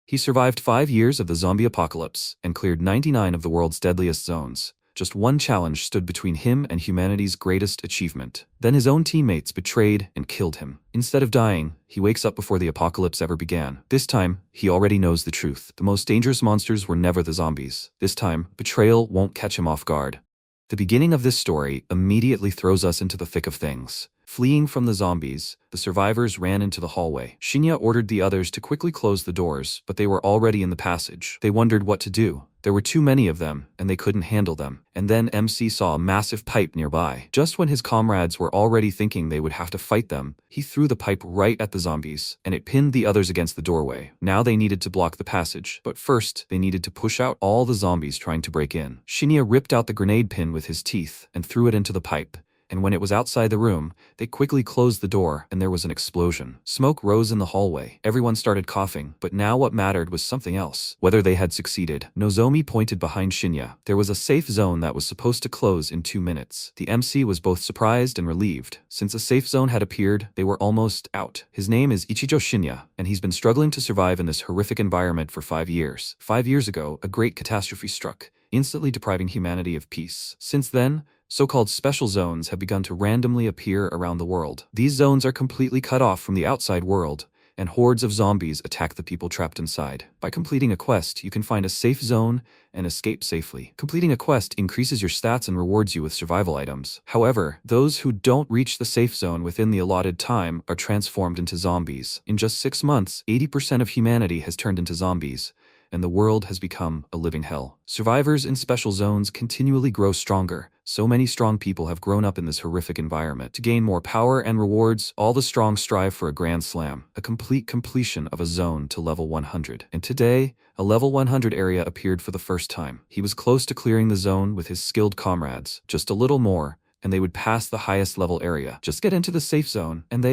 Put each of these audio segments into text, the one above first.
He survived 5 years of the zombie apocalypse and cleared 99 of the world's deadliest zones. Just one challenge stood between him and humanity's greatest achievement. Then his own teammates betrayed and killed him. Instead of dying, he wakes up before the apocalypse ever began. This time, he already knows the truth. The most dangerous monsters were never the zombies. This time, betrayal won't catch him off guard. The beginning of this story immediately throws us into the thick of things. Fleeing from the zombies, the survivors ran into the hallway. Shinya ordered the others to quickly close the doors, but they were already in the passage. They wondered what to do. There were too many of them, and they couldn't handle them. And then MC saw a massive pipe nearby. Just when his comrades were already thinking they would have to fight them, he threw the pipe right at the zombies, and it pinned the others against the doorway. Now they needed to block the passage, but first, they needed to push out all the zombies trying to break in. Shinya ripped out the grenade pin with his teeth and threw it into the pipe. And when it was outside the room, they quickly closed the door and there was an explosion. Smoke rose in the hallway. Everyone started coughing, but now what mattered was something else. Whether they had succeeded. Nozomi pointed behind Shinya. There was a safe zone that was supposed to close in 2 minutes. The MC was both surprised and relieved. Since a safe zone had appeared, they were almost out. His name is Ichijo Shinya, and he's been struggling to survive in this horrific environment for 5 years. 5 years ago, a great catastrophe struck, instantly depriving humanity of peace. Since then, so-called special zones have begun to randomly appear around the world. These zones are completely cut off from the outside world, and hordes of zombies attack the people trapped inside. By completing a quest, you can find a safe zone and escape safely. Completing a quest increases your stats and rewards you with survival items. However, those who don't reach the safe zone within the allotted time are transformed into zombies. In just 6 months, 80% of humanity has turned into zombies, and the world has become a living hell. Survivors in special zones continually grow stronger. So many strong people have grown up in this horrific environment. To gain more power and rewards, all the strong strive for a grand slam, a complete completion of a zone to level 100. And today, a level 100 area appeared for the first time. He was close to clearing the zone with his skilled comrades. Just a little more, and they would pass the highest level area. Just get into the safe zone, and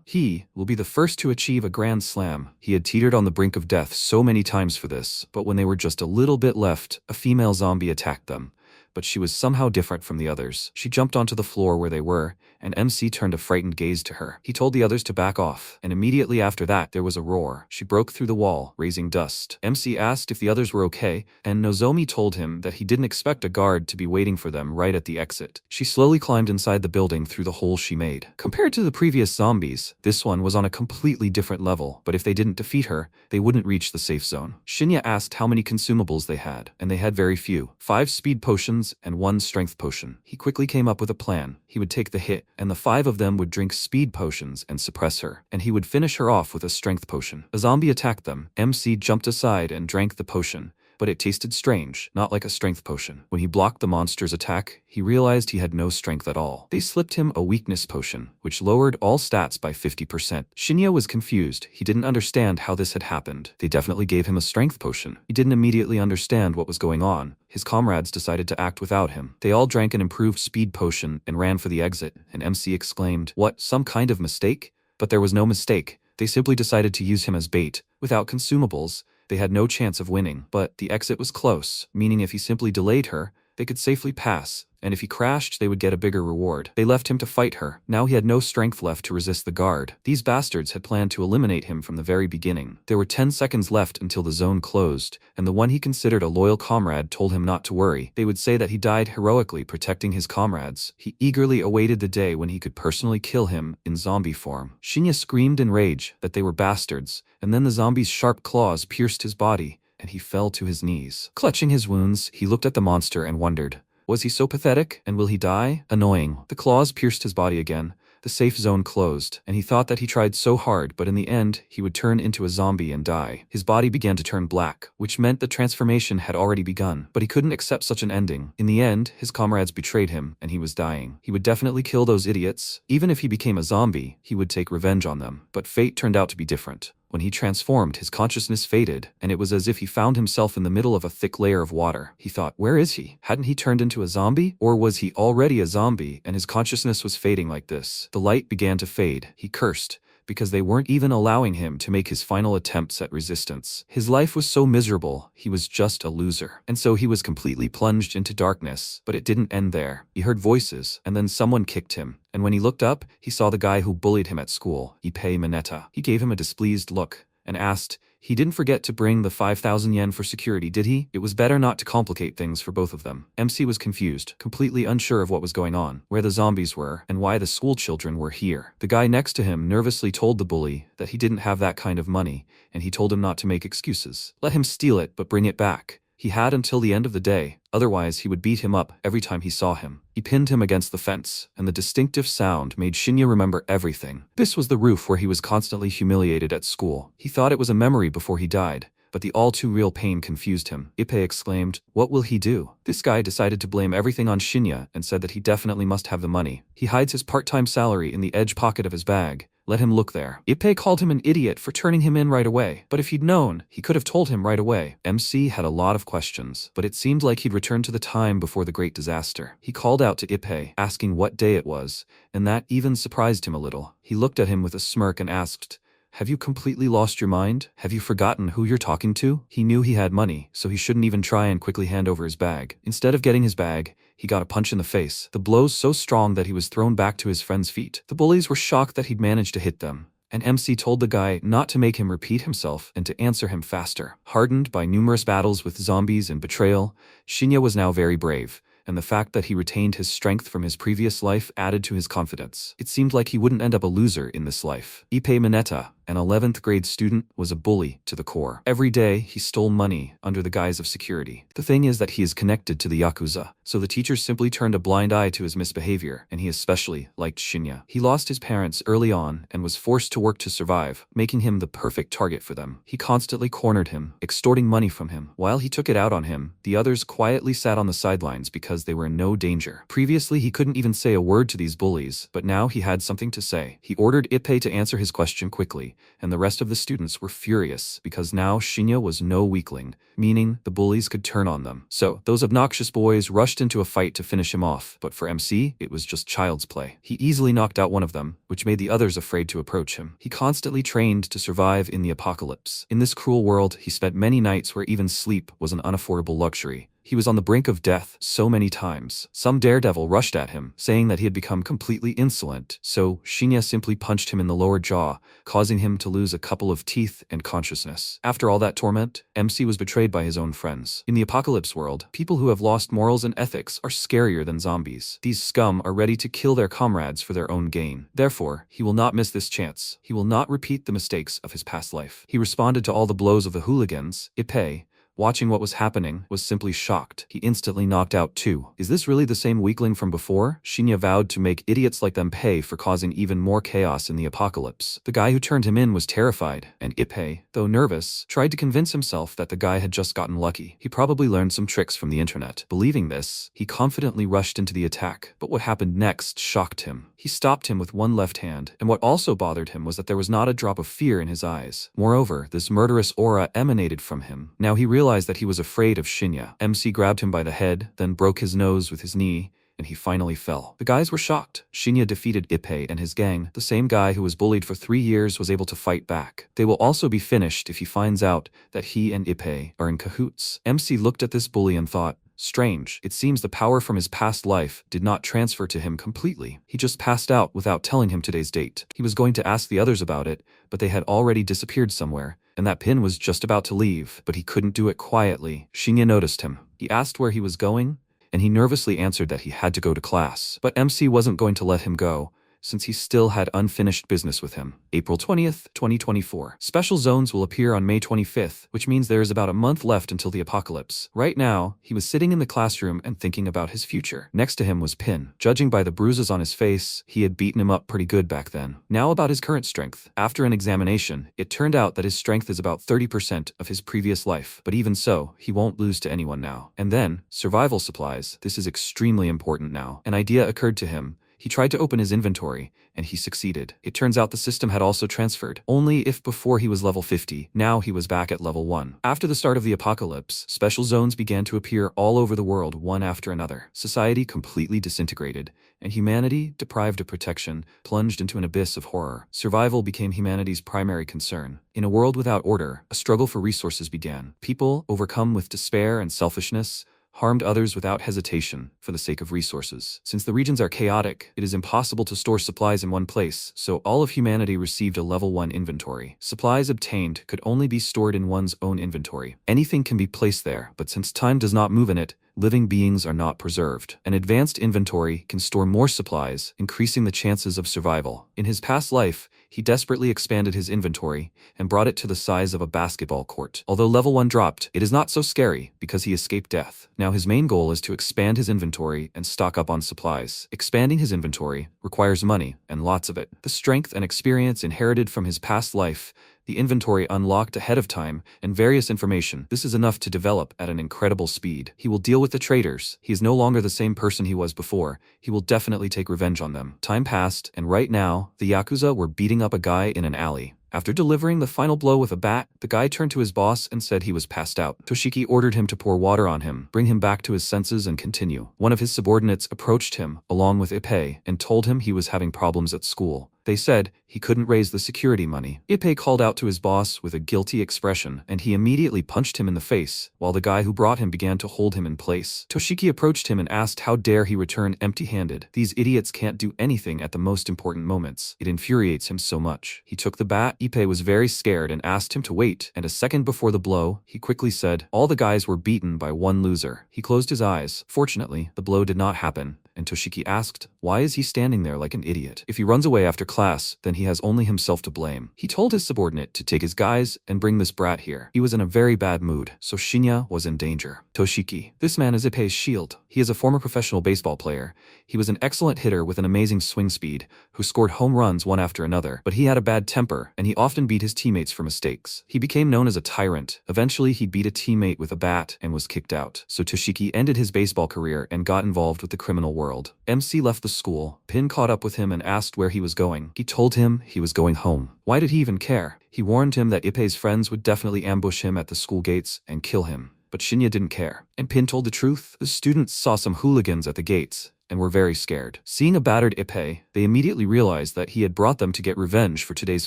he will be the first to achieve a grand slam. He had teetered on the brink of death so many times for this, but when they were just a little bit left, a female zombie attacked them. But she was somehow different from the others. She jumped onto the floor where they were, and MC turned a frightened gaze to her. He told the others to back off, and immediately after that, there was a roar. She broke through the wall, raising dust. MC asked if the others were okay, and Nozomi told him that he didn't expect a guard to be waiting for them right at the exit. She slowly climbed inside the building through the hole she made. Compared to the previous zombies, this one was on a completely different level, but if they didn't defeat her, they wouldn't reach the safe zone. Shinya asked how many consumables they had, and they had very few. 5 speed potions and 1 strength potion. He quickly came up with a plan. He would take the hit, and the 5 of them would drink speed potions and suppress her, and he would finish her off with a strength potion. A zombie attacked them. MC jumped aside and drank the potion, but it tasted strange, not like a strength potion. When he blocked the monster's attack, he realized he had no strength at all. They slipped him a weakness potion, which lowered all stats by 50%. Shinya was confused. He didn't understand how this had happened. They definitely gave him a strength potion. He didn't immediately understand what was going on. His comrades decided to act without him. They all drank an improved speed potion and ran for the exit, and MC exclaimed, "What, some kind of mistake?" But there was no mistake. They simply decided to use him as bait. Without consumables, they had no chance of winning, but the exit was close, meaning if he simply delayed her, they could safely pass, and if he crashed, they would get a bigger reward. They left him to fight her. Now he had no strength left to resist the guard. These bastards had planned to eliminate him from the very beginning. There were 10 seconds left until the zone closed, and the one he considered a loyal comrade told him not to worry. They would say that he died heroically protecting his comrades. He eagerly awaited the day when he could personally kill him in zombie form. Shinya screamed in rage that they were bastards, and then the zombie's sharp claws pierced his body, and he fell to his knees. Clutching his wounds, he looked at the monster and wondered, was he so pathetic, and will he die? Annoying. The claws pierced his body again. The safe zone closed, and he thought that he tried so hard, but in the end, he would turn into a zombie and die. His body began to turn black, which meant the transformation had already begun, but he couldn't accept such an ending. In the end, his comrades betrayed him, and he was dying. He would definitely kill those idiots. Even if he became a zombie, he would take revenge on them. But fate turned out to be different. When he transformed, his consciousness faded, and it was as if he found himself in the middle of a thick layer of water. He thought, where is he? Hadn't he turned into a zombie? Or was he already a zombie, and his consciousness was fading like this? The light began to fade. He cursed, because they weren't even allowing him to make his final attempts at resistance. His life was so miserable, he was just a loser. And so he was completely plunged into darkness. But it didn't end there. He heard voices, and then someone kicked him. And when he looked up, he saw the guy who bullied him at school, Ippei Mineta. He gave him a displeased look, and asked He didn't forget to bring the 5,000 yen for security, did he? It was better not to complicate things for both of them. MC was confused, completely unsure of what was going on, where the zombies were, and why the school children were here. The guy next to him nervously told the bully that he didn't have that kind of money, and he told him not to make excuses. Let him steal it, but bring it back. He had until the end of the day, otherwise he would beat him up every time he saw him. He pinned him against the fence, and the distinctive sound made Shinya remember everything. This was the roof where he was constantly humiliated at school. He thought it was a memory before he died, but the all-too-real pain confused him. Ippei exclaimed, "What will he do?" This guy decided to blame everything on Shinya and said that he definitely must have the money. He hides his part-time salary in the edge pocket of his bag. Let him look there. Ippei called him an idiot for turning him in right away, but if he'd known, he could have told him right away. MC had a lot of questions, but it seemed like he'd returned to the time before the great disaster. He called out to Ippei, asking what day it was, and that even surprised him a little. He looked at him with a smirk and asked, "Have you completely lost your mind? Have you forgotten who you're talking to?" He knew he had money, so he shouldn't even try and quickly hand over his bag. Instead of getting his bag, he got a punch in the face, the blows so strong that he was thrown back to his friend's feet. The bullies were shocked that he'd managed to hit them, and MC told the guy not to make him repeat himself and to answer him faster. Hardened by numerous battles with zombies and betrayal, Shinya was now very brave, and the fact that he retained his strength from his previous life added to his confidence. It seemed like he wouldn't end up a loser in this life. Ippei Mineta, an 11th grade student, was a bully to the core. Every day, he stole money under the guise of security. The thing is that he is connected to the Yakuza, so the teachers simply turned a blind eye to his misbehavior, and he especially liked Shinya. He lost his parents early on and was forced to work to survive, making him the perfect target for them. He constantly cornered him, extorting money from him. While he took it out on him, the others quietly sat on the sidelines because they were in no danger. Previously, he couldn't even say a word to these bullies, but now he had something to say. He ordered Ippei to answer his question quickly, and the rest of the students were furious because now Shinya was no weakling, meaning the bullies could turn on them. So, those obnoxious boys rushed into a fight to finish him off, but for MC, it was just child's play. He easily knocked out one of them, which made the others afraid to approach him. He constantly trained to survive in the apocalypse. In this cruel world, he spent many nights where even sleep was an unaffordable luxury. He was on the brink of death so many times. Some daredevil rushed at him, saying that he had become completely insolent, so Shinya simply punched him in the lower jaw, causing him to lose a couple of teeth and consciousness. After all that torment, MC was betrayed by his own friends. In the apocalypse world, people who have lost morals and ethics are scarier than zombies. These scum are ready to kill their comrades for their own gain. Therefore, he will not miss this chance. He will not repeat the mistakes of his past life. He responded to all the blows of the hooligans. Ippei, watching what was happening, was simply shocked. He instantly knocked out too. Is this really the same weakling from before? Shinya vowed to make idiots like them pay for causing even more chaos in the apocalypse. The guy who turned him in was terrified, and Ippei, though nervous, tried to convince himself that the guy had just gotten lucky. He probably learned some tricks from the internet. Believing this, he confidently rushed into the attack, but what happened next shocked him. He stopped him with one left hand, and what also bothered him was that there was not a drop of fear in his eyes. Moreover, this murderous aura emanated from him. Now he realized that he was afraid of Shinya. MC grabbed him by the head, then broke his nose with his knee, and he finally fell. The guys were shocked. Shinya defeated Ippei and his gang. The same guy who was bullied for 3 years was able to fight back. They will also be finished if he finds out that he and Ippei are in cahoots. MC looked at this bully and thought, strange. It seems the power from his past life did not transfer to him completely. He just passed out without telling him today's date. He was going to ask the others about it, but they had already disappeared somewhere, and that pin was just about to leave, but he couldn't do it quietly. Shinya noticed him. He asked where he was going, and he nervously answered that he had to go to class. But MC wasn't going to let him go, since he still had unfinished business with him. April 20th, 2024. Special zones will appear on May 25th, which means there is about a month left until the apocalypse. Right now, he was sitting in the classroom and thinking about his future. Next to him was Pin. Judging by the bruises on his face, he had beaten him up pretty good back then. Now about his current strength. After an examination, it turned out that his strength is about 30% of his previous life, but even so, he won't lose to anyone now. And then, survival supplies. This is extremely important now. An idea occurred to him. He tried to open his inventory, and he succeeded. It turns out the system had also transferred. Only if before he was level 50, now he was back at level 1. After the start of the apocalypse, special zones began to appear all over the world one after another. Society completely disintegrated, and humanity, deprived of protection, plunged into an abyss of horror. Survival became humanity's primary concern. In a world without order, a struggle for resources began. People, overcome with despair and selfishness, harmed others without hesitation for the sake of resources. Since the regions are chaotic, it is impossible to store supplies in one place, so all of humanity received a level 1 inventory. Supplies obtained could only be stored in one's own inventory. Anything can be placed there, but since time does not move in it, living beings are not preserved. An advanced inventory can store more supplies, increasing the chances of survival. In his past life, he desperately expanded his inventory and brought it to the size of a basketball court. Although level 1 dropped, it is not so scary because he escaped death. Now his main goal is to expand his inventory and stock up on supplies. Expanding his inventory requires money, and lots of it. The strength and experience inherited from his past life, the inventory unlocked ahead of time, and various information. This is enough to develop at an incredible speed. He will deal with the traitors. He is no longer the same person he was before. He will definitely take revenge on them. Time passed, and right now, the Yakuza were beating up a guy in an alley. After delivering the final blow with a bat, the guy turned to his boss and said he was passed out. Toshiki ordered him to pour water on him, bring him back to his senses and continue. One of his subordinates approached him, along with Ippei, and told him he was having problems at school. They said he couldn't raise the security money. Ippei called out to his boss with a guilty expression, and he immediately punched him in the face, while the guy who brought him began to hold him in place. Toshiki approached him and asked how dare he return empty-handed. These idiots can't do anything at the most important moments. It infuriates him so much. He took the bat. Ippei was very scared and asked him to wait, and a second before the blow, he quickly said, all the guys were beaten by one loser. He closed his eyes. Fortunately, the blow did not happen, and Toshiki asked, why is he standing there like an idiot? If he runs away after class, then he has only himself to blame. He told his subordinate to take his guys and bring this brat here. He was in a very bad mood, so Shinya was in danger. Toshiki. This man is Ippei's shield. He is a former professional baseball player. He was an excellent hitter with an amazing swing speed, who scored home runs one after another, but he had a bad temper, and he often beat his teammates for mistakes. He became known as a tyrant. Eventually, he beat a teammate with a bat and was kicked out. So Toshiki ended his baseball career and got involved with the criminal world. MC left the school. Pin caught up with him and asked where he was going. He told him he was going home. Why did he even care? He warned him that Ippei's friends would definitely ambush him at the school gates and kill him. But Shinya didn't care. And Pin told the truth. The students saw some hooligans at the gates and were very scared. Seeing a battered Ippei, they immediately realized that he had brought them to get revenge for today's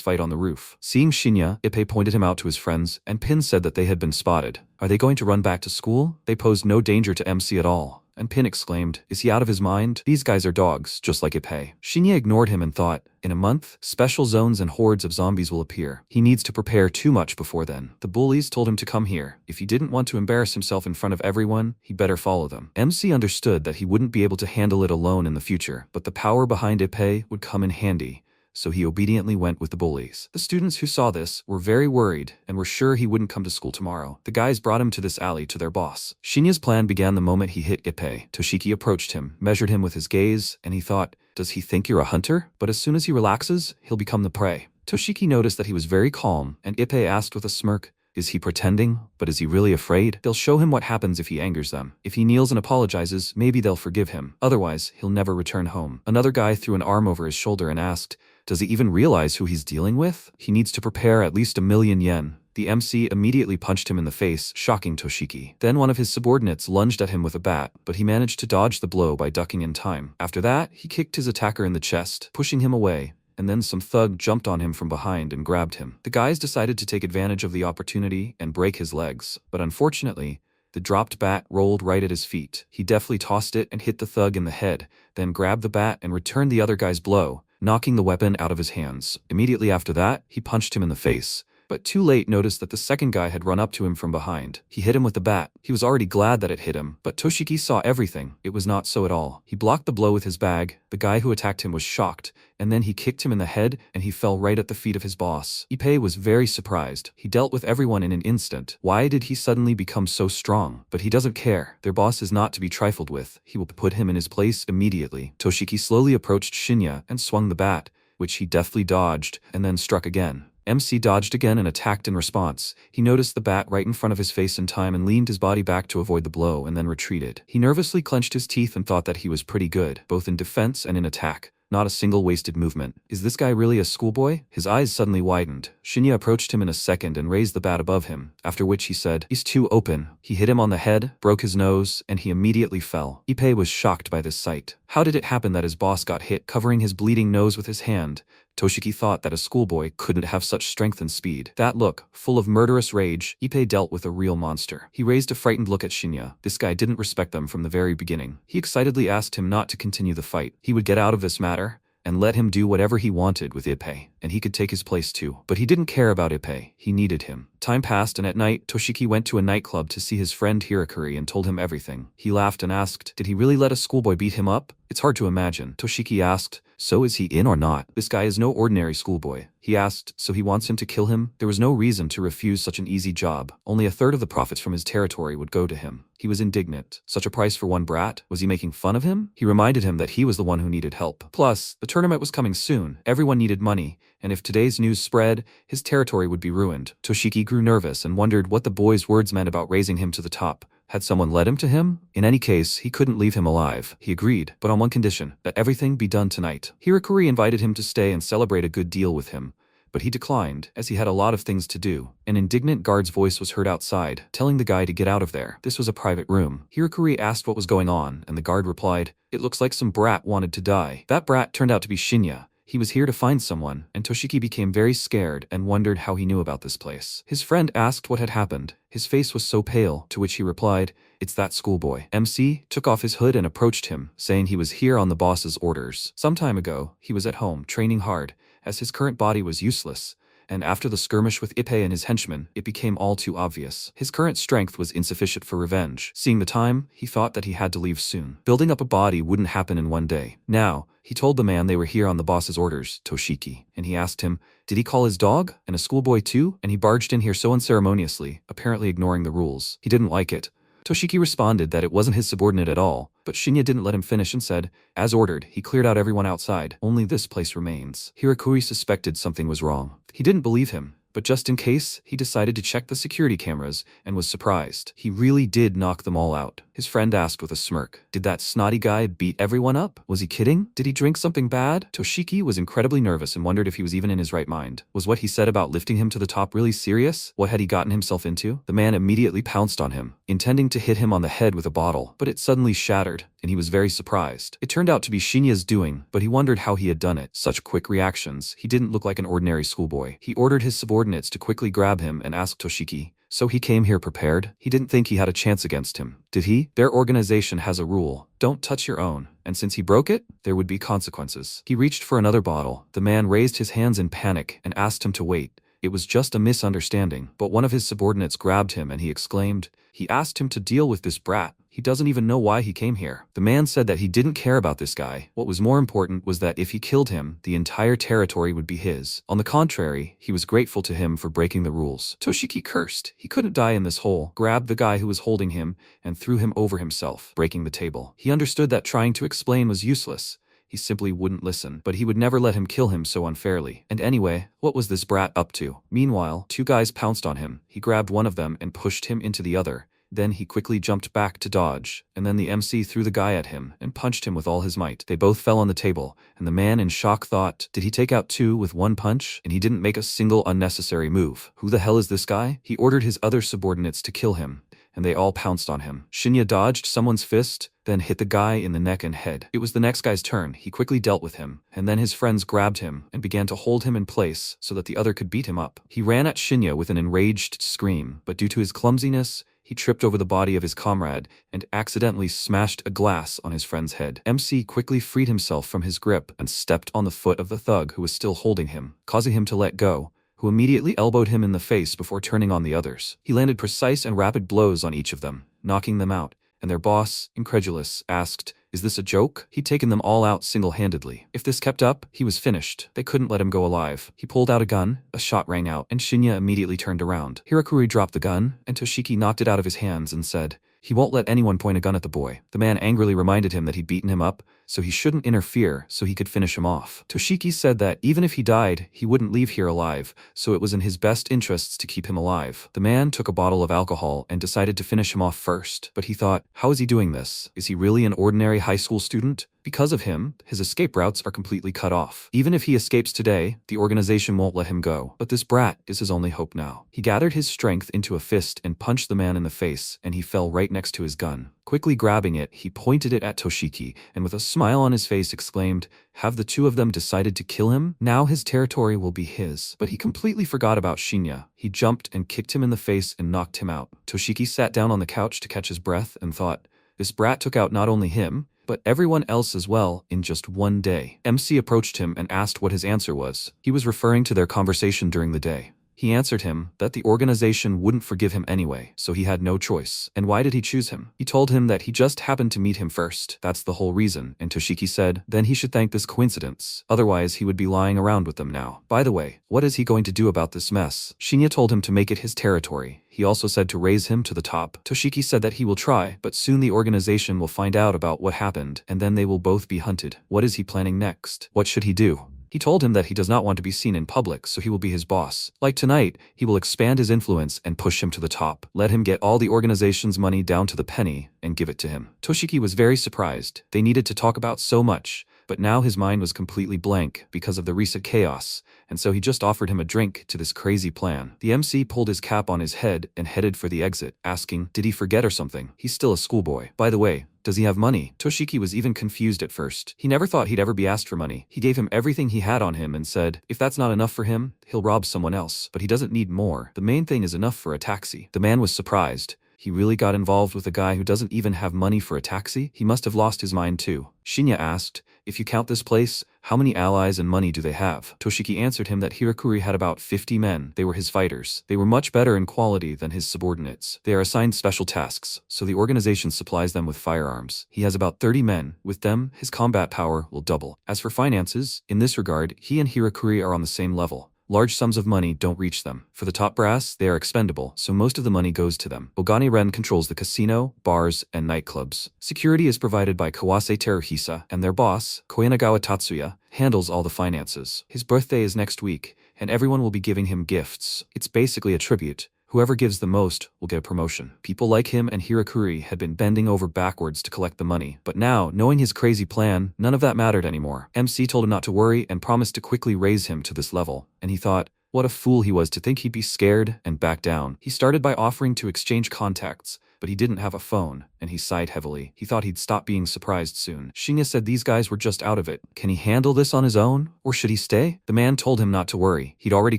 fight on the roof. Seeing Shinya, Ippei pointed him out to his friends, and Pin said that they had been spotted. Are they going to run back to school? They posed no danger to MC at all. And Pin exclaimed, is he out of his mind? These guys are dogs, just like Ippei. Shinya ignored him and thought, in a month, special zones and hordes of zombies will appear. He needs to prepare too much before then. The bullies told him to come here. If he didn't want to embarrass himself in front of everyone, he better follow them. MC understood that he wouldn't be able to handle it alone in the future, but the power behind Ippei would come in handy. So he obediently went with the bullies. The students who saw this were very worried and were sure he wouldn't come to school tomorrow. The guys brought him to this alley to their boss. Shinya's plan began the moment he hit Ippei. Toshiki approached him, measured him with his gaze, and he thought, does he think you're a hunter? But as soon as he relaxes, he'll become the prey. Toshiki noticed that he was very calm, and Ippei asked with a smirk, is he pretending? But is he really afraid? They'll show him what happens if he angers them. If he kneels and apologizes, maybe they'll forgive him. Otherwise, he'll never return home. Another guy threw an arm over his shoulder and asked, does he even realize who he's dealing with? He needs to prepare at least 1,000,000 yen. The MC immediately punched him in the face, shocking Toshiki. Then one of his subordinates lunged at him with a bat, but he managed to dodge the blow by ducking in time. After that, he kicked his attacker in the chest, pushing him away, and then some thug jumped on him from behind and grabbed him. The guys decided to take advantage of the opportunity and break his legs, but unfortunately, the dropped bat rolled right at his feet. He deftly tossed it and hit the thug in the head, then grabbed the bat and returned the other guy's blow, knocking the weapon out of his hands. Immediately after that, he punched him in the face, but too late noticed that the second guy had run up to him from behind. He hit him with the bat. He was already glad that it hit him, but Toshiki saw everything. It was not so at all. He blocked the blow with his bag. The guy who attacked him was shocked, and then he kicked him in the head, and he fell right at the feet of his boss. Ippei was very surprised. He dealt with everyone in an instant. Why did he suddenly become so strong? But he doesn't care. Their boss is not to be trifled with. He will put him in his place immediately. Toshiki slowly approached Shinya and swung the bat, which he deftly dodged, and then struck again. MC dodged again and attacked in response. He noticed the bat right in front of his face in time and leaned his body back to avoid the blow and then retreated. He nervously clenched his teeth and thought that he was pretty good, both in defense and in attack. Not a single wasted movement. Is this guy really a schoolboy? His eyes suddenly widened. Shinya approached him in a second and raised the bat above him, after which he said, he's too open. He hit him on the head, broke his nose, and he immediately fell. Ippei was shocked by this sight. How did it happen that his boss got hit, covering his bleeding nose with his hand? Toshiki thought that a schoolboy couldn't have such strength and speed. That look, full of murderous rage, Ippei dealt with a real monster. He raised a frightened look at Shinya. This guy didn't respect them from the very beginning. He excitedly asked him not to continue the fight. He would get out of this matter and let him do whatever he wanted with Ippei, and he could take his place too. But he didn't care about Ippei. He needed him. Time passed, and at night, Toshiki went to a nightclub to see his friend Hirakuri and told him everything. He laughed and asked, did he really let a schoolboy beat him up? It's hard to imagine. Toshiki asked, so is he in or not? This guy is no ordinary schoolboy. He asked, so he wants him to kill him? There was no reason to refuse such an easy job. Only a third of the profits from his territory would go to him. He was indignant. Such a price for one brat? Was he making fun of him? He reminded him that he was the one who needed help. Plus, the tournament was coming soon. Everyone needed money, and if today's news spread, his territory would be ruined. Toshiki grew nervous and wondered what the boy's words meant about raising him to the top. Had someone led him to him? In any case, he couldn't leave him alive. He agreed, but on one condition, that everything be done tonight. Hirakuri invited him to stay and celebrate a good deal with him, but he declined, as he had a lot of things to do. An indignant guard's voice was heard outside, telling the guy to get out of there. This was a private room. Hirakuri asked what was going on, and the guard replied, it looks like some brat wanted to die. That brat turned out to be Shinya. He was here to find someone, and Toshiki became very scared and wondered how he knew about this place. His friend asked what had happened. His face was so pale, to which he replied, it's that schoolboy. MC took off his hood and approached him, saying he was here on the boss's orders. Some time ago, he was at home, training hard, as his current body was useless, and after the skirmish with Ippei and his henchmen, it became all too obvious. His current strength was insufficient for revenge. Seeing the time, he thought that he had to leave soon. Building up a body wouldn't happen in one day. Now, he told the man they were here on the boss's orders, Toshiki, and he asked him, did he call his dog? And a schoolboy too? And he barged in here so unceremoniously, apparently ignoring the rules. He didn't like it. Toshiki responded that it wasn't his subordinate at all, but Shinya didn't let him finish and said, as ordered, he cleared out everyone outside. Only this place remains. Hirakuri suspected something was wrong. He didn't believe him, but just in case, he decided to check the security cameras and was surprised. He really did knock them all out. His friend asked with a smirk, did that snotty guy beat everyone up? Was he kidding? Did he drink something bad? Toshiki was incredibly nervous and wondered if he was even in his right mind. Was what he said about lifting him to the top really serious? What had he gotten himself into? The man immediately pounced on him, intending to hit him on the head with a bottle, but it suddenly shattered, and he was very surprised. It turned out to be Shinya's doing, but he wondered how he had done it. Such quick reactions. He didn't look like an ordinary schoolboy. He ordered his subordinates to quickly grab him and asked Toshiki, so he came here prepared? He didn't think he had a chance against him, did he? Their organization has a rule, don't touch your own, and since he broke it, there would be consequences. He reached for another bottle. The man raised his hands in panic and asked him to wait. It was just a misunderstanding, but one of his subordinates grabbed him and he exclaimed, he asked him to deal with this brat. He doesn't even know why he came here. The man said that he didn't care about this guy. What was more important was that if he killed him, the entire territory would be his. On the contrary, he was grateful to him for breaking the rules. Toshiki cursed. He couldn't die in this hole, grabbed the guy who was holding him, and threw him over himself, breaking the table. He understood that trying to explain was useless. He simply wouldn't listen, but he would never let him kill him so unfairly. And anyway, what was this brat up to? Meanwhile, two guys pounced on him. He grabbed one of them and pushed him into the other. Then he quickly jumped back to dodge, and then the MC threw the guy at him and punched him with all his might. They both fell on the table, and the man in shock thought, did he take out two with one punch? And he didn't make a single unnecessary move. Who the hell is this guy? He ordered his other subordinates to kill him, and they all pounced on him. Shinya dodged someone's fist, then hit the guy in the neck and head. It was the next guy's turn. He quickly dealt with him, and then his friends grabbed him and began to hold him in place so that the other could beat him up. He ran at Shinya with an enraged scream, but due to his clumsiness, he tripped over the body of his comrade and accidentally smashed a glass on his friend's head. MC quickly freed himself from his grip and stepped on the foot of the thug who was still holding him, causing him to let go, who immediately elbowed him in the face before turning on the others. He landed precise and rapid blows on each of them, knocking them out, and their boss, incredulous, asked, is this a joke? He'd taken them all out single-handedly. If this kept up, he was finished. They couldn't let him go alive. He pulled out a gun, a shot rang out, and Shinya immediately turned around. Hirakuri dropped the gun, and Toshiki knocked it out of his hands and said, he won't let anyone point a gun at the boy. The man angrily reminded him that he'd beaten him up, so he shouldn't interfere so he could finish him off. Toshiki said that even if he died, he wouldn't leave here alive, so it was in his best interests to keep him alive. The man took a bottle of alcohol and decided to finish him off first, but he thought, how is he doing this? Is he really an ordinary high school student? Because of him, his escape routes are completely cut off. Even if he escapes today, the organization won't let him go. But this brat is his only hope now. He gathered his strength into a fist and punched the man in the face, and he fell right next to his gun. Quickly Quickly grabbing it, he pointed it at Toshiki, and with a smile on his face exclaimed, "Have the two of them decided to kill him? Now his territory will be his." But he completely forgot about Shinya. He jumped and kicked him in the face and knocked him out. Toshiki sat down on the couch to catch his breath and thought, this brat took out not only him, but everyone else as well in just one day. MC approached him and asked what his answer was. He was referring to their conversation during the day. He answered him that the organization wouldn't forgive him anyway, so he had no choice. And why did he choose him? He told him that he just happened to meet him first. That's the whole reason. And Toshiki said, then he should thank this coincidence. Otherwise, he would be lying around with them now. By the way, what is he going to do about this mess? Shinya told him to make it his territory. He also said to raise him to the top. Toshiki said that he will try, but soon the organization will find out about what happened, and then they will both be hunted. What is he planning next? What should he do? He told him that he does not want to be seen in public, so he will be his boss. Like tonight, he will expand his influence and push him to the top. Let him get all the organization's money down to the penny and give it to him. Toshiki was very surprised. They needed to talk about so much, but now his mind was completely blank because of the recent chaos, and so he just offered him a drink to this crazy plan. The MC pulled his cap on his head and headed for the exit, asking, did he forget or something? He's still a schoolboy. By the way, does he have money? Toshiki was even confused at first. He never thought he'd ever be asked for money. He gave him everything he had on him and said, if that's not enough for him, he'll rob someone else. But he doesn't need more. The main thing is enough for a taxi. The man was surprised. He really got involved with a guy who doesn't even have money for a taxi? He must have lost his mind too. Shinya asked, if you count this place, how many allies and money do they have? Toshiki answered him that Hirakuri had about 50 men. They were his fighters. They were much better in quality than his subordinates. They are assigned special tasks, so the organization supplies them with firearms. He has about 30 men. With them, his combat power will double. As for finances, in this regard, he and Hirakuri are on the same level. Large sums of money don't reach them. For the top brass, they are expendable, so most of the money goes to them. Ogani Ren controls the casino, bars, and nightclubs. Security is provided by Kawase Teruhisa, and their boss, Koyanagawa Tatsuya, handles all the finances. His birthday is next week, and everyone will be giving him gifts. It's basically a tribute. Whoever gives the most will get a promotion. People like him and Hirakuri had been bending over backwards to collect the money, but now, knowing his crazy plan, none of that mattered anymore. MC told him not to worry and promised to quickly raise him to this level, and he thought, what a fool he was to think he'd be scared and back down. He started by offering to exchange contacts, but he didn't have a phone, and he sighed heavily. He thought he'd stop being surprised soon. Shinya said these guys were just out of it. Can he handle this on his own? Or should he stay? The man told him not to worry. He'd already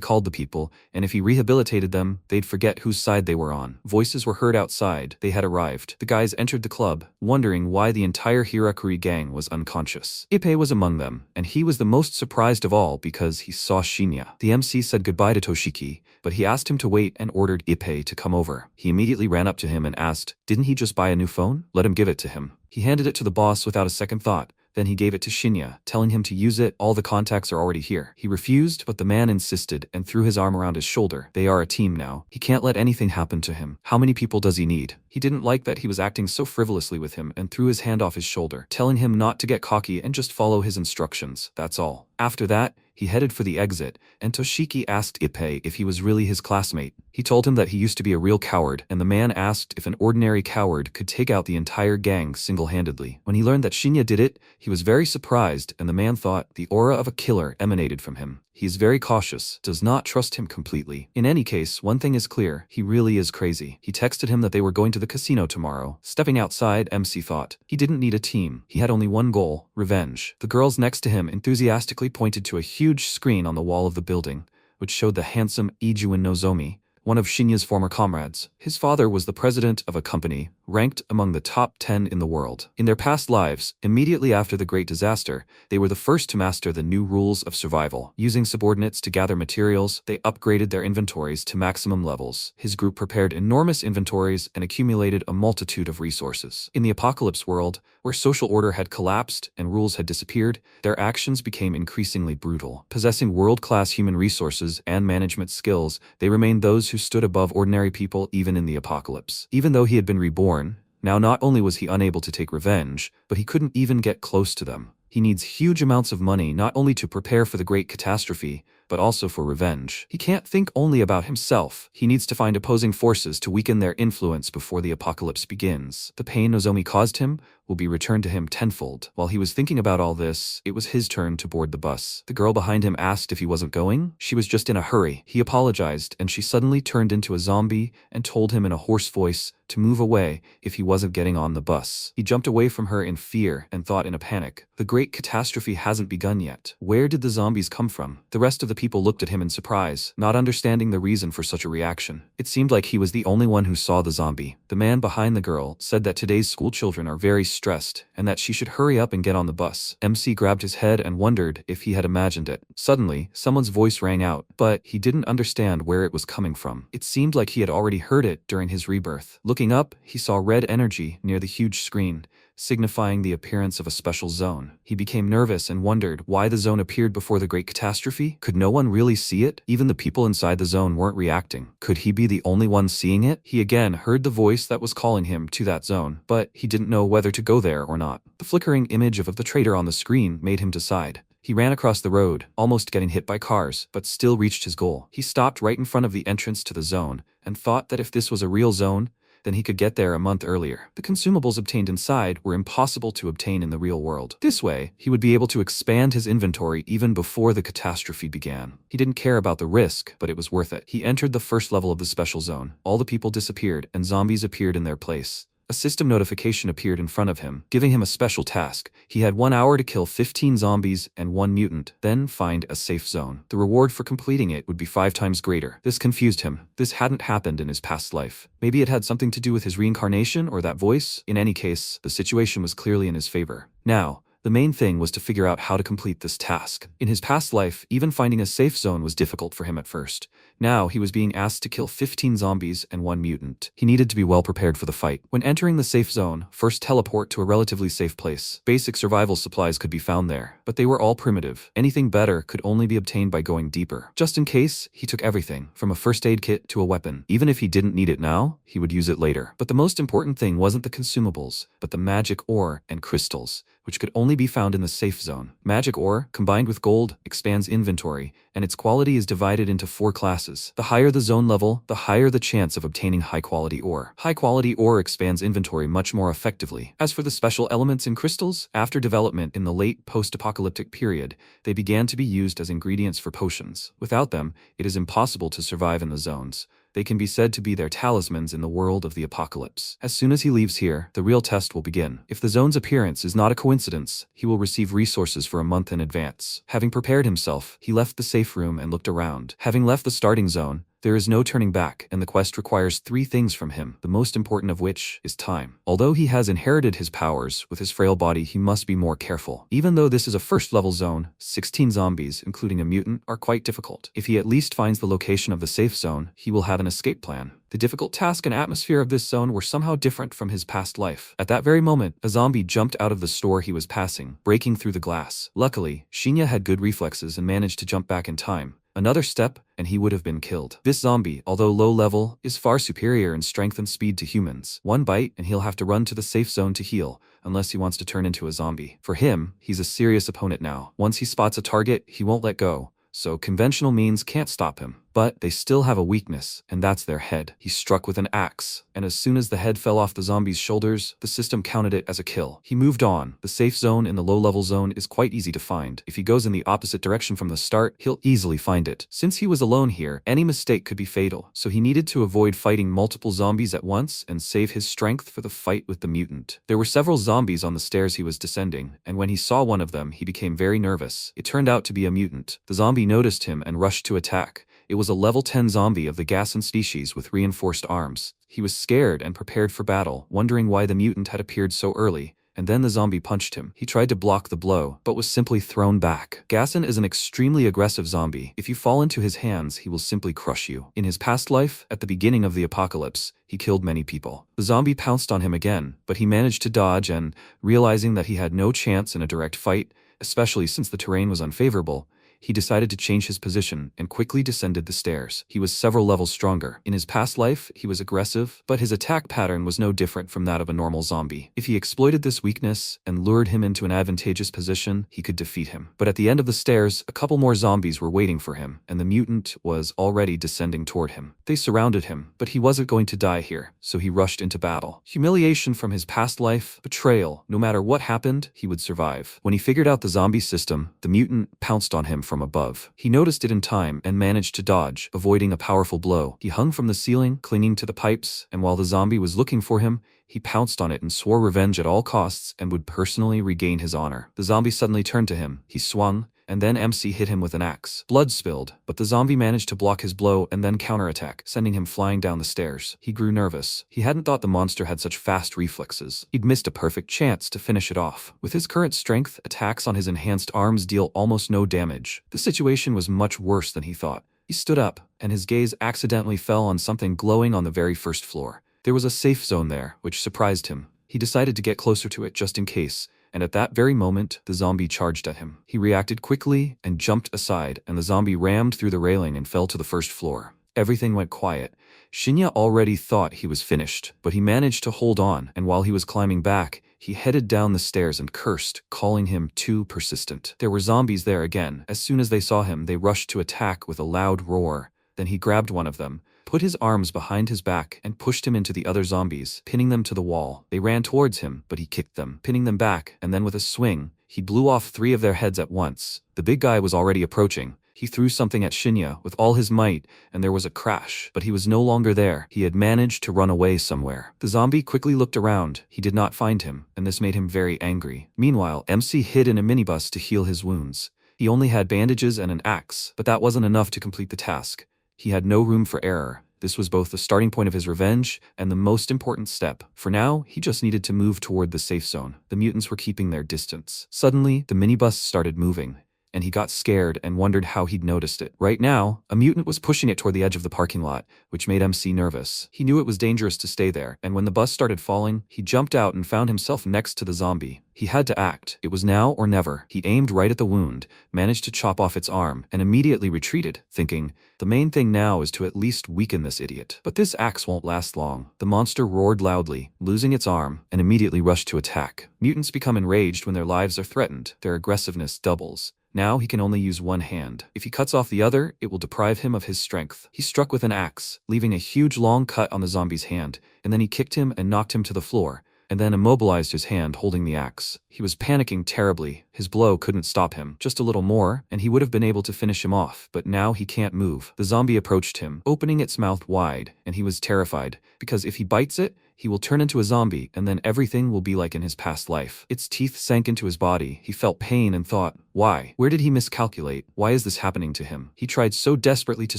called the people, and if he rehabilitated them, they'd forget whose side they were on. Voices were heard outside. They had arrived. The guys entered the club, wondering why the entire Hirakuri gang was unconscious. Ippei was among them, and he was the most surprised of all because he saw Shinya. The MC said goodbye to Toshiki, but he asked him to wait and ordered Ippei to come over. He immediately ran up to him and asked, didn't he just buy a new phone? Let him give it to him. He handed it to the boss without a second thought. Then he gave it to Shinya, telling him to use it. All the contacts are already here. He refused, but the man insisted and threw his arm around his shoulder. They are a team now. He can't let anything happen to him. How many people does he need? He didn't like that he was acting so frivolously with him and threw his hand off his shoulder, telling him not to get cocky and just follow his instructions. That's all. After that, he headed for the exit, and Toshiki asked Ippei if he was really his classmate. He told him that he used to be a real coward, and the man asked if an ordinary coward could take out the entire gang single-handedly. When he learned that Shinya did it, he was very surprised, and the man thought the aura of a killer emanated from him. He is very cautious, does not trust him completely. In any case, one thing is clear, he really is crazy. He texted him that they were going to the casino tomorrow. Stepping outside, MC thought. He didn't need a team. He had only one goal, revenge. The girls next to him enthusiastically pointed to a huge screen on the wall of the building, which showed the handsome Ijuin Nozomi, one of Shinya's former comrades. His father was the president of a company, ranked among the top 10 in the world. In their past lives, immediately after the Great Disaster, they were the first to master the new rules of survival. Using subordinates to gather materials, they upgraded their inventories to maximum levels. His group prepared enormous inventories and accumulated a multitude of resources. In the apocalypse world, where social order had collapsed and rules had disappeared, their actions became increasingly brutal. Possessing world-class human resources and management skills, they remained those who stood above ordinary people even in the apocalypse. Even though he had been reborn, now not only was he unable to take revenge, but he couldn't even get close to them. He needs huge amounts of money not only to prepare for the great catastrophe, but also for revenge. He can't think only about himself. He needs to find opposing forces to weaken their influence before the apocalypse begins. The pain Nozomi caused him will be returned to him tenfold. While he was thinking about all this, it was his turn to board the bus. The girl behind him asked if he wasn't going. She was just in a hurry. He apologized, and she suddenly turned into a zombie and told him in a hoarse voice to move away if he wasn't getting on the bus. He jumped away from her in fear and thought in a panic, the great catastrophe hasn't begun yet. Where did the zombies come from? The rest of the people looked at him in surprise, not understanding the reason for such a reaction. It seemed like he was the only one who saw the zombie. The man behind the girl said that today's school children are very stressed and that she should hurry up and get on the bus. MC grabbed his head and wondered if he had imagined it. Suddenly, someone's voice rang out, but he didn't understand where it was coming from. It seemed like he had already heard it during his rebirth. Looking up, he saw red energy near the huge screen, signifying the appearance of a special zone. He became nervous and wondered why the zone appeared before the great catastrophe. Could no one really see it? Even the people inside the zone weren't reacting. Could he be the only one seeing it? He again heard the voice that was calling him to that zone, but he didn't know whether to go there or not. The flickering image of the traitor on the screen made him decide. He ran across the road, almost getting hit by cars, but still reached his goal. He stopped right in front of the entrance to the zone and thought that if this was a real zone, then he could get there a month earlier. The consumables obtained inside were impossible to obtain in the real world. This way, he would be able to expand his inventory even before the catastrophe began. He didn't care about the risk, but it was worth it. He entered the first level of the special zone. All the people disappeared, and zombies appeared in their place. A system notification appeared in front of him, giving him a special task. He had 1 hour to kill 15 zombies and 1 mutant, then find a safe zone. The reward for completing it would be 5 times greater. This confused him. This hadn't happened in his past life. Maybe it had something to do with his reincarnation or that voice. In any case, the situation was clearly in his favor. Now, the main thing was to figure out how to complete this task. In his past life, even finding a safe zone was difficult for him at first. Now, he was being asked to kill 15 zombies and 1 mutant. He needed to be well prepared for the fight. When entering the safe zone, first teleport to a relatively safe place. Basic survival supplies could be found there, but they were all primitive. Anything better could only be obtained by going deeper. Just in case, he took everything, from a first aid kit to a weapon. Even if he didn't need it now, he would use it later. But the most important thing wasn't the consumables, but the magic ore and crystals, which could only be found in the safe zone. Magic ore, combined with gold, expands inventory, and its quality is divided into 4 classes. The higher the zone level, the higher the chance of obtaining high-quality ore. High-quality ore expands inventory much more effectively. As for the special elements in crystals, after development in the late post-apocalyptic period, they began to be used as ingredients for potions. Without them, it is impossible to survive in the zones. They can be said to be their talismans in the world of the apocalypse. As soon as he leaves here, the real test will begin. If the zone's appearance is not a coincidence, he will receive resources for a month in advance. Having prepared himself, he left the safe room and looked around. Having left the starting zone, there is no turning back, and the quest requires 3 things from him, the most important of which is time. Although he has inherited his powers, with his frail body he must be more careful. Even though this is a first-level zone, 16 zombies, including a mutant, are quite difficult. If he at least finds the location of the safe zone, he will have an escape plan. The difficult task and atmosphere of this zone were somehow different from his past life. At that very moment, a zombie jumped out of the store he was passing, breaking through the glass. Luckily, Shinya had good reflexes and managed to jump back in time. Another step, and he would have been killed. This zombie, although low level, is far superior in strength and speed to humans. 1 bite, and he'll have to run to the safe zone to heal, unless he wants to turn into a zombie. For him, he's a serious opponent now. Once he spots a target, he won't let go, so conventional means can't stop him. But they still have a weakness, and that's their head. He struck with an axe, and as soon as the head fell off the zombie's shoulders, the system counted it as a kill. He moved on. The safe zone in the low-level zone is quite easy to find. If he goes in the opposite direction from the start, he'll easily find it. Since he was alone here, any mistake could be fatal, so he needed to avoid fighting multiple zombies at once and save his strength for the fight with the mutant. There were several zombies on the stairs he was descending, and when he saw one of them, he became very nervous. It turned out to be a mutant. The zombie noticed him and rushed to attack. It was a level 10 zombie of the Gasson species with reinforced arms. He was scared and prepared for battle, wondering why the mutant had appeared so early, and then the zombie punched him. He tried to block the blow, but was simply thrown back. Gasson is an extremely aggressive zombie. If you fall into his hands, he will simply crush you. In his past life, at the beginning of the apocalypse, he killed many people. The zombie pounced on him again, but he managed to dodge and, realizing that he had no chance in a direct fight, especially since the terrain was unfavorable, he decided to change his position and quickly descended the stairs. He was several levels stronger. In his past life, he was aggressive, but his attack pattern was no different from that of a normal zombie. If he exploited this weakness and lured him into an advantageous position, he could defeat him. But at the end of the stairs, a couple more zombies were waiting for him, and the mutant was already descending toward him. They surrounded him, but he wasn't going to die here, so he rushed into battle. Humiliation from his past life, betrayal, no matter what happened, he would survive. When he figured out the zombie system, the mutant pounced on him from above. He noticed it in time and managed to dodge, avoiding a powerful blow. He hung from the ceiling, clinging to the pipes, and while the zombie was looking for him, he pounced on it and swore revenge at all costs and would personally regain his honor. The zombie suddenly turned to him. He swung, and then MC hit him with an axe. Blood spilled, but the zombie managed to block his blow and then counterattack, sending him flying down the stairs. He grew nervous. He hadn't thought the monster had such fast reflexes. He'd missed a perfect chance to finish it off. With his current strength, attacks on his enhanced arms deal almost no damage. The situation was much worse than he thought. He stood up, and his gaze accidentally fell on something glowing on the very first floor. There was a safe zone there, which surprised him. He decided to get closer to it just in case, and at that very moment, the zombie charged at him. He reacted quickly and jumped aside, and the zombie rammed through the railing and fell to the first floor. Everything went quiet. Shinya already thought he was finished, but he managed to hold on, and while he was climbing back, he headed down the stairs and cursed, calling him too persistent. There were zombies there again. As soon as they saw him, they rushed to attack with a loud roar. Then he grabbed one of them, put his arms behind his back, and pushed him into the other zombies, pinning them to the wall. They ran towards him, but he kicked them, pinning them back, and then with a swing, he blew off 3 of their heads at once. The big guy was already approaching. He threw something at Shinya with all his might, and there was a crash, but he was no longer there. He had managed to run away somewhere. The zombie quickly looked around. He did not find him, and this made him very angry. Meanwhile, MC hid in a minibus to heal his wounds. He only had bandages and an axe, but that wasn't enough to complete the task. He had no room for error. This was both the starting point of his revenge and the most important step. For now, he just needed to move toward the safe zone. The mutants were keeping their distance. Suddenly, the minibus started moving, and he got scared and wondered how he'd noticed it. Right now, a mutant was pushing it toward the edge of the parking lot, which made MC nervous. He knew it was dangerous to stay there, and when the bus started falling, he jumped out and found himself next to the zombie. He had to act. It was now or never. He aimed right at the wound, managed to chop off its arm, and immediately retreated, thinking, the main thing now is to at least weaken this idiot. But this axe won't last long. The monster roared loudly, losing its arm, and immediately rushed to attack. Mutants become enraged when their lives are threatened. Their aggressiveness doubles. Now he can only use one hand. If he cuts off the other, it will deprive him of his strength. He struck with an axe, leaving a huge long cut on the zombie's hand, and then he kicked him and knocked him to the floor, and then immobilized his hand holding the axe. He was panicking terribly. His blow couldn't stop him. Just a little more, and he would have been able to finish him off, but now he can't move. The zombie approached him, opening its mouth wide, and he was terrified, because if he bites it, he will turn into a zombie, and then everything will be like in his past life. Its teeth sank into his body. He felt pain and thought, why? Where did he miscalculate? Why is this happening to him? He tried so desperately to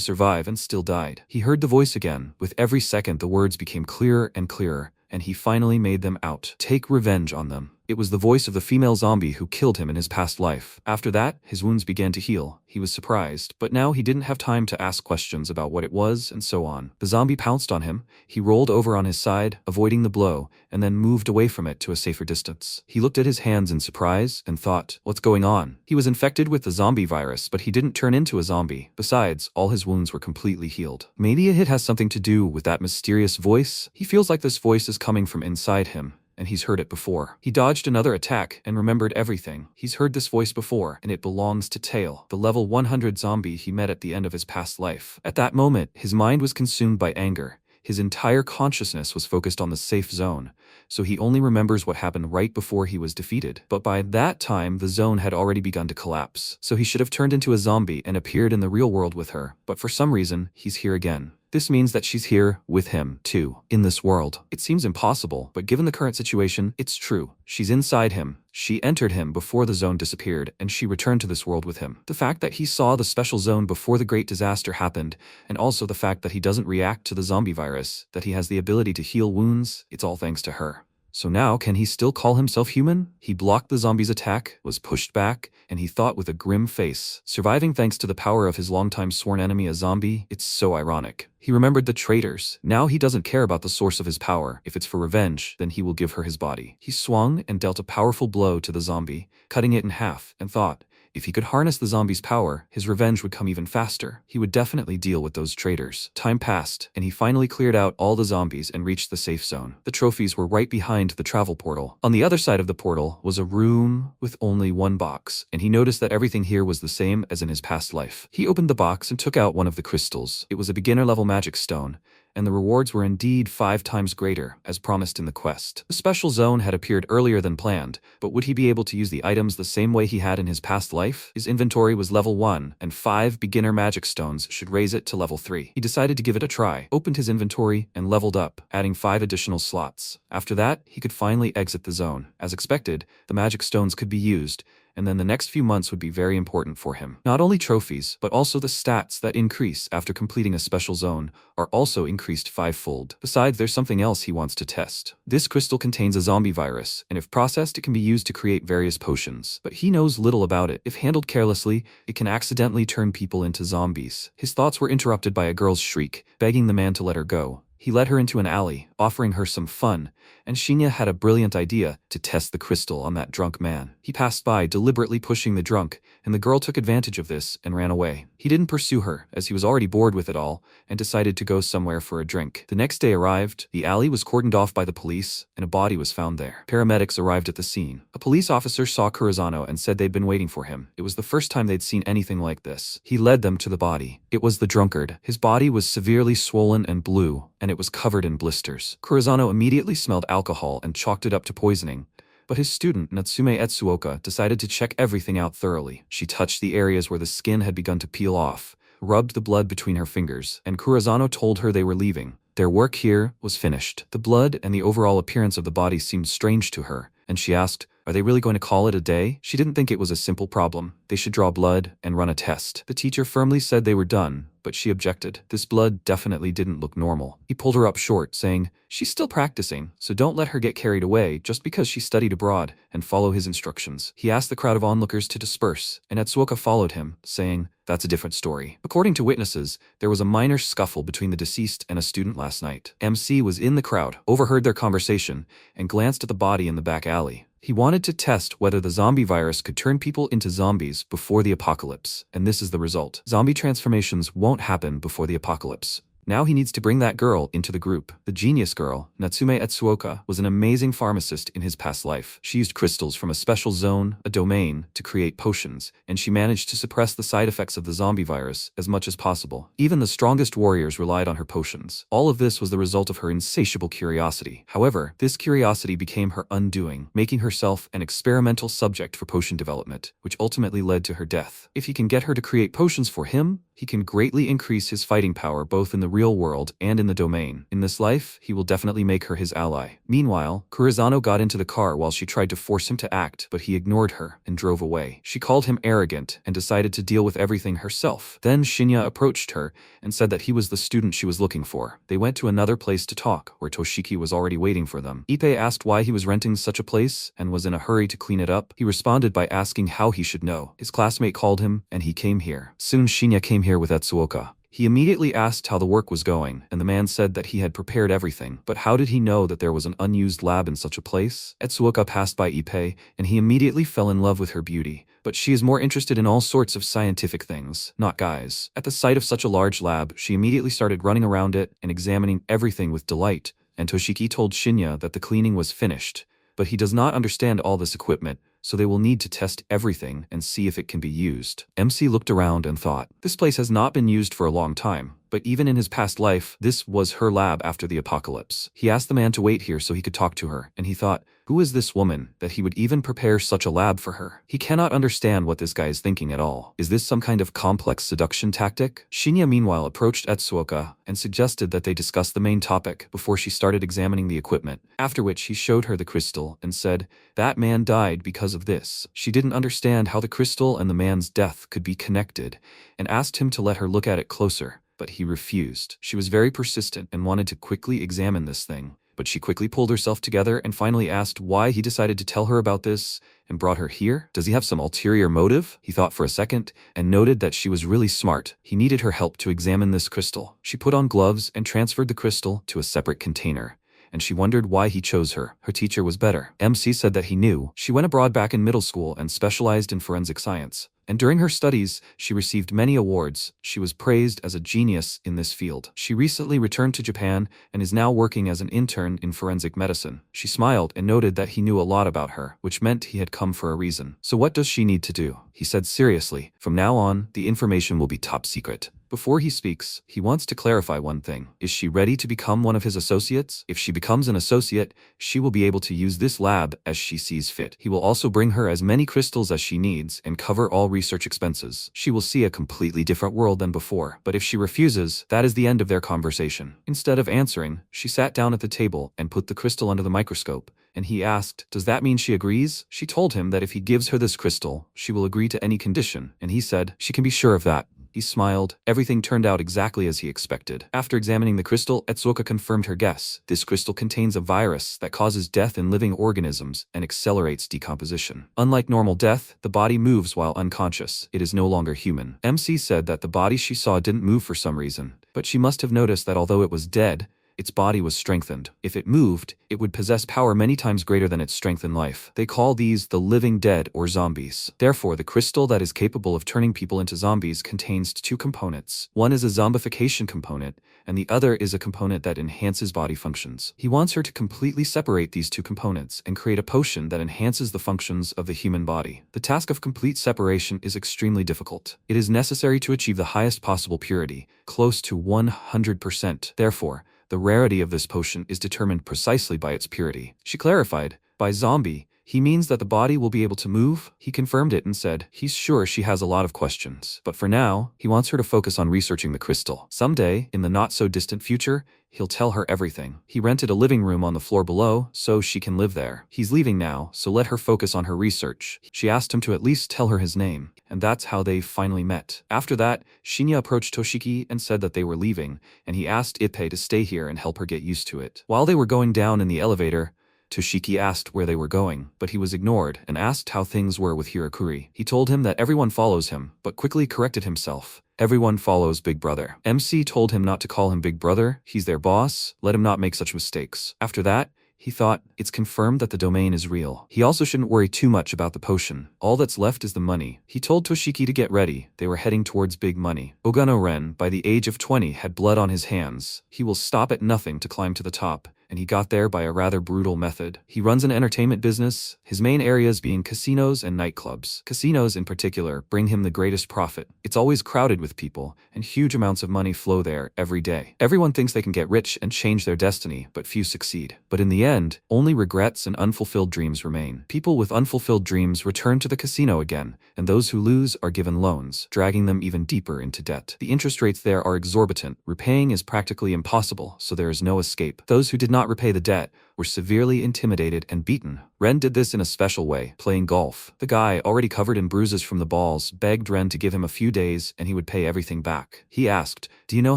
survive and still died. He heard the voice again. With every second, the words became clearer and clearer, and he finally made them out. Take revenge on them. It was the voice of the female zombie who killed him in his past life. After that, his wounds began to heal. He was surprised, but now he didn't have time to ask questions about what it was and so on. The zombie pounced on him. He rolled over on his side, avoiding the blow, and then moved away from it to a safer distance. He looked at his hands in surprise and thought, what's going on? He was infected with the zombie virus, but he didn't turn into a zombie. Besides, all his wounds were completely healed. Maybe it has something to do with that mysterious voice. He feels like this voice is coming from inside him, and he's heard it before. He dodged another attack and remembered everything. He's heard this voice before, and it belongs to Tail, the level 100 zombie he met at the end of his past life. At that moment, his mind was consumed by anger. His entire consciousness was focused on the safe zone, so he only remembers what happened right before he was defeated. But by that time, the zone had already begun to collapse, so he should have turned into a zombie and appeared in the real world with her. But for some reason, he's here again. This means that she's here with him, too, in this world. It seems impossible, but given the current situation, it's true. She's inside him. She entered him before the zone disappeared, and she returned to this world with him. The fact that he saw the special zone before the great disaster happened, and also the fact that he doesn't react to the zombie virus, that he has the ability to heal wounds, it's all thanks to her. So now, can he still call himself human? He blocked the zombie's attack, was pushed back, and he thought with a grim face. Surviving thanks to the power of his longtime sworn enemy, a zombie, it's so ironic. He remembered the traitors. Now he doesn't care about the source of his power. If it's for revenge, then he will give her his body. He swung and dealt a powerful blow to the zombie, cutting it in half, and thought, If he could harness the zombie's power, his revenge would come even faster. He would definitely deal with those traitors. Time passed, and he finally cleared out all the zombies and reached the safe zone. The trophies were right behind the travel portal. On the other side of the portal was a room with only one box, and he noticed that everything here was the same as in his past life. He opened the box and took out one of the crystals. It was a beginner-level magic stone, and the rewards were indeed 5 times greater, as promised in the quest. The special zone had appeared earlier than planned, but would he be able to use the items the same way he had in his past life? His inventory was level 1, and 5 beginner magic stones should raise it to level 3. He decided to give it a try, opened his inventory, and leveled up, adding 5 additional slots. After that, he could finally exit the zone. As expected, the magic stones could be used, and then the next few months would be very important for him. Not only trophies, but also the stats that increase after completing a special zone are also increased 5-fold. Besides, there's something else he wants to test. This crystal contains a zombie virus, and if processed, it can be used to create various potions. But he knows little about it. If handled carelessly, it can accidentally turn people into zombies. His thoughts were interrupted by a girl's shriek, begging the man to let her go. He led her into an alley, offering her some fun, and Shinya had a brilliant idea to test the crystal on that drunk man. He passed by, deliberately pushing the drunk, and the girl took advantage of this and ran away. He didn't pursue her, as he was already bored with it all, and decided to go somewhere for a drink. The next day arrived, the alley was cordoned off by the police, and a body was found there. Paramedics arrived at the scene. A police officer saw Kurizano and said they'd been waiting for him. It was the first time they'd seen anything like this. He led them to the body. It was the drunkard. His body was severely swollen and blue, and it was covered in blisters. Kurizano immediately smelled alcohol and chalked it up to poisoning, but his student Natsume Etsuoka decided to check everything out thoroughly. She touched the areas where the skin had begun to peel off, rubbed the blood between her fingers, and Kurizano told her they were leaving. Their work here was finished. The blood and the overall appearance of the body seemed strange to her, and she asked, "Are they really going to call it a day?" She didn't think it was a simple problem. They should draw blood and run a test. The teacher firmly said they were done, but she objected. This blood definitely didn't look normal. He pulled her up short, saying, "She's still practicing, so don't let her get carried away just because she studied abroad, and follow his instructions." He asked the crowd of onlookers to disperse, and Etsuoka followed him, saying, "That's a different story." According to witnesses, there was a minor scuffle between the deceased and a student last night. MC was in the crowd, overheard their conversation, and glanced at the body in the back alley. He wanted to test whether the zombie virus could turn people into zombies before the apocalypse, and this is the result. Zombie transformations won't happen before the apocalypse. Now he needs to bring that girl into the group. The genius girl, Natsume Etsuoka, was an amazing pharmacist in his past life. She used crystals from a special zone, a domain, to create potions, and she managed to suppress the side effects of the zombie virus as much as possible. Even the strongest warriors relied on her potions. All of this was the result of her insatiable curiosity. However, this curiosity became her undoing, making herself an experimental subject for potion development, which ultimately led to her death. If he can get her to create potions for him, he can greatly increase his fighting power both in the real world and in the domain. In this life, he will definitely make her his ally. Meanwhile, Kurizano got into the car while she tried to force him to act, but he ignored her and drove away. She called him arrogant and decided to deal with everything herself. Then Shinya approached her and said that he was the student she was looking for. They went to another place to talk, where Toshiki was already waiting for them. Ippei asked why he was renting such a place and was in a hurry to clean it up. He responded by asking how he should know. His classmate called him, and he came here. Soon Shinya came here with Etsuoka. He immediately asked how the work was going, and the man said that he had prepared everything. But how did he know that there was an unused lab in such a place? Etsuoka passed by Ippei, and he immediately fell in love with her beauty. But she is more interested in all sorts of scientific things, not guys. At the sight of such a large lab, she immediately started running around it and examining everything with delight, and Toshiki told Shinya that the cleaning was finished. But he does not understand all this equipment, so they will need to test everything and see if it can be used. MC looked around and thought, this place has not been used for a long time, but even in his past life, this was her lab after the apocalypse. He asked the man to wait here so he could talk to her, and he thought, who is this woman that he would even prepare such a lab for her? He cannot understand what this guy is thinking at all. Is this some kind of complex seduction tactic? Shinya meanwhile approached Etsuoka and suggested that they discuss the main topic before she started examining the equipment, after which he showed her the crystal and said, that man died because of this. She didn't understand how the crystal and the man's death could be connected, and asked him to let her look at it closer, but he refused. She was very persistent and wanted to quickly examine this thing. But she quickly pulled herself together and finally asked why he decided to tell her about this and brought her here. Does he have some ulterior motive? He thought for a second and noted that she was really smart. He needed her help to examine this crystal. She put on gloves and transferred the crystal to a separate container and she wondered why he chose her. Her teacher was better. MC said that he knew. She went abroad back in middle school and specialized in forensic science. And during her studies, she received many awards. She was praised as a genius in this field. She recently returned to Japan and is now working as an intern in forensic medicine. She smiled and noted that he knew a lot about her, which meant he had come for a reason. So what does she need to do? He said seriously. From now on, the information will be top secret. Before he speaks, he wants to clarify one thing. Is she ready to become one of his associates? If she becomes an associate, she will be able to use this lab as she sees fit. He will also bring her as many crystals as she needs and cover all research expenses. She will see a completely different world than before. But if she refuses, that is the end of their conversation. Instead of answering, she sat down at the table and put the crystal under the microscope. And he asked, does that mean she agrees? She told him that if he gives her this crystal, she will agree to any condition. And he said, she can be sure of that. He smiled. Everything turned out exactly as he expected. After examining the crystal, Etsuoka confirmed her guess. This crystal contains a virus that causes death in living organisms and accelerates decomposition. Unlike normal death, the body moves while unconscious. It is no longer human. MC said that the body she saw didn't move for some reason, but she must have noticed that although it was dead, its body was strengthened. If it moved, it would possess power many times greater than its strength in life. They call these the living dead or zombies. Therefore, the crystal that is capable of turning people into zombies contains two components. One is a zombification component, and the other is a component that enhances body functions. He wants her to completely separate these two components and create a potion that enhances the functions of the human body. The task of complete separation is extremely difficult. It is necessary to achieve the highest possible purity, close to 100%. Therefore, the rarity of this potion is determined precisely by its purity. She clarified, by zombie, he means that the body will be able to move. He confirmed it and said, he's sure she has a lot of questions. But for now, he wants her to focus on researching the crystal. Someday, in the not-so-distant future, he'll tell her everything. He rented a living room on the floor below, so she can live there. He's leaving now, so let her focus on her research. She asked him to at least tell her his name, and that's how they finally met. After that, Shinya approached Toshiki and said that they were leaving, and he asked Ippei to stay here and help her get used to it. While they were going down in the elevator, Toshiki asked where they were going, but he was ignored and asked how things were with Hirakuri. He told him that everyone follows him, but quickly corrected himself. Everyone follows Big Brother. MC told him not to call him Big Brother, he's their boss, let him not make such mistakes. After that, he thought, it's confirmed that the domain is real. He also shouldn't worry too much about the potion. All that's left is the money. He told Toshiki to get ready. They were heading towards big money. Ogano Ren, by the age of 20, had blood on his hands. He will stop at nothing to climb to the top, and he got there by a rather brutal method. He runs an entertainment business, his main areas being casinos and nightclubs. Casinos in particular bring him the greatest profit. It's always crowded with people, and huge amounts of money flow there every day. Everyone thinks they can get rich and change their destiny, but few succeed. But in the end, only regrets and unfulfilled dreams remain. People with unfulfilled dreams return to the casino again, and those who lose are given loans, dragging them even deeper into debt. The interest rates there are exorbitant. Repaying is practically impossible, so there is no escape. Those who did not repay the debt were severely intimidated and beaten. Ren did this in a special way, playing golf. The guy, already covered in bruises from the balls, begged Ren to give him a few days and he would pay everything back. He asked, do you know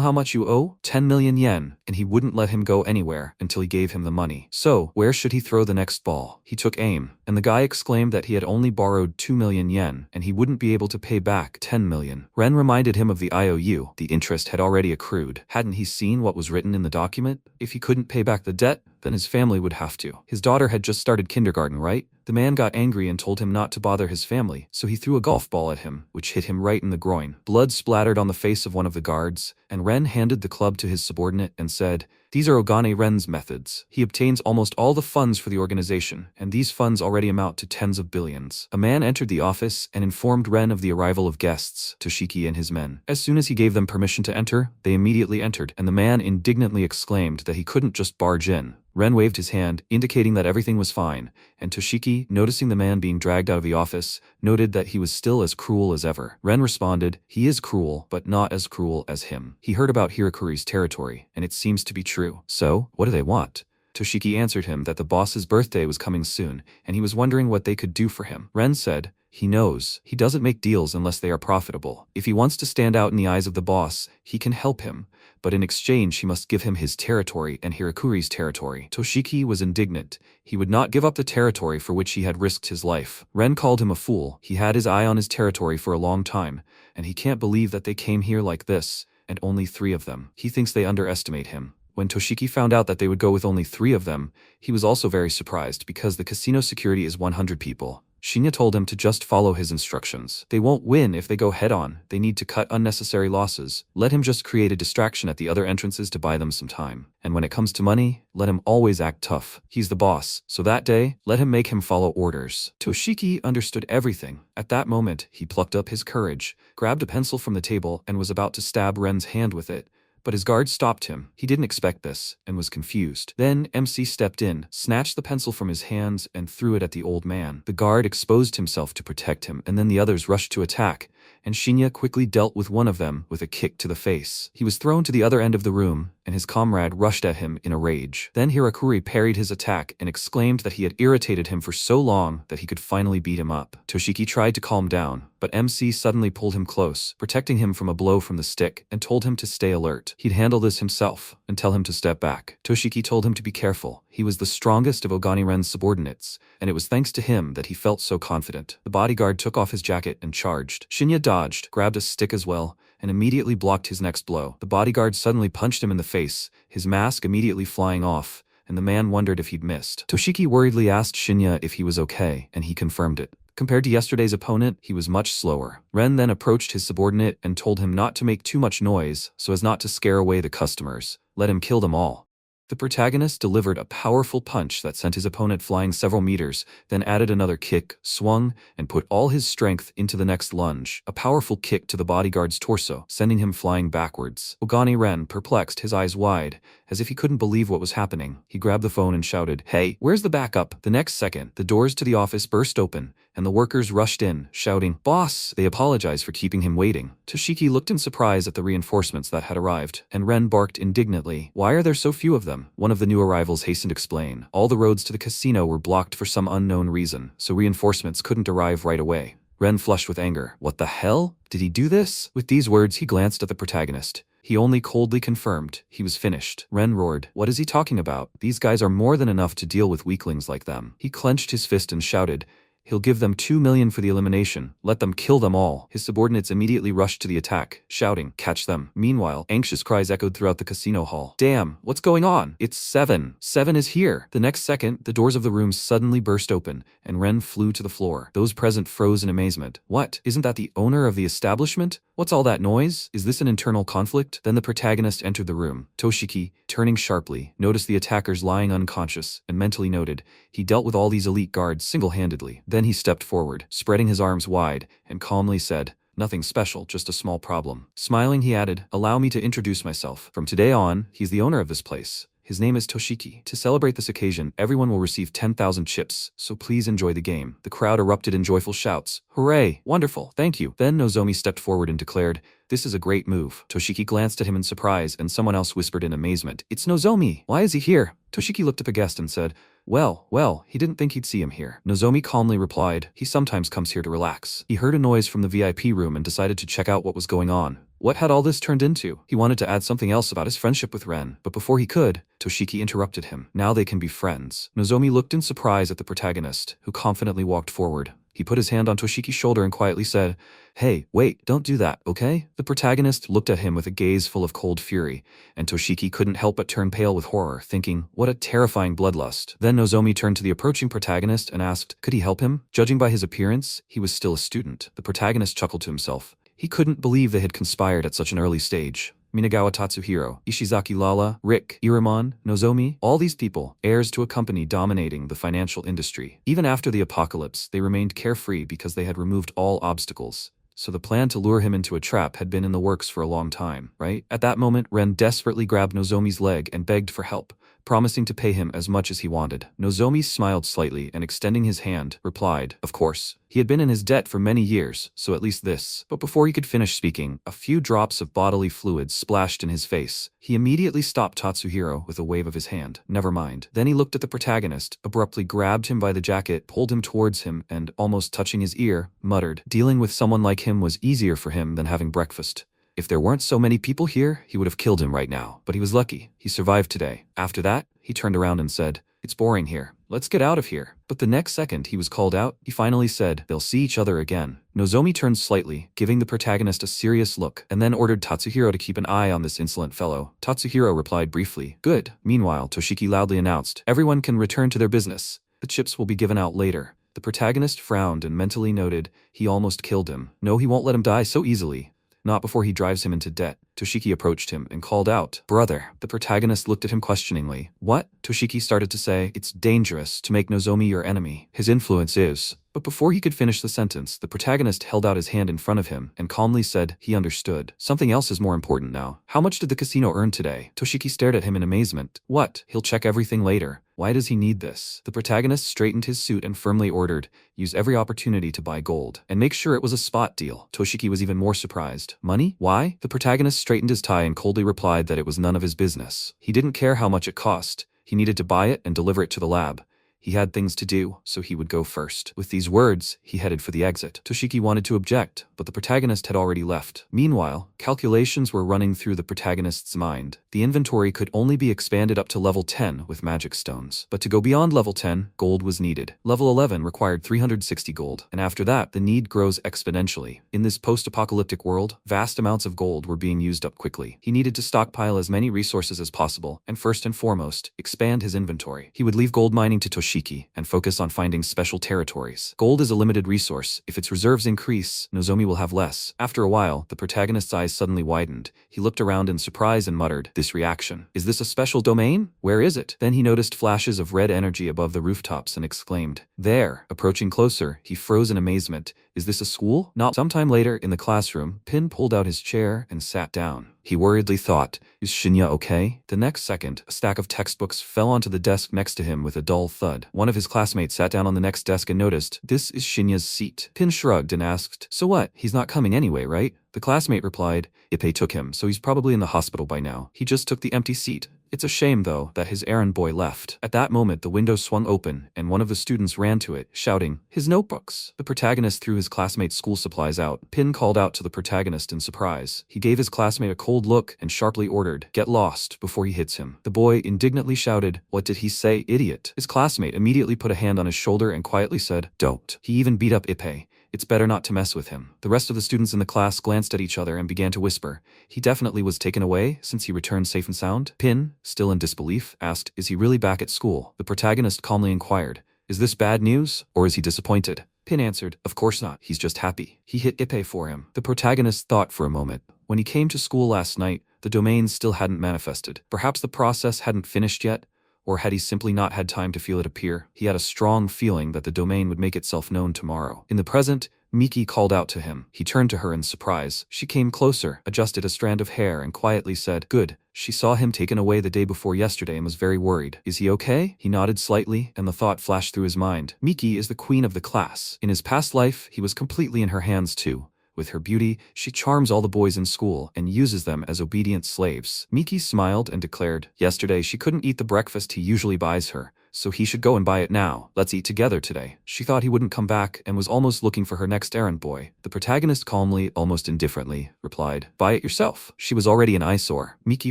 how much you owe? 10 million yen, and he wouldn't let him go anywhere until he gave him the money. So, where should he throw the next ball? He took aim, and the guy exclaimed that he had only borrowed 2 million yen, and he wouldn't be able to pay back 10 million. Ren reminded him of the IOU. The interest had already accrued. Hadn't he seen what was written in the document? If he couldn't pay back the debt, then his family would have to. His daughter had just started kindergarten, right? The man got angry and told him not to bother his family, so he threw a golf ball at him, which hit him right in the groin. Blood splattered on the face of one of the guards, and Ren handed the club to his subordinate and said, these are Ogane Ren's methods. He obtains almost all the funds for the organization, and these funds already amount to tens of billions. A man entered the office and informed Ren of the arrival of guests, Toshiki and his men. As soon as he gave them permission to enter, they immediately entered, and the man indignantly exclaimed that he couldn't just barge in. Ren waved his hand, indicating that everything was fine, and Toshiki, noticing the man being dragged out of the office, noted that he was still as cruel as ever. Ren responded, he is cruel, but not as cruel as him. He heard about Hirakuri's territory, and it seems to be true. So, what do they want? Toshiki answered him that the boss's birthday was coming soon, and he was wondering what they could do for him. Ren said, he knows. He doesn't make deals unless they are profitable. If he wants to stand out in the eyes of the boss, he can help him, but in exchange he must give him his territory and Hirakuri's territory. Toshiki was indignant. He would not give up the territory for which he had risked his life. Ren called him a fool. He had his eye on his territory for a long time, and he can't believe that they came here like this, and only 3 of them. He thinks they underestimate him. When Toshiki found out that they would go with only 3 of them, he was also very surprised because the casino security is 100 people. Shinya told him to just follow his instructions. They won't win if they go head-on, they need to cut unnecessary losses. Let him just create a distraction at the other entrances to buy them some time. And when it comes to money, let him always act tough. He's the boss, so that day, let him make him follow orders. Toshiki understood everything. At that moment, he plucked up his courage, grabbed a pencil from the table and was about to stab Ren's hand with it. But his guard stopped him. He didn't expect this, and was confused. Then MC stepped in, snatched the pencil from his hands, and threw it at the old man. The guard exposed himself to protect him, and then the others rushed to attack, and Shinya quickly dealt with one of them with a kick to the face. He was thrown to the other end of the room, and his comrade rushed at him in a rage. Then Hirakuri parried his attack and exclaimed that he had irritated him for so long that he could finally beat him up. Toshiki tried to calm down, but MC suddenly pulled him close, protecting him from a blow from the stick, and told him to stay alert. He'd handle this himself, and tell him to step back. Toshiki told him to be careful. He was the strongest of Ogani-ren's subordinates, and it was thanks to him that he felt so confident. The bodyguard took off his jacket and charged. Shinya dodged, grabbed a stick as well, and immediately blocked his next blow. The bodyguard suddenly punched him in the face, his mask immediately flying off, and the man wondered if he'd missed. Toshiki worriedly asked Shinya if he was okay, and he confirmed it. Compared to yesterday's opponent, he was much slower. Ren then approached his subordinate and told him not to make too much noise so as not to scare away the customers. Let him kill them all. The protagonist delivered a powerful punch that sent his opponent flying several meters, then added another kick, swung, and put all his strength into the next lunge. A powerful kick to the bodyguard's torso, sending him flying backwards. Ogani-ren, perplexed, his eyes wide, as if he couldn't believe what was happening. He grabbed the phone and shouted, "Hey, where's the backup?" The next second, the doors to the office burst open, and the workers rushed in, shouting, "Boss!" They apologized for keeping him waiting. Toshiki looked in surprise at the reinforcements that had arrived, and Ren barked indignantly, "Why are there so few of them?" One of the new arrivals hastened to explain. All the roads to the casino were blocked for some unknown reason, so reinforcements couldn't arrive right away. Ren flushed with anger. What the hell? Did he do this? With these words, he glanced at the protagonist. He only coldly confirmed he was finished. Ren roared, "What is he talking about? These guys are more than enough to deal with weaklings like them." He clenched his fist and shouted, "He'll give them 2 million for the elimination. Let them kill them all." His subordinates immediately rushed to the attack, shouting, "Catch them." Meanwhile, anxious cries echoed throughout the casino hall. "Damn, what's going on? It's 7. 7 is here." The next second, the doors of the rooms suddenly burst open, and Ren flew to the floor. Those present froze in amazement. What? Isn't that the owner of the establishment? What's all that noise? Is this an internal conflict? Then the protagonist entered the room. Toshiki, turning sharply, noticed the attackers lying unconscious, and mentally noted, he dealt with all these elite guards single-handedly. Then he stepped forward, spreading his arms wide, and calmly said, "Nothing special, just a small problem." Smiling, he added, "Allow me to introduce myself. From today on, he's the owner of this place. His name is Toshiki. To celebrate this occasion, everyone will receive 10,000 chips, so please enjoy the game." The crowd erupted in joyful shouts. "Hooray! Wonderful! Thank you!" Then Nozomi stepped forward and declared, "This is a great move." Toshiki glanced at him in surprise, and someone else whispered in amazement, "It's Nozomi! Why is he here?" Toshiki looked at the guest and said, Well, he didn't think he'd see him here." Nozomi calmly replied, "He sometimes comes here to relax." He heard a noise from the VIP room and decided to check out what was going on. What had all this turned into? He wanted to add something else about his friendship with Ren, but before he could, Toshiki interrupted him. Now they can be friends. Nozomi looked in surprise at the protagonist, who confidently walked forward. He put his hand on Toshiki's shoulder and quietly said, "Hey, wait, don't do that, okay?" The protagonist looked at him with a gaze full of cold fury, and Toshiki couldn't help but turn pale with horror, thinking, what a terrifying bloodlust. Then Nozomi turned to the approaching protagonist and asked, could he help him? Judging by his appearance, he was still a student. The protagonist chuckled to himself. He couldn't believe they had conspired at such an early stage. Minagawa Tatsuhiro, Ishizaki Lala, Rick, Iramon, Nozomi, all these people, heirs to a company dominating the financial industry. Even after the apocalypse, they remained carefree because they had removed all obstacles. So the plan to lure him into a trap had been in the works for a long time, right? At that moment, Ren desperately grabbed Nozomi's leg and begged for help, promising to pay him as much as he wanted. Nozomi smiled slightly and, extending his hand, replied, of course. He had been in his debt for many years, so at least this. But before he could finish speaking, a few drops of bodily fluid splashed in his face. He immediately stopped Tatsuhiro with a wave of his hand. Never mind. Then he looked at the protagonist, abruptly grabbed him by the jacket, pulled him towards him, and, almost touching his ear, muttered, dealing with someone like him was easier for him than having breakfast. If there weren't so many people here, he would have killed him right now. But he was lucky. He survived today. After that, he turned around and said, it's boring here. let's get out of here. But the next second he was called out, he finally said, they'll see each other again. Nozomi turned slightly, giving the protagonist a serious look, and then ordered Tatsuhiro to keep an eye on this insolent fellow. Tatsuhiro replied briefly, good. Meanwhile, Toshiki loudly announced, everyone can return to their business. The chips will be given out later. The protagonist frowned and mentally noted, he almost killed him. No, he won't let him die so easily. Not before he drives him into debt. Toshiki approached him and called out, brother. The protagonist looked at him questioningly. What? Toshiki started to say, it's dangerous to make Nozomi your enemy. His influence is. But before he could finish the sentence, the protagonist held out his hand in front of him and calmly said he understood. Something else is more important now. How much did the casino earn today? Toshiki stared at him in amazement. What? He'll check everything later. Why does he need this? The protagonist straightened his suit and firmly ordered, use every opportunity to buy gold. And make sure it was a spot deal. Toshiki was even more surprised. Money? Why? The protagonist straightened his tie and coldly replied that it was none of his business. He didn't care how much it cost. He needed to buy it and deliver it to the lab. He had things to do, so he would go first. With these words, he headed for the exit. Toshiki wanted to object, but the protagonist had already left. Meanwhile, calculations were running through the protagonist's mind. The inventory could only be expanded up to level 10 with magic stones. But to go beyond level 10, gold was needed. Level 11 required 360 gold, and after that, the need grows exponentially. In this post-apocalyptic world, vast amounts of gold were being used up quickly. He needed to stockpile as many resources as possible, and first and foremost, expand his inventory. He would leave gold mining to Toshiki and focus on finding special territories. Gold is a limited resource. If its reserves increase, Nozomi will have less. After a while, the protagonist's eyes suddenly widened. He looked around in surprise and muttered, this reaction. Is this a special domain? Where is it? Then he noticed flashes of red energy above the rooftops and exclaimed, there. Approaching closer, he froze in amazement. Is this a school? Not. Sometime later, in the classroom, Pin pulled out his chair and sat down. He worriedly thought, is Shinya okay? The next second, a stack of textbooks fell onto the desk next to him with a dull thud. One of his classmates sat down on the next desk and noticed, this is Shinya's seat. Pin shrugged and asked, so what? He's not coming anyway, right? The classmate replied, Ippei took him, so he's probably in the hospital by now. He just took the empty seat. It's a shame, though, that his errand boy left. At that moment, the window swung open, and one of the students ran to it, shouting, his notebooks. The protagonist threw his classmate's school supplies out. Pin called out to the protagonist in surprise. He gave his classmate a cold look and sharply ordered, get lost, before he hits him. The boy indignantly shouted, what did he say, idiot? His classmate immediately put a hand on his shoulder and quietly said, don't. He even beat up Ippei. It's better not to mess with him. The rest of the students in the class glanced at each other and began to whisper. He definitely was taken away since he returned safe and sound. Pin, still in disbelief, asked, is he really back at school? The protagonist calmly inquired, is this bad news, or is he disappointed? Pin answered, of course not, he's just happy. He hit Ippei for him. The protagonist thought for a moment. When he came to school last night, the domain still hadn't manifested. Perhaps the process hadn't finished yet, or had he simply not had time to feel it appear? He had a strong feeling that the domain would make itself known tomorrow. In the present, Miki called out to him. He turned to her in surprise. She came closer, adjusted a strand of hair, and quietly said, good. She saw him taken away the day before yesterday and was very worried. Is he okay? He nodded slightly, and the thought flashed through his mind. Miki is the queen of the class. In his past life, he was completely in her hands too. With her beauty, she charms all the boys in school and uses them as obedient slaves. Miki smiled and declared, yesterday she couldn't eat the breakfast he usually buys her, so he should go and buy it now. Let's eat together today. She thought he wouldn't come back and was almost looking for her next errand boy. The protagonist calmly, almost indifferently, replied, buy it yourself. She was already an eyesore. Miki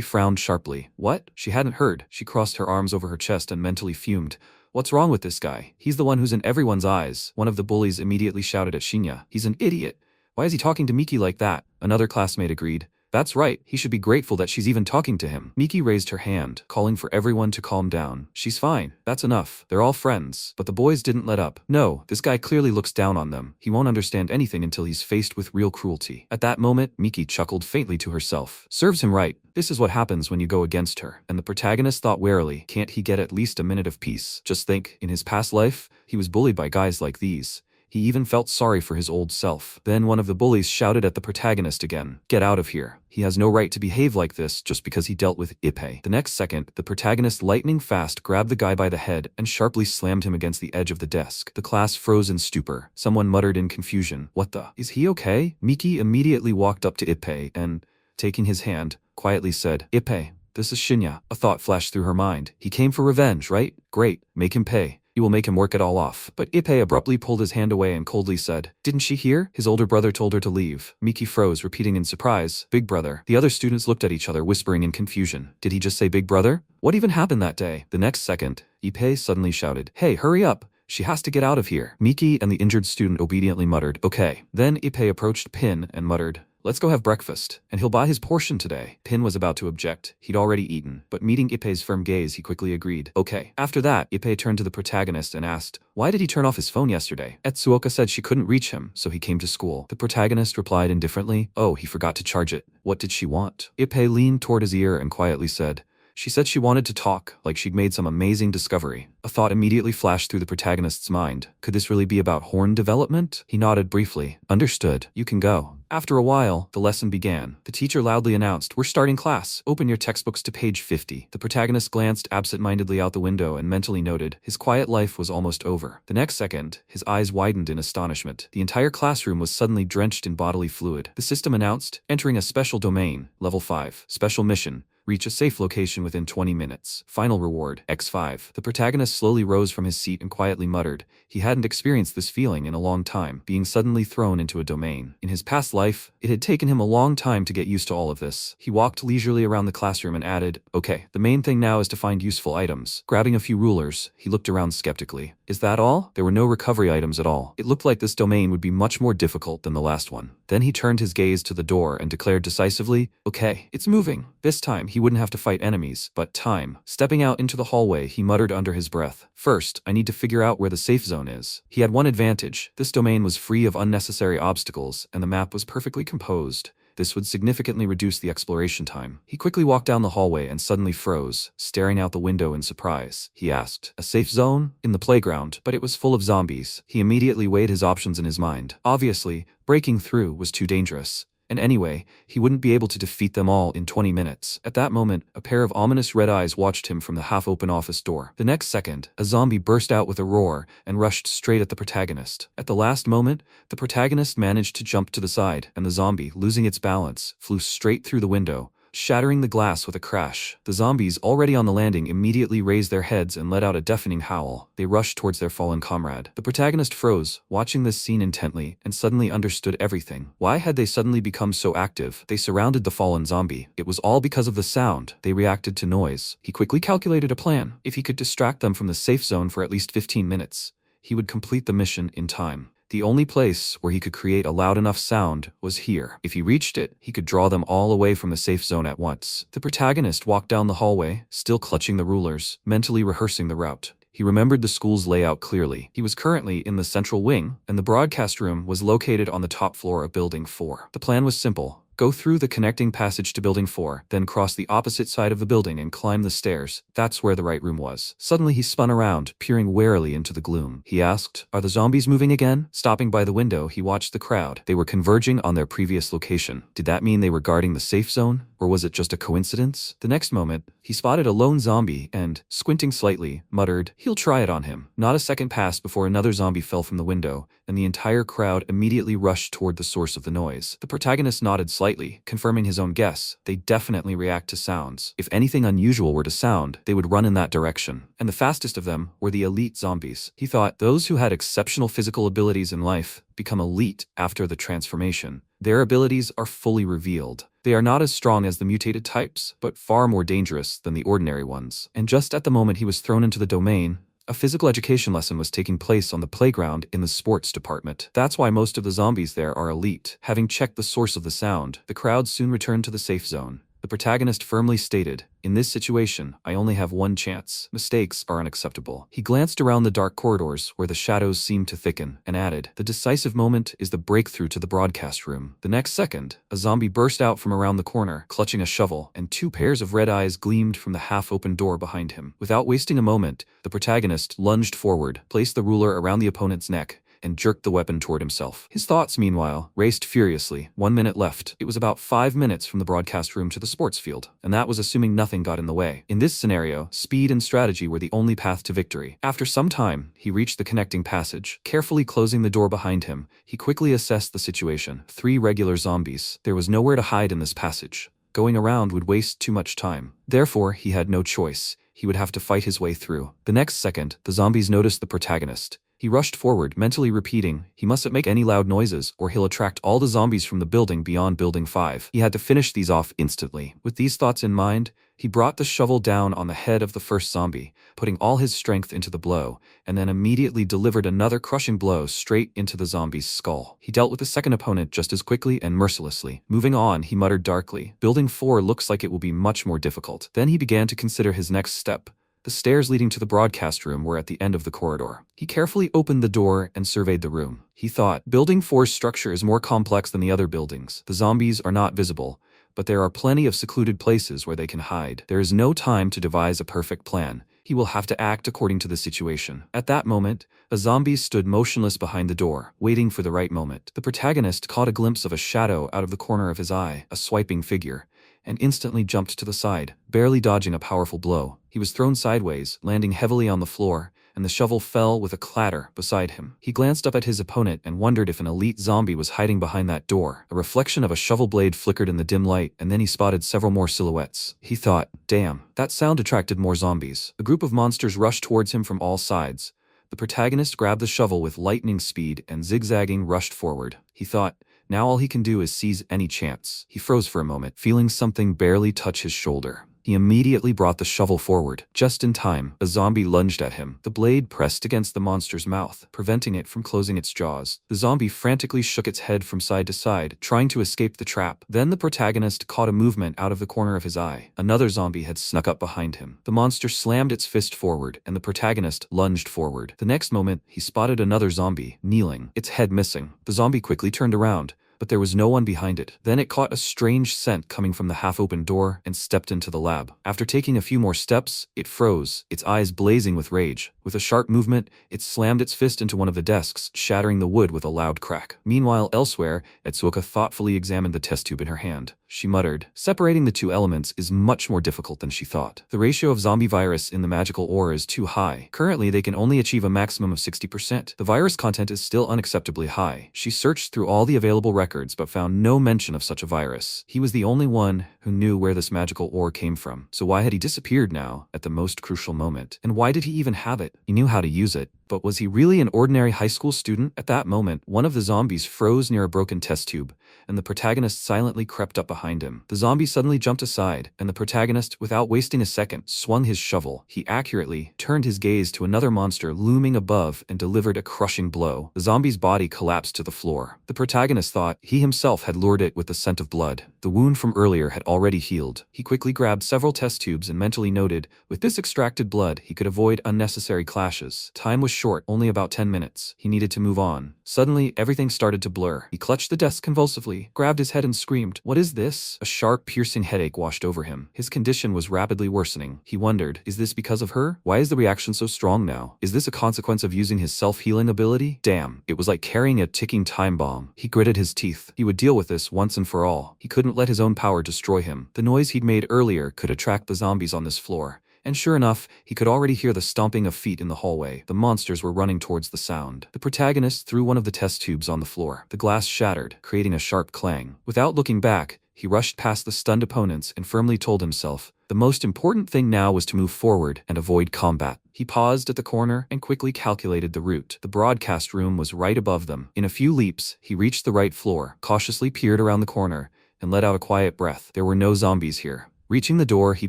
frowned sharply. What? She hadn't heard. She crossed her arms over her chest and mentally fumed. What's wrong with this guy? He's the one who's in everyone's eyes. One of the bullies immediately shouted at Shinya. He's an idiot. Why is he talking to Miki like that? Another classmate agreed. That's right, he should be grateful that she's even talking to him. Miki raised her hand, calling for everyone to calm down. She's fine, that's enough. They're all friends. But the boys didn't let up. No, this guy clearly looks down on them. He won't understand anything until he's faced with real cruelty. At that moment, Miki chuckled faintly to herself. Serves him right. This is what happens when you go against her. And the protagonist thought warily, can't he get at least a minute of peace? Just think, in his past life, he was bullied by guys like these. He even felt sorry for his old self. Then one of the bullies shouted at the protagonist again. Get out of here. He has no right to behave like this just because he dealt with Ippei. The next second, the protagonist lightning fast grabbed the guy by the head and sharply slammed him against the edge of the desk. The class froze in stupor. Someone muttered in confusion, what the? Is he okay? Miki immediately walked up to Ippei and, taking his hand, quietly said, Ippei, this is Shinya. A thought flashed through her mind. He came for revenge, right? Great, make him pay. You will make him work it all off. But Ippei abruptly pulled his hand away and coldly said, "Didn't she hear?" His older brother told her to leave. Miki froze, repeating in surprise, "Big brother." The other students looked at each other, whispering in confusion. Did he just say big brother? What even happened that day? The next second, Ippei suddenly shouted, "Hey, hurry up! She has to get out of here." Miki and the injured student obediently muttered, "Okay." Then Ippei approached Pin and muttered, "Let's go have breakfast, and he'll buy his portion today." Pin was about to object. He'd already eaten, but meeting Ippei's firm gaze, he quickly agreed. Okay. After that, Ippei turned to the protagonist and asked, "Why did he turn off his phone yesterday?" Etsuoka said she couldn't reach him, so he came to school. The protagonist replied indifferently, "Oh, he forgot to charge it." What did she want? Ippei leaned toward his ear and quietly said, "She said she wanted to talk, like she'd made some amazing discovery." A thought immediately flashed through the protagonist's mind. Could this really be about horn development? He nodded briefly. "Understood. You can go." After a while, the lesson began. The teacher loudly announced, "We're starting class. Open your textbooks to page 50. The protagonist glanced absent-mindedly out the window and mentally noted his quiet life was almost over. The next second, his eyes widened in astonishment. The entire classroom was suddenly drenched in bodily fluid. The system announced, "Entering a special domain, level 5, special mission. Reach a safe location within 20 minutes. Final reward, X5. The protagonist slowly rose from his seat and quietly muttered. He hadn't experienced this feeling in a long time, being suddenly thrown into a domain. In his past life, it had taken him a long time to get used to all of this. He walked leisurely around the classroom and added, "Okay, the main thing now is to find useful items." Grabbing a few rulers, he looked around skeptically. Is that all? There were no recovery items at all. It looked like this domain would be much more difficult than the last one. Then he turned his gaze to the door and declared decisively, "Okay, it's moving." This time, he wouldn't have to fight enemies, but time. Stepping out into the hallway, he muttered under his breath, "First, I need to figure out where the safe zone is." He had one advantage. This domain was free of unnecessary obstacles, and the map was perfectly composed. This would significantly reduce the exploration time. He quickly walked down the hallway and suddenly froze, staring out the window in surprise. He asked, "A safe zone?" "In the playground, but it was full of zombies." He immediately weighed his options in his mind. Obviously, breaking through was too dangerous. And anyway, he wouldn't be able to defeat them all in 20 minutes. At that moment, a pair of ominous red eyes watched him from the half-open office door. The next second, a zombie burst out with a roar and rushed straight at the protagonist. At the last moment, the protagonist managed to jump to the side, and the zombie, losing its balance, flew straight through the window, shattering the glass with a crash. The zombies already on the landing immediately raised their heads and let out a deafening howl. They rushed towards their fallen comrade. The protagonist froze, watching this scene intently, and suddenly understood everything. Why had they suddenly become so active? They surrounded the fallen zombie. It was all because of the sound. They reacted to noise. He quickly calculated a plan. If he could distract them from the safe zone for at least 15 minutes, he would complete the mission in time. The only place where he could create a loud enough sound was here. If he reached it, he could draw them all away from the safe zone at once. The protagonist walked down the hallway, still clutching the rulers, mentally rehearsing the route. He remembered the school's layout clearly. He was currently in the central wing, and the broadcast room was located on the top floor of Building 4. The plan was simple. Go through the connecting passage to Building 4, then cross the opposite side of the building and climb the stairs. That's where the right room was. Suddenly he spun around, peering warily into the gloom. He asked, "Are the zombies moving again?" Stopping by the window, he watched the crowd. They were converging on their previous location. Did that mean they were guarding the safe zone? Or was it just a coincidence? The next moment, he spotted a lone zombie and, squinting slightly, muttered, "He'll try it on him." Not a second passed before another zombie fell from the window, and the entire crowd immediately rushed toward the source of the noise. The protagonist nodded slightly, confirming his own guess. They definitely react to sounds. If anything unusual were to sound, they would run in that direction. And the fastest of them were the elite zombies. He thought those who had exceptional physical abilities in life become elite after the transformation. Their abilities are fully revealed. They are not as strong as the mutated types, but far more dangerous than the ordinary ones. And just at the moment he was thrown into the domain, a physical education lesson was taking place on the playground in the sports department. That's why most of the zombies there are elite. Having checked the source of the sound, the crowd soon returned to the safe zone. The protagonist firmly stated, "In this situation, I only have one chance. Mistakes are unacceptable." He glanced around the dark corridors where the shadows seemed to thicken and added, "The decisive moment is the breakthrough to the broadcast room." The next second, a zombie burst out from around the corner, clutching a shovel, and two pairs of red eyes gleamed from the half-open door behind him. Without wasting a moment, the protagonist lunged forward, placed the ruler around the opponent's neck, and jerked the weapon toward himself. His thoughts, meanwhile, raced furiously. 1 minute left. It was about 5 minutes from the broadcast room to the sports field, and that was assuming nothing got in the way. In this scenario, speed and strategy were the only path to victory. After some time, he reached the connecting passage. Carefully closing the door behind him, he quickly assessed the situation. 3 regular zombies. There was nowhere to hide in this passage. Going around would waste too much time. Therefore, he had no choice. he would have to fight his way through. The next second, the zombies noticed the protagonist. He rushed forward, mentally repeating, he mustn't make any loud noises or he'll attract all the zombies from the building beyond Building 5. He had to finish these off instantly. With these thoughts in mind, he brought the shovel down on the head of the first zombie, putting all his strength into the blow, and then immediately delivered another crushing blow straight into the zombie's skull. He dealt with the second opponent just as quickly and mercilessly. Moving on, he muttered darkly, Building 4 looks like it will be much more difficult. Then he began to consider his next step. The stairs leading to the broadcast room were at the end of the corridor. He carefully opened the door and surveyed the room. He thought, Building 4's structure is more complex than the other buildings. The zombies are not visible, but there are plenty of secluded places where they can hide. There is no time to devise a perfect plan. He will have to act according to the situation. At that moment, a zombie stood motionless behind the door, waiting for the right moment. The protagonist caught a glimpse of a shadow out of the corner of his eye, a swiping figure, and instantly jumped to the side, barely dodging a powerful blow. He was thrown sideways, landing heavily on the floor, and the shovel fell with a clatter beside him. He glanced up at his opponent and wondered if an elite zombie was hiding behind that door. A reflection of a shovel blade flickered in the dim light, and then he spotted several more silhouettes. He thought, damn, that sound attracted more zombies. A group of monsters rushed towards him from all sides. The protagonist grabbed the shovel with lightning speed and zigzagging rushed forward. He thought, now all he can do is seize any chance. He froze for a moment, feeling something barely touch his shoulder. He immediately brought the shovel forward. Just in time, a zombie lunged at him. The blade pressed against the monster's mouth, preventing it from closing its jaws. The zombie frantically shook its head from side to side, trying to escape the trap. Then the protagonist caught a movement out of the corner of his eye. Another zombie had snuck up behind him. The monster slammed its fist forward, and the protagonist lunged forward. The next moment, he spotted another zombie, kneeling, its head missing. The zombie quickly turned around, but there was no one behind it. Then it caught a strange scent coming from the half-open door and stepped into the lab. After taking a few more steps, it froze, its eyes blazing with rage. With a sharp movement, it slammed its fist into one of the desks, shattering the wood with a loud crack. Meanwhile, elsewhere, Etsuoka thoughtfully examined the test tube in her hand. She muttered, separating the two elements is much more difficult than she thought. The ratio of zombie virus in the magical ore is too high. Currently, they can only achieve a maximum of 60%. The virus content is still unacceptably high. She searched through all the available records but found no mention of such a virus. He was the only one who knew where this magical ore came from. So why had he disappeared now, at the most crucial moment? And why did he even have it? He knew how to use it, but was he really an ordinary high school student? At that moment, one of the zombies froze near a broken test tube, and the protagonist silently crept up behind him. The zombie suddenly jumped aside, and the protagonist, without wasting a second, swung his shovel. He accurately turned his gaze to another monster looming above and delivered a crushing blow. The zombie's body collapsed to the floor. The protagonist thought he himself had lured it with the scent of blood. The wound from earlier had already healed. He quickly grabbed several test tubes and mentally noted, with this extracted blood, he could avoid unnecessary clashes. Time was short, only about 10 minutes. He needed to move on. Suddenly, everything started to blur. He clutched the desk convulsively, grabbed his head and screamed, "What is this?" A sharp, piercing headache washed over him. His condition was rapidly worsening. He wondered, is this because of her? Why is the reaction so strong now? Is this a consequence of using his self-healing ability? Damn, it was like carrying a ticking time bomb. He gritted his teeth. He would deal with this once and for all. He couldn't let his own power destroy him. The noise he'd made earlier could attract the zombies on this floor. And sure enough, he could already hear the stomping of feet in the hallway. The monsters were running towards the sound. The protagonist threw one of the test tubes on the floor. The glass shattered, creating a sharp clang. Without looking back, he rushed past the stunned opponents and firmly told himself, the most important thing now was to move forward and avoid combat. He paused at the corner and quickly calculated the route. The broadcast room was right above them. In a few leaps, he reached the right floor, cautiously peered around the corner, and let out a quiet breath. There were no zombies here. Reaching the door, he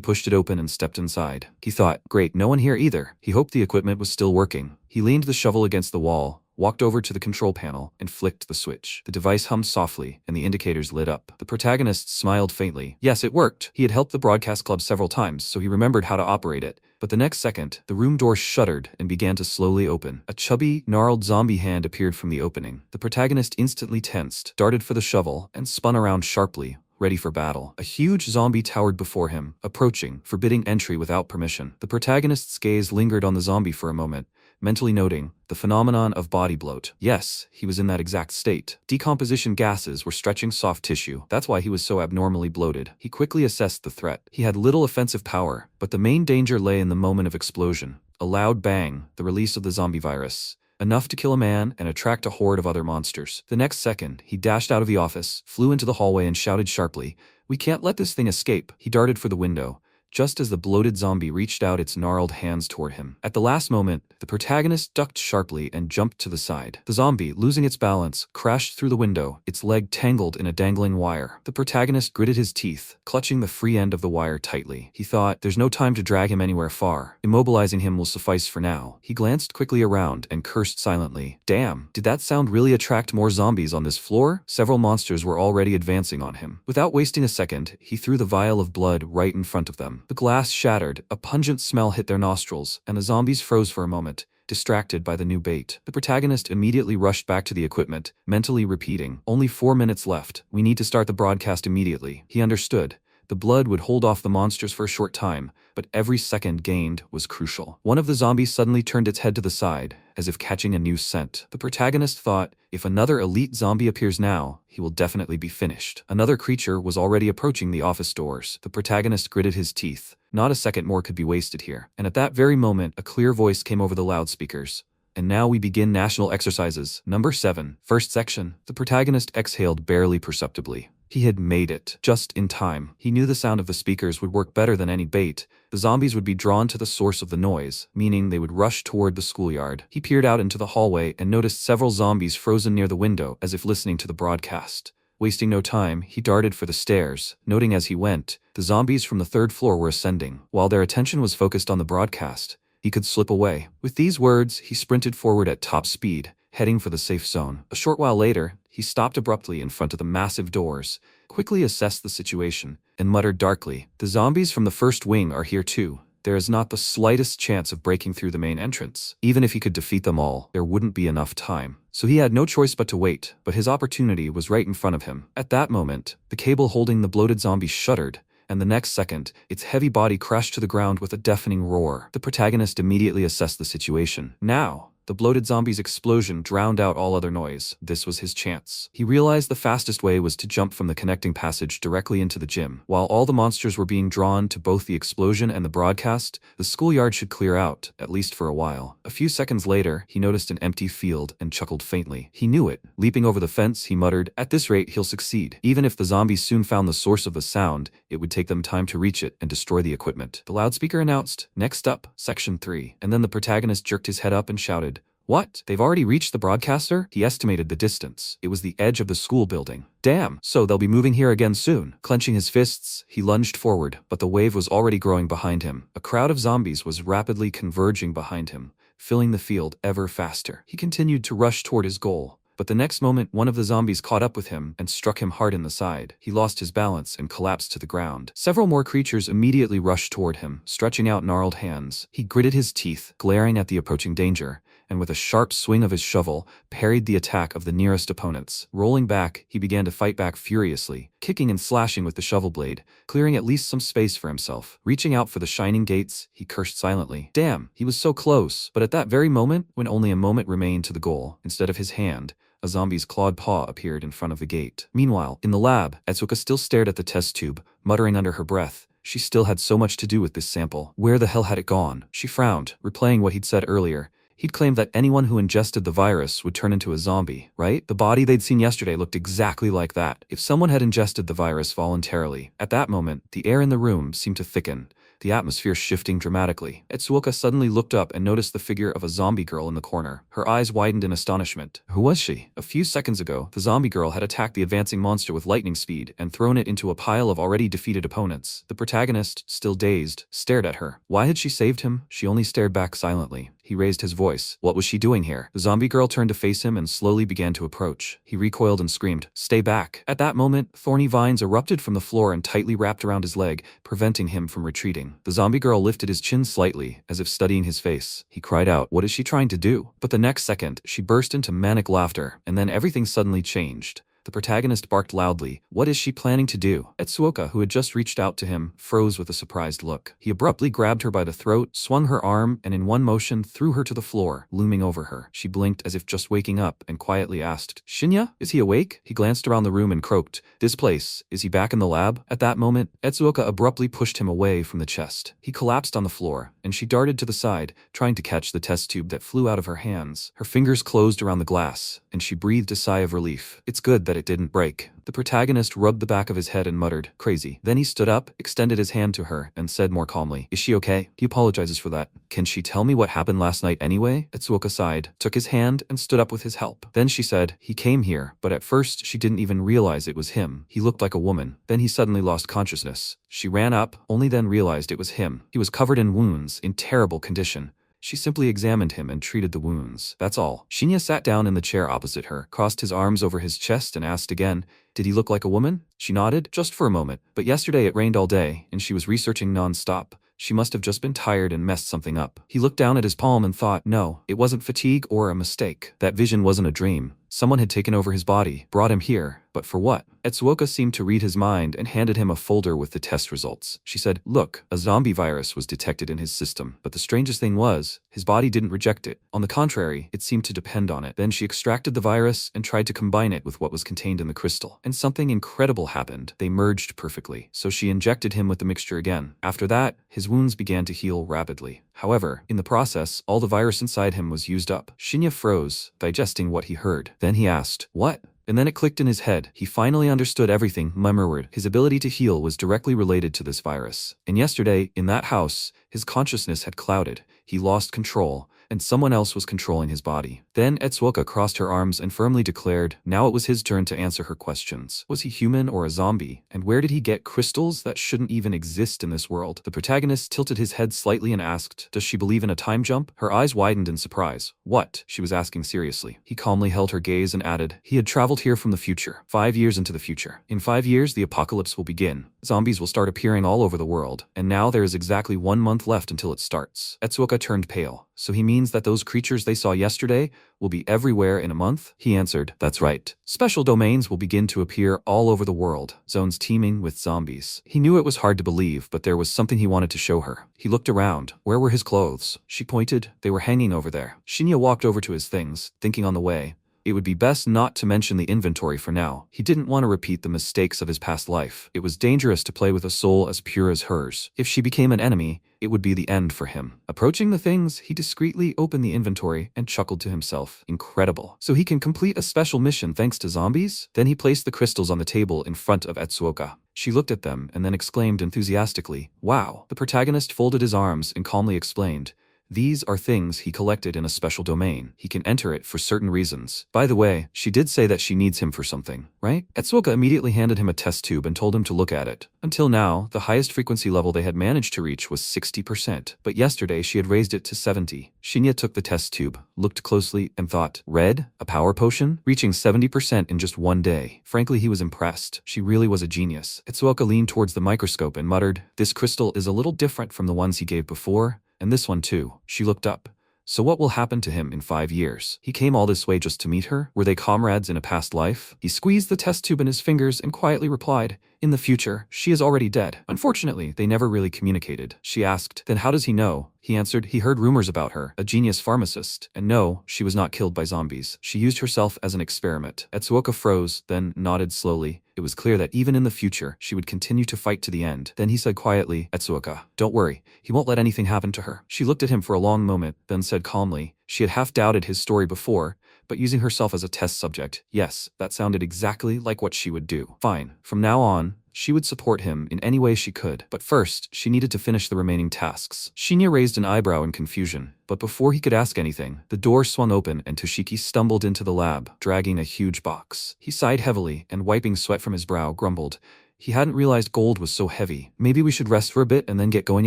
pushed it open and stepped inside. He thought, great, no one here either. He hoped the equipment was still working. He leaned the shovel against the wall, walked over to the control panel, and flicked the switch. The device hummed softly, and the indicators lit up. The protagonist smiled faintly. Yes, it worked. He had helped the broadcast club several times, so he remembered how to operate it. But the next second, the room door shuddered and began to slowly open. A chubby, gnarled zombie hand appeared from the opening. The protagonist instantly tensed, darted for the shovel, and spun around sharply, ready for battle. A huge zombie towered before him, approaching, forbidding entry without permission. The protagonist's gaze lingered on the zombie for a moment, mentally noting the phenomenon of body bloat. Yes, he was in that exact state. Decomposition gases were stretching soft tissue. That's why he was so abnormally bloated. He quickly assessed the threat. He had little offensive power, but the main danger lay in the moment of explosion. A loud bang, the release of the zombie virus. Enough to kill a man and attract a horde of other monsters. The next second, he dashed out of the office, flew into the hallway and shouted sharply, "We can't let this thing escape." He darted for the window, just as the bloated zombie reached out its gnarled hands toward him. At the last moment, the protagonist ducked sharply and jumped to the side. The zombie, losing its balance, crashed through the window, its leg tangled in a dangling wire. The protagonist gritted his teeth, clutching the free end of the wire tightly. He thought, there's no time to drag him anywhere far. Immobilizing him will suffice for now. He glanced quickly around and cursed silently. Damn, did that sound really attract more zombies on this floor? Several monsters were already advancing on him. Without wasting a second, he threw the vial of blood right in front of them. The glass shattered, a pungent smell hit their nostrils, and the zombies froze for a moment, distracted by the new bait. The protagonist immediately rushed back to the equipment, mentally repeating, "Only 4 minutes left. We need to start the broadcast immediately." He understood. The blood would hold off the monsters for a short time, but every second gained was crucial. One of the zombies suddenly turned its head to the side, as if catching a new scent. The protagonist thought, if another elite zombie appears now, he will definitely be finished. Another creature was already approaching the office doors. The protagonist gritted his teeth. Not a second more could be wasted here. And at that very moment, a clear voice came over the loudspeakers. "And now we begin national exercises. Number 7, first section." The protagonist exhaled barely perceptibly. He had made it, just in time. He knew the sound of the speakers would work better than any bait. The zombies would be drawn to the source of the noise, meaning they would rush toward the schoolyard. He peered out into the hallway and noticed several zombies frozen near the window as if listening to the broadcast. Wasting no time, he darted for the stairs, noting as he went, the zombies from the 3rd floor were ascending. While their attention was focused on the broadcast, he could slip away. With these words, he sprinted forward at top speed, heading for the safe zone. A short while later, he stopped abruptly in front of the massive doors, quickly assessed the situation, and muttered darkly, "The zombies from the first wing are here too. There is not the slightest chance of breaking through the main entrance. Even if he could defeat them all, there wouldn't be enough time." So he had no choice but to wait, but his opportunity was right in front of him. At that moment, the cable holding the bloated zombie shuddered, and the next second, its heavy body crashed to the ground with a deafening roar. The protagonist immediately assessed the situation. Now, the bloated zombie's explosion drowned out all other noise. This was his chance. He realized the fastest way was to jump from the connecting passage directly into the gym. While all the monsters were being drawn to both the explosion and the broadcast, the schoolyard should clear out, at least for a while. A few seconds later, he noticed an empty field and chuckled faintly. He knew it. Leaping over the fence, he muttered, "At this rate, he'll succeed." Even if the zombies soon found the source of the sound, it would take them time to reach it and destroy the equipment. The loudspeaker announced, "Next up, Section 3. And then the protagonist jerked his head up and shouted, "What? They've already reached the broadcaster?" He estimated the distance. It was the edge of the school building. Damn, so they'll be moving here again soon. Clenching his fists, he lunged forward, but the wave was already growing behind him. A crowd of zombies was rapidly converging behind him, filling the field ever faster. He continued to rush toward his goal. But the next moment, one of the zombies caught up with him and struck him hard in the side. He lost his balance and collapsed to the ground. Several more creatures immediately rushed toward him, stretching out gnarled hands. He gritted his teeth, glaring at the approaching danger, and with a sharp swing of his shovel, parried the attack of the nearest opponents. Rolling back, he began to fight back furiously, kicking and slashing with the shovel blade, clearing at least some space for himself. Reaching out for the shining gates, he cursed silently. Damn, he was so close. But at that very moment, when only a moment remained to the goal, instead of his hand, a zombie's clawed paw appeared in front of the gate. Meanwhile, in the lab, Atsuka still stared at the test tube, muttering under her breath. She still had so much to do with this sample. Where the hell had it gone? She frowned, replaying what he'd said earlier. He'd claimed that anyone who ingested the virus would turn into a zombie, right? The body they'd seen yesterday looked exactly like that. If someone had ingested the virus voluntarily, at that moment, the air in the room seemed to thicken, the atmosphere shifting dramatically. Etsuoka suddenly looked up and noticed the figure of a zombie girl in the corner. Her eyes widened in astonishment. Who was she? A few seconds ago, the zombie girl had attacked the advancing monster with lightning speed and thrown it into a pile of already defeated opponents. The protagonist, still dazed, stared at her. Why had she saved him? She only stared back silently. He raised his voice. What was she doing here? The zombie girl turned to face him and slowly began to approach. He recoiled and screamed, "Stay back." At that moment, thorny vines erupted from the floor and tightly wrapped around his leg, preventing him from retreating. The zombie girl lifted his chin slightly, as if studying his face. He cried out, "What is she trying to do?" But the next second, she burst into manic laughter, and then everything suddenly changed. The protagonist barked loudly. What is she planning to do? Etsuoka, who had just reached out to him, froze with a surprised look. He abruptly grabbed her by the throat, swung her arm, and in one motion threw her to the floor, looming over her. She blinked as if just waking up and quietly asked, "Shinya, is he awake?" He glanced around the room and croaked, "This place, is he back in the lab?" At that moment, Etsuoka abruptly pushed him away from the chest. He collapsed on the floor, and she darted to the side, trying to catch the test tube that flew out of her hands. Her fingers closed around the glass, and she breathed a sigh of relief. It's good that that it didn't break. The protagonist rubbed the back of his head and muttered, "Crazy." Then he stood up, extended his hand to her, and said more calmly, "Is she okay?" He apologizes for that. "Can she tell me what happened last night anyway?" Etsuoka sighed, took his hand, and stood up with his help. Then she said, "He came here, but at first she didn't even realize it was him. He looked like a woman. Then he suddenly lost consciousness. She ran up, only then realized it was him. He was covered in wounds, in terrible condition. She simply examined him and treated the wounds. That's all." Shinya sat down in the chair opposite her, crossed his arms over his chest and asked again, "Did he look like a woman?" She nodded, just for a moment. But yesterday it rained all day, and she was researching non-stop. She must have just been tired and messed something up. He looked down at his palm and thought, no, it wasn't fatigue or a mistake. That vision wasn't a dream. Someone had taken over his body, brought him here. But for what? Etsuoka seemed to read his mind and handed him a folder with the test results. She said, "Look, a zombie virus was detected in his system. But the strangest thing was, his body didn't reject it. On the contrary, it seemed to depend on it. Then she extracted the virus and tried to combine it with what was contained in the crystal. And something incredible happened. They merged perfectly. So she injected him with the mixture again. After that, his wounds began to heal rapidly. However, in the process, all the virus inside him was used up." Shinya froze, digesting what he heard. Then he asked, "What?" And then it clicked in his head. He finally understood everything. Murmured. His ability to heal was directly related to this virus. And yesterday, in that house, his consciousness had clouded. He lost control, and someone else was controlling his body. Then Etsuoka crossed her arms and firmly declared, now it was his turn to answer her questions. Was he human or a zombie? And where did he get crystals that shouldn't even exist in this world? The protagonist tilted his head slightly and asked, "Does she believe in a time jump?" Her eyes widened in surprise. "What?" she was asking seriously. He calmly held her gaze and added, "He had traveled here from the future, 5 years into the future. In 5 years, the apocalypse will begin. Zombies will start appearing all over the world, and now there is exactly 1 month left until it starts." Etsuoka turned pale. "So he means that those creatures they saw yesterday will be everywhere in a month?" He answered, "That's right. Special domains will begin to appear all over the world, zones teeming with zombies." He knew it was hard to believe, but there was something he wanted to show her. He looked around. Where were his clothes? She pointed. They were hanging over there. Shinya walked over to his things, thinking on the way, it would be best not to mention the inventory for now. He didn't want to repeat the mistakes of his past life. It was dangerous to play with a soul as pure as hers. If she became an enemy, it would be the end for him. Approaching the things, he discreetly opened the inventory and chuckled to himself. Incredible. So he can complete a special mission thanks to zombies? Then he placed the crystals on the table in front of Etsuoka. She looked at them and then exclaimed enthusiastically, "Wow." The protagonist folded his arms and calmly explained, "These are things he collected in a special domain. He can enter it for certain reasons. By the way, she did say that she needs him for something, right?" Etsuoka immediately handed him a test tube and told him to look at it. Until now, the highest frequency level they had managed to reach was 60%, but yesterday she had raised it to 70. Shinya took the test tube, looked closely, and thought, red? A power potion? Reaching 70% in just 1 day. Frankly, he was impressed. She really was a genius. Etsuoka leaned towards the microscope and muttered, "This crystal is a little different from the ones he gave before. And this one too." She looked up. So what will happen to him in 5 years? He came all this way just to meet her? Were they comrades in a past life? He squeezed the test tube in his fingers and quietly replied, "In the future, she is already dead." Unfortunately, they never really communicated. She asked, "Then how does he know?" He answered, "He heard rumors about her, a genius pharmacist. And no, she was not killed by zombies. She used herself as an experiment." Etsuoka froze, then nodded slowly. It was clear that even in the future, she would continue to fight to the end. Then he said quietly, "Etsuoka, don't worry. He won't let anything happen to her." She looked at him for a long moment, then said calmly, she had half doubted his story before, but using herself as a test subject, yes, that sounded exactly like what she would do. Fine. From now on, she would support him in any way she could. But first, she needed to finish the remaining tasks. Shinya raised an eyebrow in confusion, but before he could ask anything, the door swung open and Toshiki stumbled into the lab, dragging a huge box. He sighed heavily and wiping sweat from his brow, grumbled, he hadn't realized gold was so heavy. "Maybe we should rest for a bit and then get going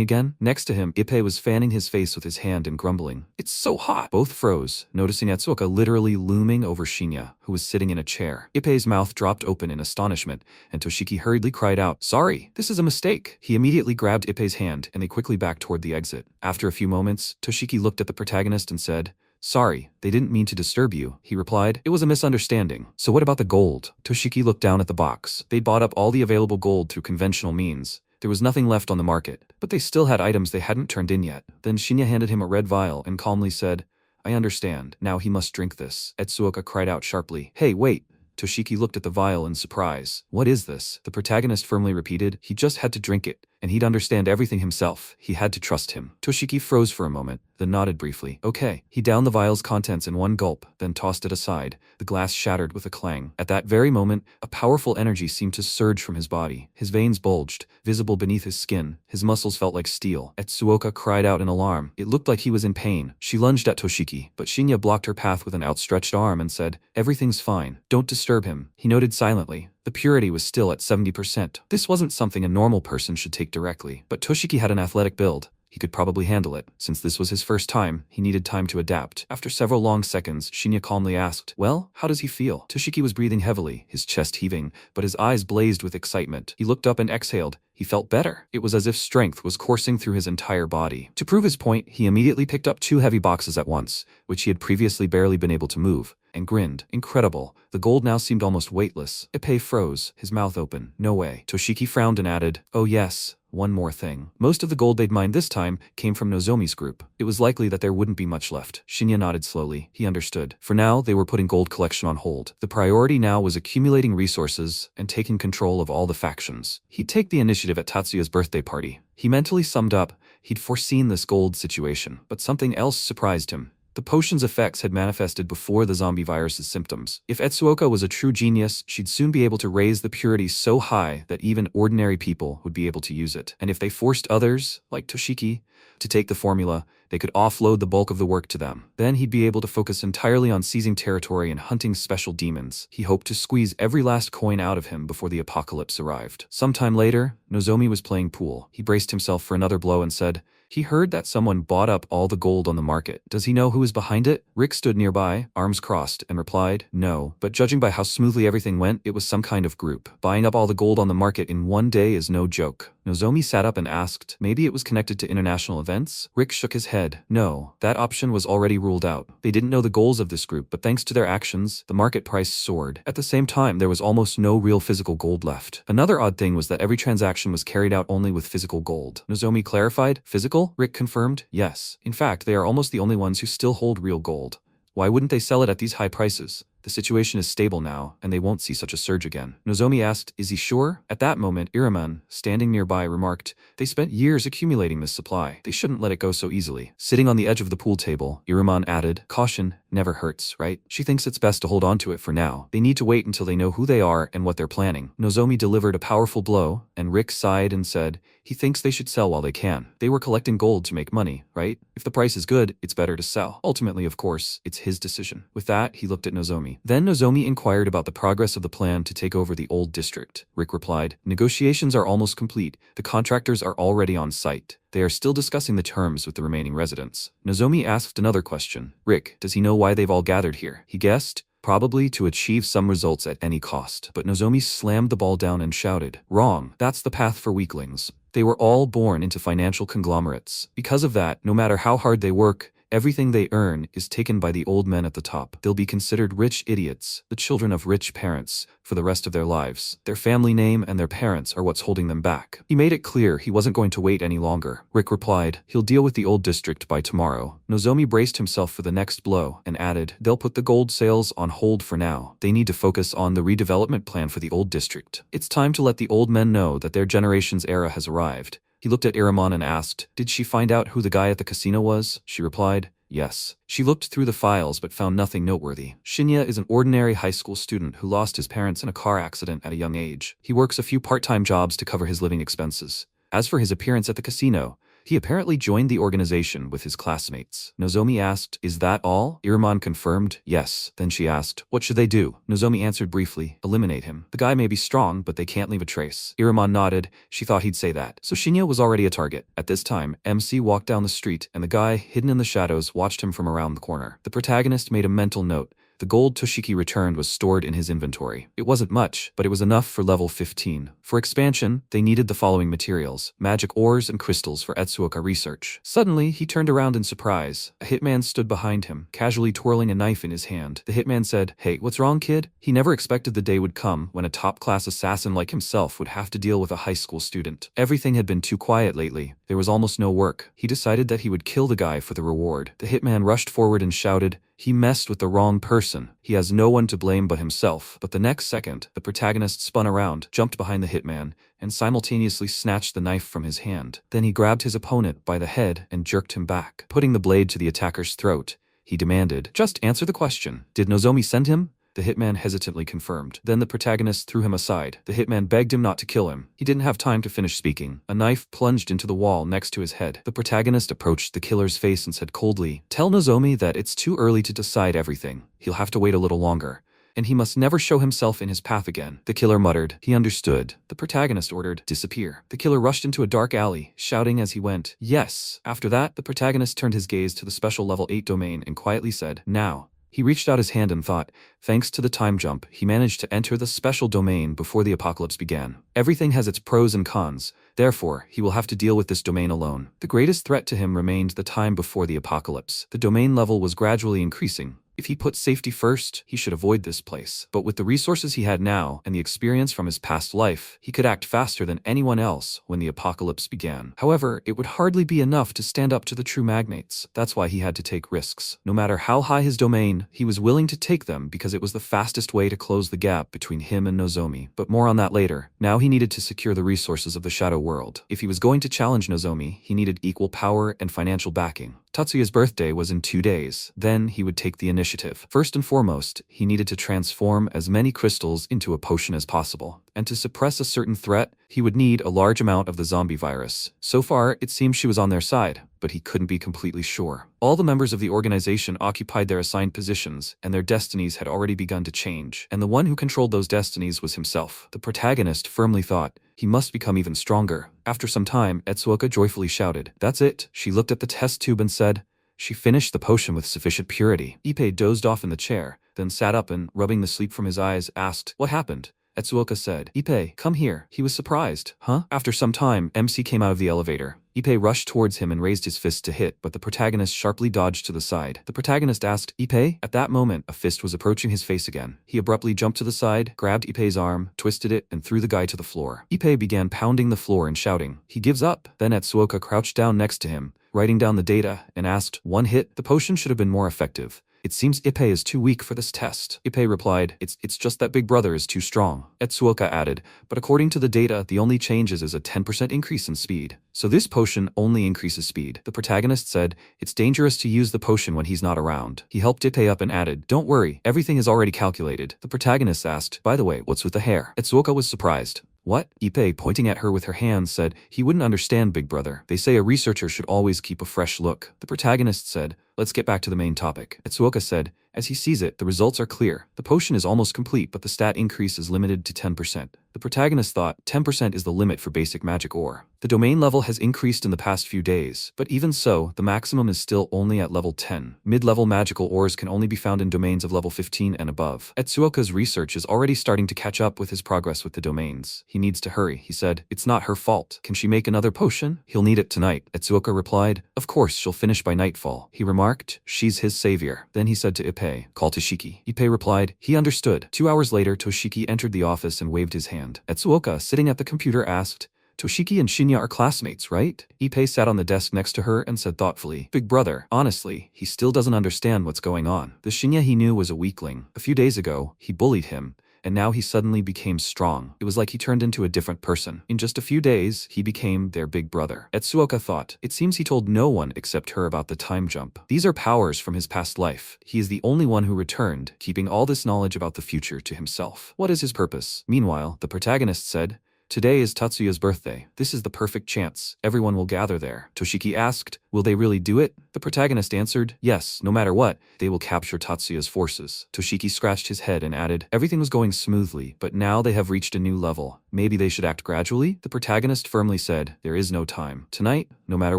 again?" Next to him, Ippei was fanning his face with his hand and grumbling, "It's so hot." Both froze, noticing Etsuoka literally looming over Shinya, who was sitting in a chair. Ippei's mouth dropped open in astonishment, and Toshiki hurriedly cried out, "Sorry, this is a mistake." He immediately grabbed Ippei's hand, and they quickly backed toward the exit. After a few moments, Toshiki looked at the protagonist and said, "Sorry, they didn't mean to disturb you," he replied. "It was a misunderstanding." "So what about the gold?" Toshiki looked down at the box. They bought up all the available gold through conventional means. There was nothing left on the market, but they still had items they hadn't turned in yet. Then Shinya handed him a red vial and calmly said, "I understand. Now he must drink this." Etsuoka cried out sharply, "Hey, wait." Toshiki looked at the vial in surprise. "What is this?" The protagonist firmly repeated, "He just had to drink it. and he'd understand everything himself. He had to trust him. Toshiki froze for a moment, then nodded briefly. Okay. He downed the vial's contents in one gulp, then tossed it aside. The glass shattered with a clang. At that very moment, a powerful energy seemed to surge from his body. His veins bulged, visible beneath his skin. His muscles felt like steel. Etsuoka cried out in alarm. It looked like he was in pain. She lunged at Toshiki, but Shinya blocked her path with an outstretched arm and said, "Everything's fine. Don't disturb him." He noted silently. The purity was still at 70%. This wasn't something a normal person should take directly, but Toshiki had an athletic build. He could probably handle it. Since this was his first time, he needed time to adapt. After several long seconds, Shinya calmly asked, "Well, how does he feel?" Toshiki was breathing heavily, his chest heaving, but his eyes blazed with excitement. He looked up and exhaled. He felt better. It was as if strength was coursing through his entire body. To prove his point, he immediately picked up 2 heavy boxes at once, which he had previously barely been able to move, and grinned. Incredible. The gold now seemed almost weightless. Ippei froze, his mouth open. No way. Toshiki frowned and added, "Oh yes. One more thing. Most of the gold they'd mined this time came from Nozomi's group. It was likely that there wouldn't be much left." Shinya nodded slowly. He understood. For now, they were putting gold collection on hold. The priority now was accumulating resources and taking control of all the factions. He'd take the initiative at Tatsuya's birthday party. He mentally summed up. He'd foreseen this gold situation, but something else surprised him. The potion's effects had manifested before the zombie virus's symptoms. If Etsuoka was a true genius, she'd soon be able to raise the purity so high that even ordinary people would be able to use it. And if they forced others, like Toshiki, to take the formula, they could offload the bulk of the work to them. Then he'd be able to focus entirely on seizing territory and hunting special demons. He hoped to squeeze every last coin out of him before the apocalypse arrived. Sometime later, Nozomi was playing pool. He braced himself for another blow and said, "He heard that someone bought up all the gold on the market. Does he know who is behind it?" Rick stood nearby, arms crossed, and replied, "No, but judging by how smoothly everything went, it was some kind of group. Buying up all the gold on the market in one day is no joke." Nozomi sat up and asked, "Maybe it was connected to international events?" Rick shook his head. No, that option was already ruled out. They didn't know the goals of this group, but thanks to their actions, the market price soared. At the same time, there was almost no real physical gold left. Another odd thing was that every transaction was carried out only with physical gold. Nozomi clarified, "Physical?" Rick confirmed, "Yes. In fact, they are almost the only ones who still hold real gold. Why wouldn't they sell it at these high prices? The situation is stable now, and they won't see such a surge again." Nozomi asked, "Is he sure?" At that moment, Iraman, standing nearby, remarked, "They spent years accumulating this supply. They shouldn't let it go so easily." Sitting on the edge of the pool table, Iraman added, "Caution never hurts, right? She thinks it's best to hold on to it for now. They need to wait until they know who they are and what they're planning." Nozomi delivered a powerful blow, and Rick sighed and said, "He thinks they should sell while they can. They were collecting gold to make money, right? If the price is good, it's better to sell. Ultimately, of course, it's his decision." With that, he looked at Nozomi. Then Nozomi inquired about the progress of the plan to take over the old district. Rick replied, "Negotiations are almost complete. The contractors are already on site. They are still discussing the terms with the remaining residents." Nozomi asked another question. "Rick, does he know why they've all gathered here?" He guessed, probably to achieve some results at any cost. But Nozomi slammed the ball down and shouted, "Wrong. That's the path for weaklings. They were all born into financial conglomerates. Because of that, no matter how hard they work, everything they earn is taken by the old men at the top. They'll be considered rich idiots, the children of rich parents, for the rest of their lives. Their family name and their parents are what's holding them back." He made it clear he wasn't going to wait any longer. Rick replied, "He'll deal with the old district by tomorrow." Nozomi braced himself for the next blow and added, "They'll put the gold sales on hold for now. They need to focus on the redevelopment plan for the old district. It's time to let the old men know that their generation's era has arrived." He looked at Iraman and asked, "Did she find out who the guy at the casino was?" She replied, "Yes." She looked through the files but found nothing noteworthy. Shinya is an ordinary high school student who lost his parents in a car accident at a young age. He works a few part-time jobs to cover his living expenses. As for his appearance at the casino, he apparently joined the organization with his classmates. Nozomi asked, "Is that all?" Iraman confirmed, "Yes." Then she asked, "What should they do?" Nozomi answered briefly, "Eliminate him. The guy may be strong, but they can't leave a trace." Iraman nodded. She thought he'd say that. So Shinya was already a target. At this time, MC walked down the street, and the guy, hidden in the shadows, watched him from around the corner. The protagonist made a mental note. The gold Toshiki returned was stored in his inventory. It wasn't much, but it was enough for level 15. For expansion, they needed the following materials: magic ores and crystals for Etsuoka research. Suddenly, he turned around in surprise. A hitman stood behind him, casually twirling a knife in his hand. The hitman said, "Hey, what's wrong, kid?" He never expected the day would come when a top-class assassin like himself would have to deal with a high school student. Everything had been too quiet lately, There was almost no work. He decided that he would kill the guy for the reward. The hitman rushed forward and shouted, "He messed with the wrong person. He has no one to blame but himself." But the next second, the protagonist spun around, jumped behind the hitman, and simultaneously snatched the knife from his hand. Then he grabbed his opponent by the head and jerked him back. Putting the blade to the attacker's throat, he demanded, "Just answer the question. Did Nozomi send him?" The hitman hesitantly confirmed. Then the protagonist threw him aside. The hitman begged him not to kill him. He didn't have time to finish speaking. A knife plunged into the wall next to his head. The protagonist approached the killer's face and said coldly, "Tell Nozomi that it's too early to decide everything. He'll have to wait a little longer. And he must never show himself in his path again." The killer muttered, "He understood." The protagonist ordered, "Disappear." The killer rushed into a dark alley, shouting as he went, "Yes." After that, the protagonist turned his gaze to the special level 8 domain and quietly said, "Now." He reached out his hand and thought, thanks to the time jump, he managed to enter the special domain before the apocalypse began. Everything has its pros and cons, therefore, he will have to deal with this domain alone. The greatest threat to him remained the time before the apocalypse. The domain level was gradually increasing. If he put safety first, he should avoid this place. But with the resources he had now and the experience from his past life, he could act faster than anyone else when the apocalypse began. However, it would hardly be enough to stand up to the true magnates. That's why he had to take risks. No matter how high his domain, he was willing to take them because it was the fastest way to close the gap between him and Nozomi. But more on that later. Now he needed to secure the resources of the Shadow World. If he was going to challenge Nozomi, he needed equal power and financial backing. Tatsuya's birthday was in 2 days. Then he would take the initiative. First and foremost, he needed to transform as many crystals into a potion as possible. And to suppress a certain threat, he would need a large amount of the zombie virus. So far, it seemed she was on their side, but he couldn't be completely sure. All the members of the organization occupied their assigned positions, and their destinies had already begun to change. And the one who controlled those destinies was himself. The protagonist firmly thought, he must become even stronger. After some time, Etsuoka joyfully shouted, "That's it." She looked at the test tube and said, "She finished the potion with sufficient purity." Ippei dozed off in the chair, then sat up and, rubbing the sleep from his eyes, asked, "What happened?" Etsuoka said, "Ippei, come here." He was surprised. "Huh?" After some time, MC came out of the elevator. Ippei rushed towards him and raised his fist to hit, but the protagonist sharply dodged to the side. The protagonist asked, "Ippei?" At that moment, a fist was approaching his face again. He abruptly jumped to the side, grabbed Ippei's arm, twisted it, and threw the guy to the floor. Ippei began pounding the floor and shouting, "He gives up." Then Etsuoka crouched down next to him, writing down the data, and asked, "One hit? The potion should have been more effective. It seems Ippei is too weak for this test." Ippei replied, It's just that Big Brother is too strong." Etsuoka added, "But according to the data, the only changes is a 10% increase in speed. So this potion only increases speed." The protagonist said, "It's dangerous to use the potion when he's not around." He helped Ippei up and added, "Don't worry, everything is already calculated." The protagonist asked, "By the way, what's with the hair?" Etsuoka was surprised. "What?" Ippei, pointing at her with her hands, said, "He wouldn't understand, Big Brother. They say a researcher should always keep a fresh look." The protagonist said, "Let's get back to the main topic." Etsuoka said, "As he sees it, the results are clear. The potion is almost complete, but the stat increase is limited to 10%. The protagonist thought 10% is the limit for basic magic ore. The domain level has increased in the past few days, but even so, the maximum is still only at level 10. Mid-level magical ores can only be found in domains of level 15 and above. Etsuoka's research is already starting to catch up with his progress with the domains. He needs to hurry," he said. "It's not her fault. Can she make another potion?" "He'll need it tonight." Etsuoka replied, "Of course, she'll finish by nightfall." He remarked, "She's his savior." Then he said to Ippei, "Call Toshiki." Ippei replied, he understood. 2 hours later, Toshiki entered the office and waved his hand. Etsuoka, sitting at the computer, asked, "Toshiki and Shinya are classmates, right?" Ippei sat on the desk next to her and said thoughtfully, "Big Brother, honestly, he still doesn't understand what's going on. The Shinya he knew was a weakling. A few days ago, he bullied him, and now he suddenly became strong. It was like he turned into a different person. In just a few days, he became their big brother." Etsuoka thought, it seems he told no one except her about the time jump. These are powers from his past life. He is the only one who returned, keeping all this knowledge about the future to himself. What is his purpose? Meanwhile, the protagonist said, "Today is Tatsuya's birthday. This is the perfect chance. Everyone will gather there." Toshiki asked, "Will they really do it?" The protagonist answered, "Yes, no matter what, they will capture Tatsuya's forces." Toshiki scratched his head and added, "Everything was going smoothly, but now they have reached a new level. Maybe they should act gradually?" The protagonist firmly said, "There is no time. Tonight, no matter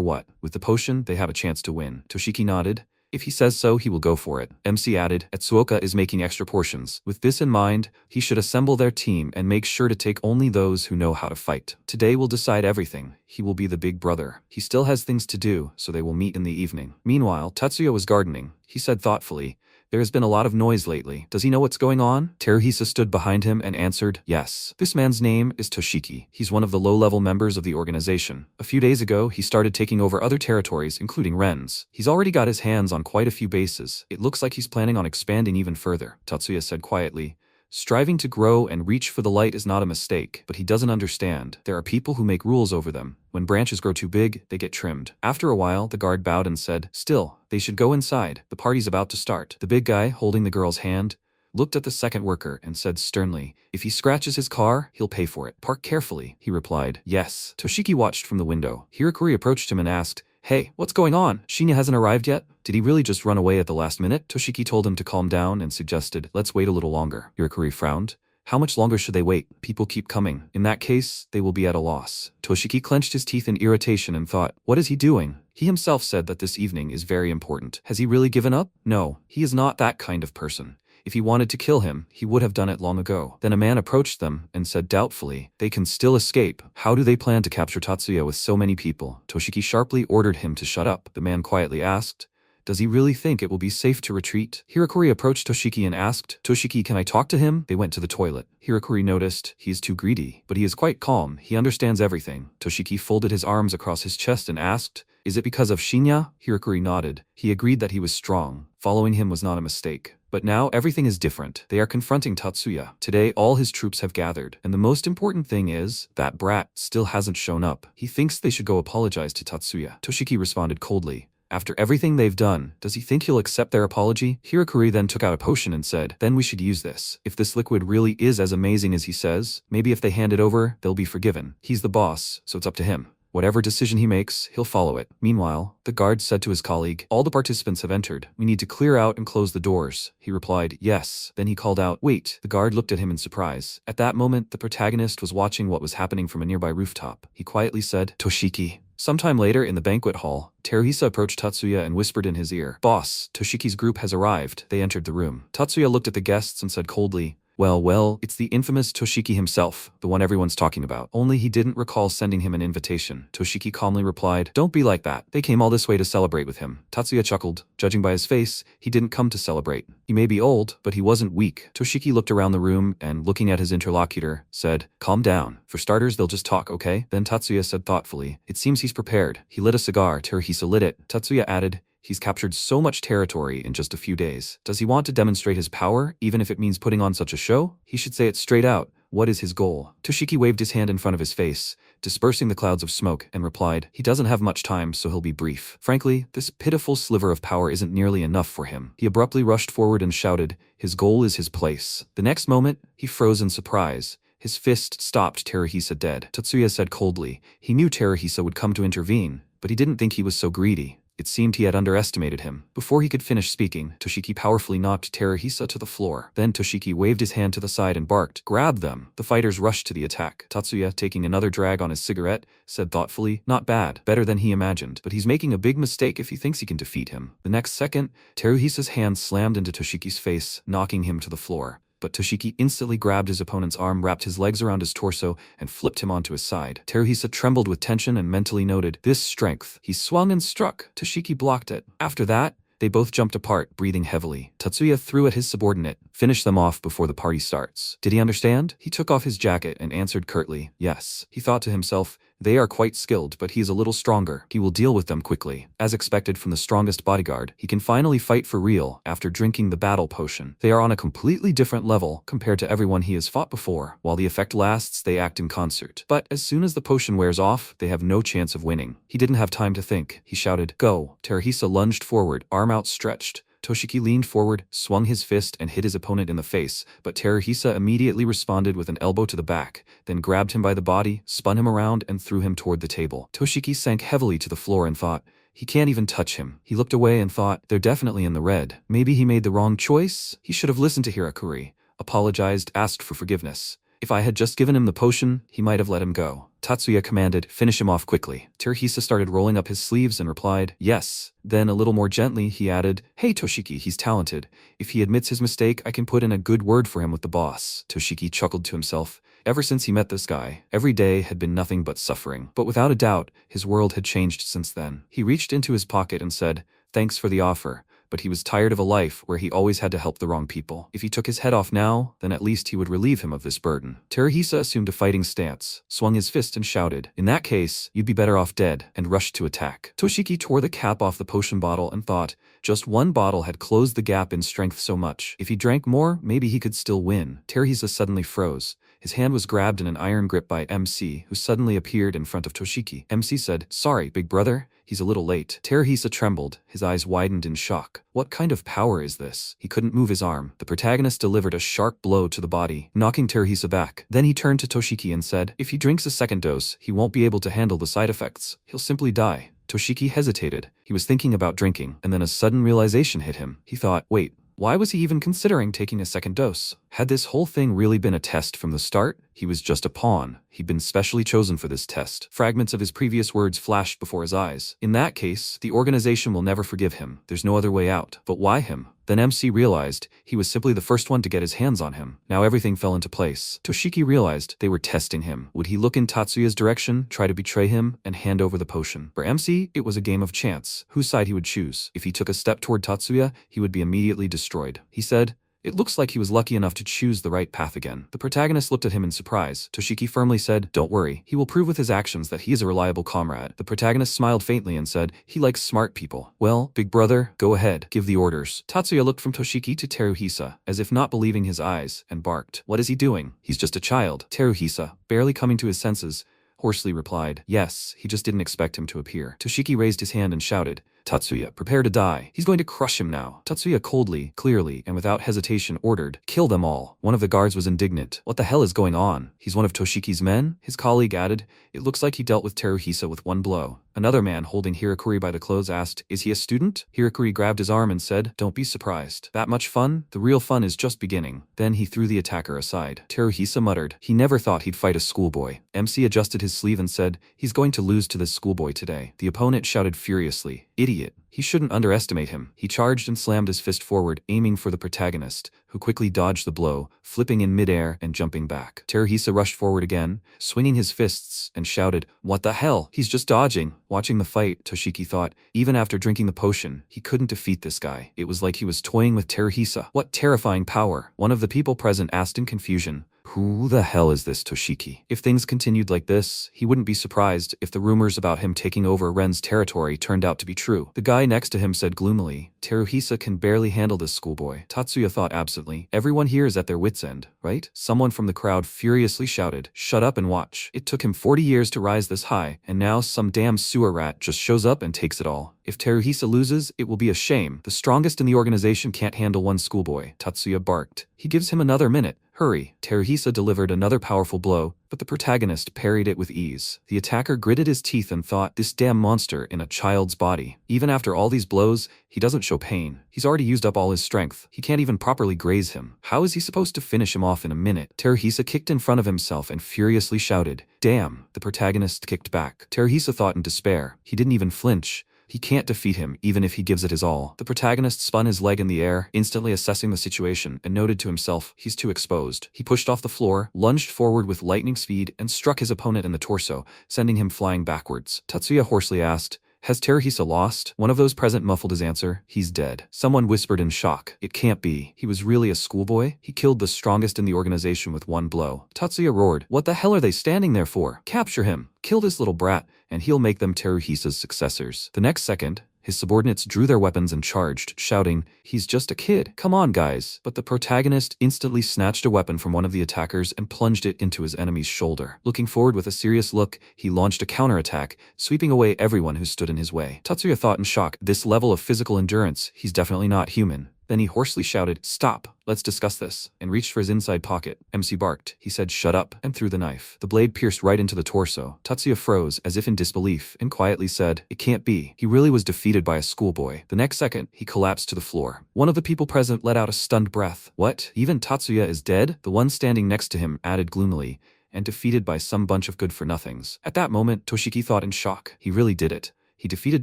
what. With the potion, they have a chance to win." Toshiki nodded. "If he says so, he will go for it." MC added, "Etsuoka is making extra portions. With this in mind, he should assemble their team and make sure to take only those who know how to fight. Today will decide everything. He will be the big brother. He still has things to do, so they will meet in the evening." Meanwhile, Tatsuya was gardening. He said thoughtfully, There has been a lot of noise lately. Does he know what's going on? Teruhisa stood behind him and answered, yes. This man's name is Toshiki. He's one of the low-level members of the organization. A few days ago, he started taking over other territories, including Ren's. He's already got his hands on quite a few bases. It looks like he's planning on expanding even further, Tatsuya said quietly. Striving to grow and reach for the light is not a mistake, but he doesn't understand. There are people who make rules over them. When branches grow too big, they get trimmed. After a while, the guard bowed and said, still, they should go inside. The party's about to start. The big guy, holding the girl's hand, looked at the second worker and said sternly, if he scratches his car, he'll pay for it. Park carefully, he replied. Yes. Toshiki watched from the window. Hirakuri approached him and asked, hey, what's going on? Shinya hasn't arrived yet? Did he really just run away at the last minute? Toshiki told him to calm down and suggested, let's wait a little longer. Hirakuri frowned. How much longer should they wait? People keep coming. In that case, they will be at a loss. Toshiki clenched his teeth in irritation and thought, what is he doing? He himself said that this evening is very important. Has he really given up? No, he is not that kind of person. If he wanted to kill him, he would have done it long ago. Then a man approached them and said doubtfully, they can still escape. How do they plan to capture Tatsuya with so many people? Toshiki sharply ordered him to shut up. The man quietly asked, does he really think it will be safe to retreat? Hirakuri approached Toshiki and asked, Toshiki, can I talk to him? They went to the toilet. Hirakuri noticed, he is too greedy, but he is quite calm. He understands everything. Toshiki folded his arms across his chest and asked, is it because of Shinya? Hirakuri nodded. He agreed that he was strong. Following him was not a mistake. But now everything is different. They are confronting Tatsuya. Today all his troops have gathered. And the most important thing is, that brat still hasn't shown up. He thinks they should go apologize to Tatsuya. Toshiki responded coldly. After everything they've done, does he think he'll accept their apology? Hirakuri then took out a potion and said, then we should use this. If this liquid really is as amazing as he says, maybe if they hand it over, they'll be forgiven. He's the boss, so it's up to him. Whatever decision he makes, he'll follow it. Meanwhile, the guard said to his colleague, all the participants have entered. We need to clear out and close the doors. He replied, yes. Then he called out, wait. The guard looked at him in surprise. At that moment, the protagonist was watching what was happening from a nearby rooftop. He quietly said, Toshiki. Sometime later in the banquet hall, Teruhisa approached Tatsuya and whispered in his ear, boss, Toshiki's group has arrived. They entered the room. Tatsuya looked at the guests and said coldly, well, it's the infamous Toshiki himself, the one everyone's talking about. Only he didn't recall sending him an invitation. Toshiki calmly replied, don't be like that. They came all this way to celebrate with him. Tatsuya chuckled. Judging by his face, he didn't come to celebrate. He may be old, but he wasn't weak. Toshiki looked around the room and, looking at his interlocutor, said, calm down. For starters, they'll just talk, okay? Then Tatsuya said thoughtfully, it seems he's prepared. He lit a cigar. Teruhisa lit it. Tatsuya added, he's captured so much territory in just a few days. Does he want to demonstrate his power, even if it means putting on such a show? He should say it straight out. What is his goal? Toshiki waved his hand in front of his face, dispersing the clouds of smoke, and replied, he doesn't have much time, so he'll be brief. Frankly, this pitiful sliver of power isn't nearly enough for him. He abruptly rushed forward and shouted, his goal is his place. The next moment, he froze in surprise. His fist stopped Teruhisa dead. Tatsuya said coldly, he knew Teruhisa would come to intervene, but he didn't think he was so greedy. It seemed he had underestimated him. Before he could finish speaking, Toshiki powerfully knocked Teruhisa to the floor. Then Toshiki waved his hand to the side and barked, grab them. The fighters rushed to the attack. Tatsuya, taking another drag on his cigarette, said thoughtfully, not bad, better than he imagined, but he's making a big mistake if he thinks he can defeat him. The next second, Teruhisa's hand slammed into Toshiki's face, knocking him to the floor. But Toshiki instantly grabbed his opponent's arm, wrapped his legs around his torso, and flipped him onto his side. Teruhisa trembled with tension and mentally noted, this strength. He swung and struck. Toshiki blocked it. After that, they both jumped apart, breathing heavily. Tatsuya threw at his subordinate, finish them off before the party starts. Did he understand? He took off his jacket and answered curtly, yes. He thought to himself, they are quite skilled, but he is a little stronger. He will deal with them quickly. As expected from the strongest bodyguard, he can finally fight for real after drinking the battle potion. They are on a completely different level compared to everyone he has fought before. While the effect lasts, they act in concert. But as soon as the potion wears off, they have no chance of winning. He didn't have time to think. He shouted, go. Teruhisa lunged forward, arm outstretched. Toshiki leaned forward, swung his fist, and hit his opponent in the face, but Teruhisa immediately responded with an elbow to the back, then grabbed him by the body, spun him around, and threw him toward the table. Toshiki sank heavily to the floor and thought, he can't even touch him. He looked away and thought, they're definitely in the red. Maybe he made the wrong choice? He should have listened to Hirakuri, apologized, asked for forgiveness. If I had just given him the potion, he might have let him go. Tatsuya commanded, finish him off quickly. Teruhisa started rolling up his sleeves and replied, yes. Then a little more gently, he added, hey Toshiki, he's talented. If he admits his mistake, I can put in a good word for him with the boss. Toshiki chuckled to himself. Ever since he met this guy, every day had been nothing but suffering. But without a doubt, his world had changed since then. He reached into his pocket and said, thanks for the offer, but he was tired of a life where he always had to help the wrong people. If he took his head off now, then at least he would relieve him of this burden. Teruhisa assumed a fighting stance, swung his fist and shouted, "In that case, you'd be better off dead," and rushed to attack. Toshiki tore the cap off the potion bottle and thought, just one bottle had closed the gap in strength so much. If he drank more, maybe he could still win. Teruhisa suddenly froze. His hand was grabbed in an iron grip by MC, who suddenly appeared in front of Toshiki. MC said, "Sorry, big brother. He's a little late." Teruhisa trembled, his eyes widened in shock. What kind of power is this? He couldn't move his arm. The protagonist delivered a sharp blow to the body, knocking Teruhisa back. Then he turned to Toshiki and said, "If he drinks a second dose, he won't be able to handle the side effects. He'll simply die." Toshiki hesitated. He was thinking about drinking, and then a sudden realization hit him. He thought, wait, why was he even considering taking a second dose? Had this whole thing really been a test from the start? He was just a pawn. He'd been specially chosen for this test. Fragments of his previous words flashed before his eyes. In that case, the organization will never forgive him. There's no other way out. But why him? Then MC realized he was simply the first one to get his hands on him. Now everything fell into place. Toshiki realized they were testing him. Would he look in Tatsuya's direction, try to betray him, and hand over the potion? For MC, it was a game of chance, whose side he would choose. If he took a step toward Tatsuya, he would be immediately destroyed. He said, "It looks like he was lucky enough to choose the right path again." The protagonist looked at him in surprise. Toshiki firmly said, "Don't worry. He will prove with his actions that he is a reliable comrade." The protagonist smiled faintly and said, "He likes smart people." "Well, big brother, go ahead. Give the orders." Tatsuya looked from Toshiki to Teruhisa, as if not believing his eyes, and barked, "What is he doing? He's just a child." Teruhisa, barely coming to his senses, hoarsely replied, "Yes, he just didn't expect him to appear." Toshiki raised his hand and shouted, "Tatsuya, prepare to die. He's going to crush him now." Tatsuya coldly, clearly, and without hesitation ordered, "Kill them all." One of the guards was indignant. "What the hell is going on? He's one of Toshiki's men?" His colleague added, "It looks like he dealt with Teruhisa with one blow." Another man holding Hirakuri by the clothes asked, "Is he a student?" Hirakuri grabbed his arm and said, "Don't be surprised. That much fun? The real fun is just beginning." Then he threw the attacker aside. Teruhisa muttered, he never thought he'd fight a schoolboy. MC adjusted his sleeve and said, "He's going to lose to this schoolboy today." The opponent shouted furiously, "Idiot. He shouldn't underestimate him." He charged and slammed his fist forward, aiming for the protagonist, who quickly dodged the blow, flipping in midair and jumping back. Teruhisa rushed forward again, swinging his fists, and shouted, "What the hell? He's just dodging." Watching the fight, Toshiki thought, even after drinking the potion, he couldn't defeat this guy. It was like he was toying with Teruhisa. What terrifying power! One of the people present asked in confusion, "Who the hell is this Toshiki?" If things continued like this, he wouldn't be surprised if the rumors about him taking over Ren's territory turned out to be true. The guy next to him said gloomily, "Teruhisa can barely handle this schoolboy." Tatsuya thought absently, everyone here is at their wits' end, right? Someone from the crowd furiously shouted, "Shut up and watch. It took him 40 years to rise this high, and now some damn sewer rat just shows up and takes it all. If Teruhisa loses, it will be a shame. The strongest in the organization can't handle one schoolboy." Tatsuya barked. "He gives him another minute. Hurry." Teruhisa delivered another powerful blow, but the protagonist parried it with ease. The attacker gritted his teeth and thought, this damn monster in a child's body. Even after all these blows, he doesn't show pain. He's already used up all his strength. He can't even properly graze him. How is he supposed to finish him off in a minute? Teruhisa kicked in front of himself and furiously shouted, "Damn." The protagonist kicked back. Teruhisa thought in despair. He didn't even flinch. He can't defeat him, even if he gives it his all. The protagonist spun his leg in the air, instantly assessing the situation, and noted to himself, he's too exposed. He pushed off the floor, lunged forward with lightning speed, and struck his opponent in the torso, sending him flying backwards. Tatsuya hoarsely asked, "Has Teruhisa lost?" One of those present muffled his answer, "He's dead." Someone whispered in shock, "It can't be. He was really a schoolboy? He killed the strongest in the organization with one blow." Tatsuya roared, "What the hell are they standing there for? Capture him! Kill this little brat, and he'll make them Teruhisa's successors." The next second, his subordinates drew their weapons and charged, shouting, "He's just a kid. Come on, guys." But the protagonist instantly snatched a weapon from one of the attackers and plunged it into his enemy's shoulder. Looking forward with a serious look, he launched a counterattack, sweeping away everyone who stood in his way. Tatsuya thought in shock, this level of physical endurance, he's definitely not human. Then he hoarsely shouted, "Stop, let's discuss this," and reached for his inside pocket. MC barked. He said, "Shut up," and threw the knife. The blade pierced right into the torso. Tatsuya froze, as if in disbelief, and quietly said, "It can't be. He really was defeated by a schoolboy." The next second, he collapsed to the floor. One of the people present let out a stunned breath. "What? Even Tatsuya is dead?" The one standing next to him added gloomily, "And defeated by some bunch of good-for-nothings." At that moment, Toshiki thought in shock. He really did it. He defeated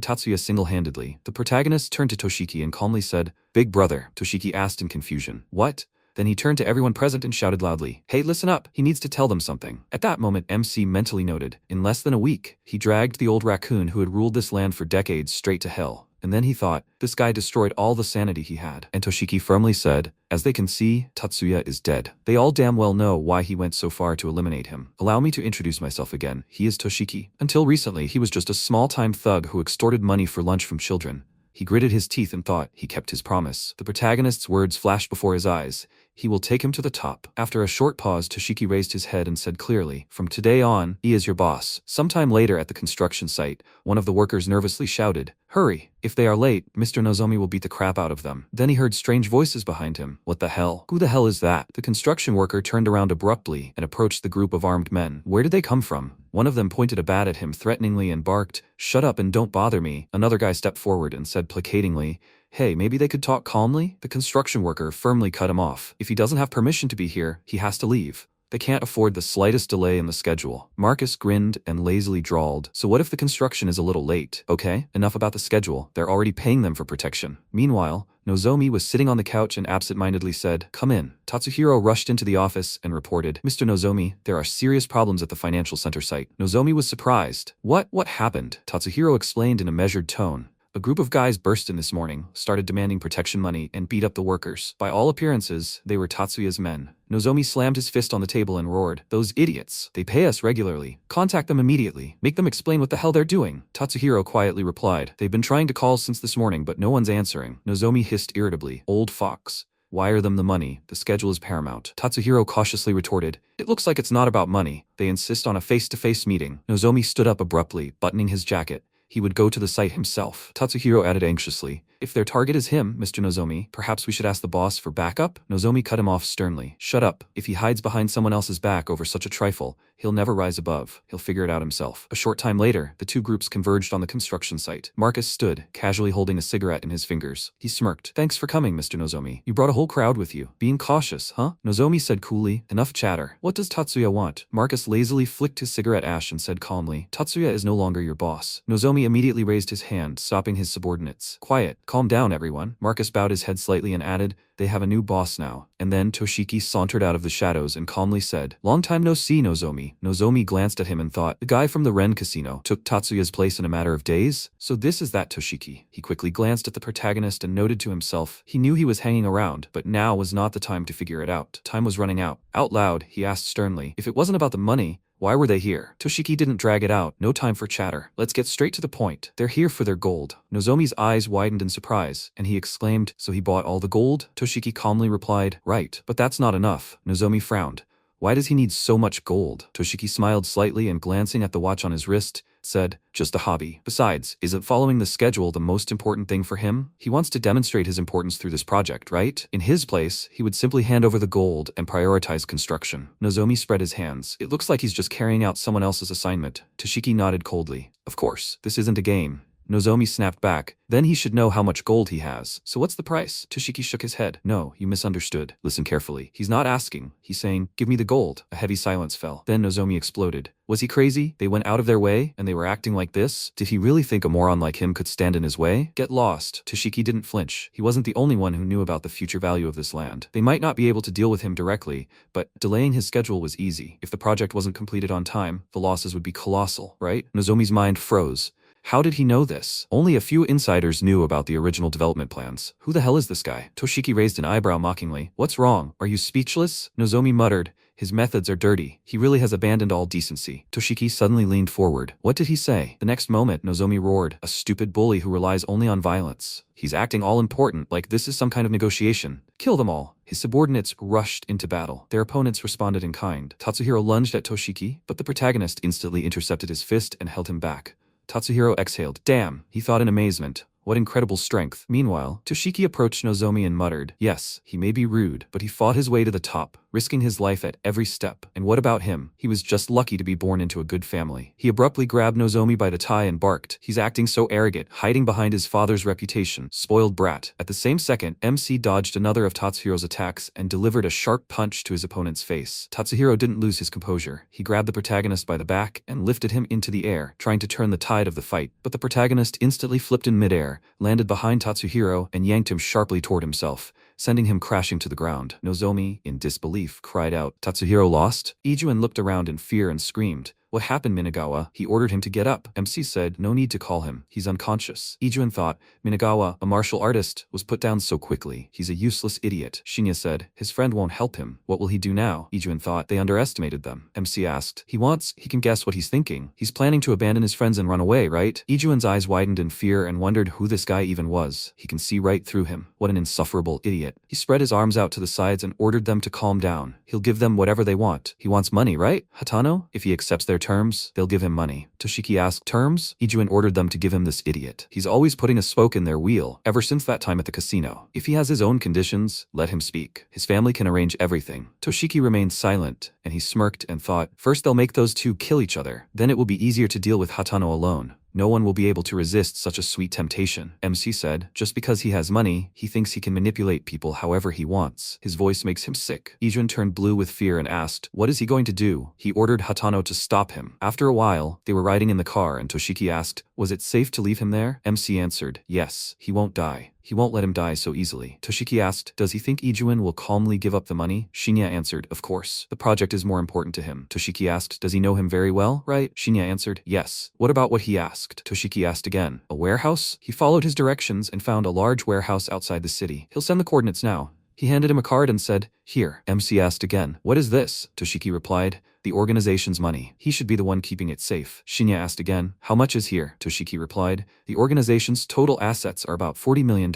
Tatsuya single-handedly. The protagonist turned to Toshiki and calmly said, "Big brother." Toshiki asked in confusion, "What?" Then he turned to everyone present and shouted loudly, "Hey, listen up, he needs to tell them something." At that moment, MC mentally noted, in less than a week, he dragged the old raccoon who had ruled this land for decades straight to hell. And then he thought, this guy destroyed all the sanity he had. And Toshiki firmly said, as they can see, Tatsuya is dead. They all damn well know why he went so far to eliminate him. Allow me to introduce myself again. He is Toshiki. Until recently, he was just a small-time thug who extorted money for lunch from children. He gritted his teeth and thought he kept his promise. The protagonist's words flashed before his eyes. He will take him to the top. After a short pause, Toshiki raised his head and said clearly, from today on, he is your boss. Sometime later at the construction site, one of the workers nervously shouted, hurry. If they are late, Mr. Nozomi will beat the crap out of them. Then he heard strange voices behind him. What the hell? Who the hell is that? The construction worker turned around abruptly and approached the group of armed men. Where did they come from? One of them pointed a bat at him threateningly and barked, shut up and don't bother me. Another guy stepped forward and said placatingly, hey, maybe they could talk calmly? The construction worker firmly cut him off. If he doesn't have permission to be here, he has to leave. They can't afford the slightest delay in the schedule. Marcus grinned and lazily drawled. So what if the construction is a little late? Okay, enough about the schedule. They're already paying them for protection. Meanwhile, Nozomi was sitting on the couch and absent-mindedly said, come in. Tatsuhiro rushed into the office and reported, Mr. Nozomi, there are serious problems at the financial center site. Nozomi was surprised. What happened? Tatsuhiro explained in a measured tone. A group of guys burst in this morning, started demanding protection money, and beat up the workers. By all appearances, they were Tatsuya's men. Nozomi slammed his fist on the table and roared, those idiots. They pay us regularly. Contact them immediately. Make them explain what the hell they're doing. Tatsuhiro quietly replied, they've been trying to call since this morning, but no one's answering. Nozomi hissed irritably, old fox. Wire them the money. The schedule is paramount. Tatsuhiro cautiously retorted, it looks like it's not about money. They insist on a face-to-face meeting. Nozomi stood up abruptly, buttoning his jacket. He would go to the site himself. Tatsuhiro added anxiously, if their target is him, Mr. Nozomi, perhaps we should ask the boss for backup? Nozomi cut him off sternly. Shut up. If he hides behind someone else's back over such a trifle, he'll never rise above. He'll figure it out himself. A short time later, the two groups converged on the construction site. Marcus stood, casually holding a cigarette in his fingers. He smirked. Thanks for coming, Mr. Nozomi. You brought a whole crowd with you. Being cautious, huh? Nozomi said coolly. Enough chatter. What does Tatsuya want? Marcus lazily flicked his cigarette ash and said calmly, Tatsuya is no longer your boss. Nozomi immediately raised his hand, stopping his subordinates. Quiet. Calm down, everyone. Marcus bowed his head slightly and added, they have a new boss now. And then Toshiki sauntered out of the shadows and calmly said, long time no see, Nozomi. Nozomi glanced at him and thought, the guy from the Ren Casino took Tatsuya's place in a matter of days? So this is that Toshiki. He quickly glanced at the protagonist and noted to himself, he knew he was hanging around, but now was not the time to figure it out. Time was running out. Out loud, he asked sternly, if it wasn't about the money, why were they here? Toshiki didn't drag it out. No time for chatter. Let's get straight to the point. They're here for their gold. Nozomi's eyes widened in surprise, and he exclaimed, so he bought all the gold? Toshiki calmly replied, right, but that's not enough. Nozomi frowned. Why does he need so much gold? Toshiki smiled slightly and glancing at the watch on his wrist, said, just a hobby. Besides, isn't following the schedule the most important thing for him? He wants to demonstrate his importance through this project, right? In his place, he would simply hand over the gold and prioritize construction. Nozomi spread his hands. It looks like he's just carrying out someone else's assignment. Toshiki nodded coldly. Of course, this isn't a game. Nozomi snapped back. Then he should know how much gold he has. So what's the price? Toshiki shook his head. No, you misunderstood. Listen carefully. He's not asking. He's saying, give me the gold. A heavy silence fell. Then Nozomi exploded. Was he crazy? They went out of their way, and they were acting like this? Did he really think a moron like him could stand in his way? Get lost. Toshiki didn't flinch. He wasn't the only one who knew about the future value of this land. They might not be able to deal with him directly, but delaying his schedule was easy. If the project wasn't completed on time, the losses would be colossal, right? Nozomi's mind froze. How did he know this? Only a few insiders knew about the original development plans. Who the hell is this guy? Toshiki raised an eyebrow mockingly. What's wrong? Are you speechless? Nozomi muttered. His methods are dirty. He really has abandoned all decency. Toshiki suddenly leaned forward. What did he say? The next moment, Nozomi roared. A stupid bully who relies only on violence. He's acting all important, like this is some kind of negotiation. Kill them all. His subordinates rushed into battle. Their opponents responded in kind. Tatsuhiro lunged at Toshiki, but the protagonist instantly intercepted his fist and held him back. Tatsuhiro exhaled. Damn, he thought in amazement. What incredible strength. Meanwhile, Toshiki approached Nozomi and muttered, yes, he may be rude, but he fought his way to the top, risking his life at every step. And what about him? He was just lucky to be born into a good family. He abruptly grabbed Nozomi by the tie and barked. He's acting so arrogant, hiding behind his father's reputation. Spoiled brat. At the same second, MC dodged another of Tatsuhiro's attacks and delivered a sharp punch to his opponent's face. Tatsuhiro didn't lose his composure. He grabbed the protagonist by the back and lifted him into the air, trying to turn the tide of the fight. But the protagonist instantly flipped in midair, landed behind Tatsuhiro, and yanked him sharply toward himself, sending him crashing to the ground. Nozomi, in disbelief, cried out, Tatsuhiro lost? Ijuin looked around in fear and screamed, What happened, Minagawa? He ordered him to get up. MC said, no need to call him. He's unconscious. Ijuin thought, Minagawa, a martial artist, was put down so quickly. He's a useless idiot. Shinya said, his friend won't help him. What will he do now? Ijuin thought, they underestimated them. MC asked, he can guess what he's thinking. He's planning to abandon his friends and run away, right? Ijuin's eyes widened in fear and wondered who this guy even was. He can see right through him. What an insufferable idiot. He spread his arms out to the sides and ordered them to calm down. He'll give them whatever they want. He wants money, right? Hatano? If he accepts their terms, they'll give him money. Toshiki asked, terms? Ijuin ordered them to give him this idiot. He's always putting a spoke in their wheel, ever since that time at the casino. If he has his own conditions, let him speak. His family can arrange everything. Toshiki remained silent, and he smirked and thought, first they'll make those two kill each other. Then it will be easier to deal with Hatano alone. No one will be able to resist such a sweet temptation. MC said, just because he has money, he thinks he can manipulate people however he wants. His voice makes him sick. Ijuin turned blue with fear and asked, what is he going to do? He ordered Hatano to stop him. After a while, they were riding in the car and Toshiki asked, was it safe to leave him there? MC answered, yes, he won't die. He won't let him die so easily. Toshiki asked, does he think Ijuin will calmly give up the money? Shinya answered, of course. The project is more important to him. Toshiki asked, does he know him very well, right? Shinya answered, yes. What about what he asked? Toshiki asked again. A warehouse? He followed his directions and found a large warehouse outside the city. He'll send the coordinates now. He handed him a card and said, here. MC asked again, what is this? Toshiki replied, the organization's money. He should be the one keeping it safe. Shinya asked again, how much is here? Toshiki replied, the organization's total assets are about $40 million,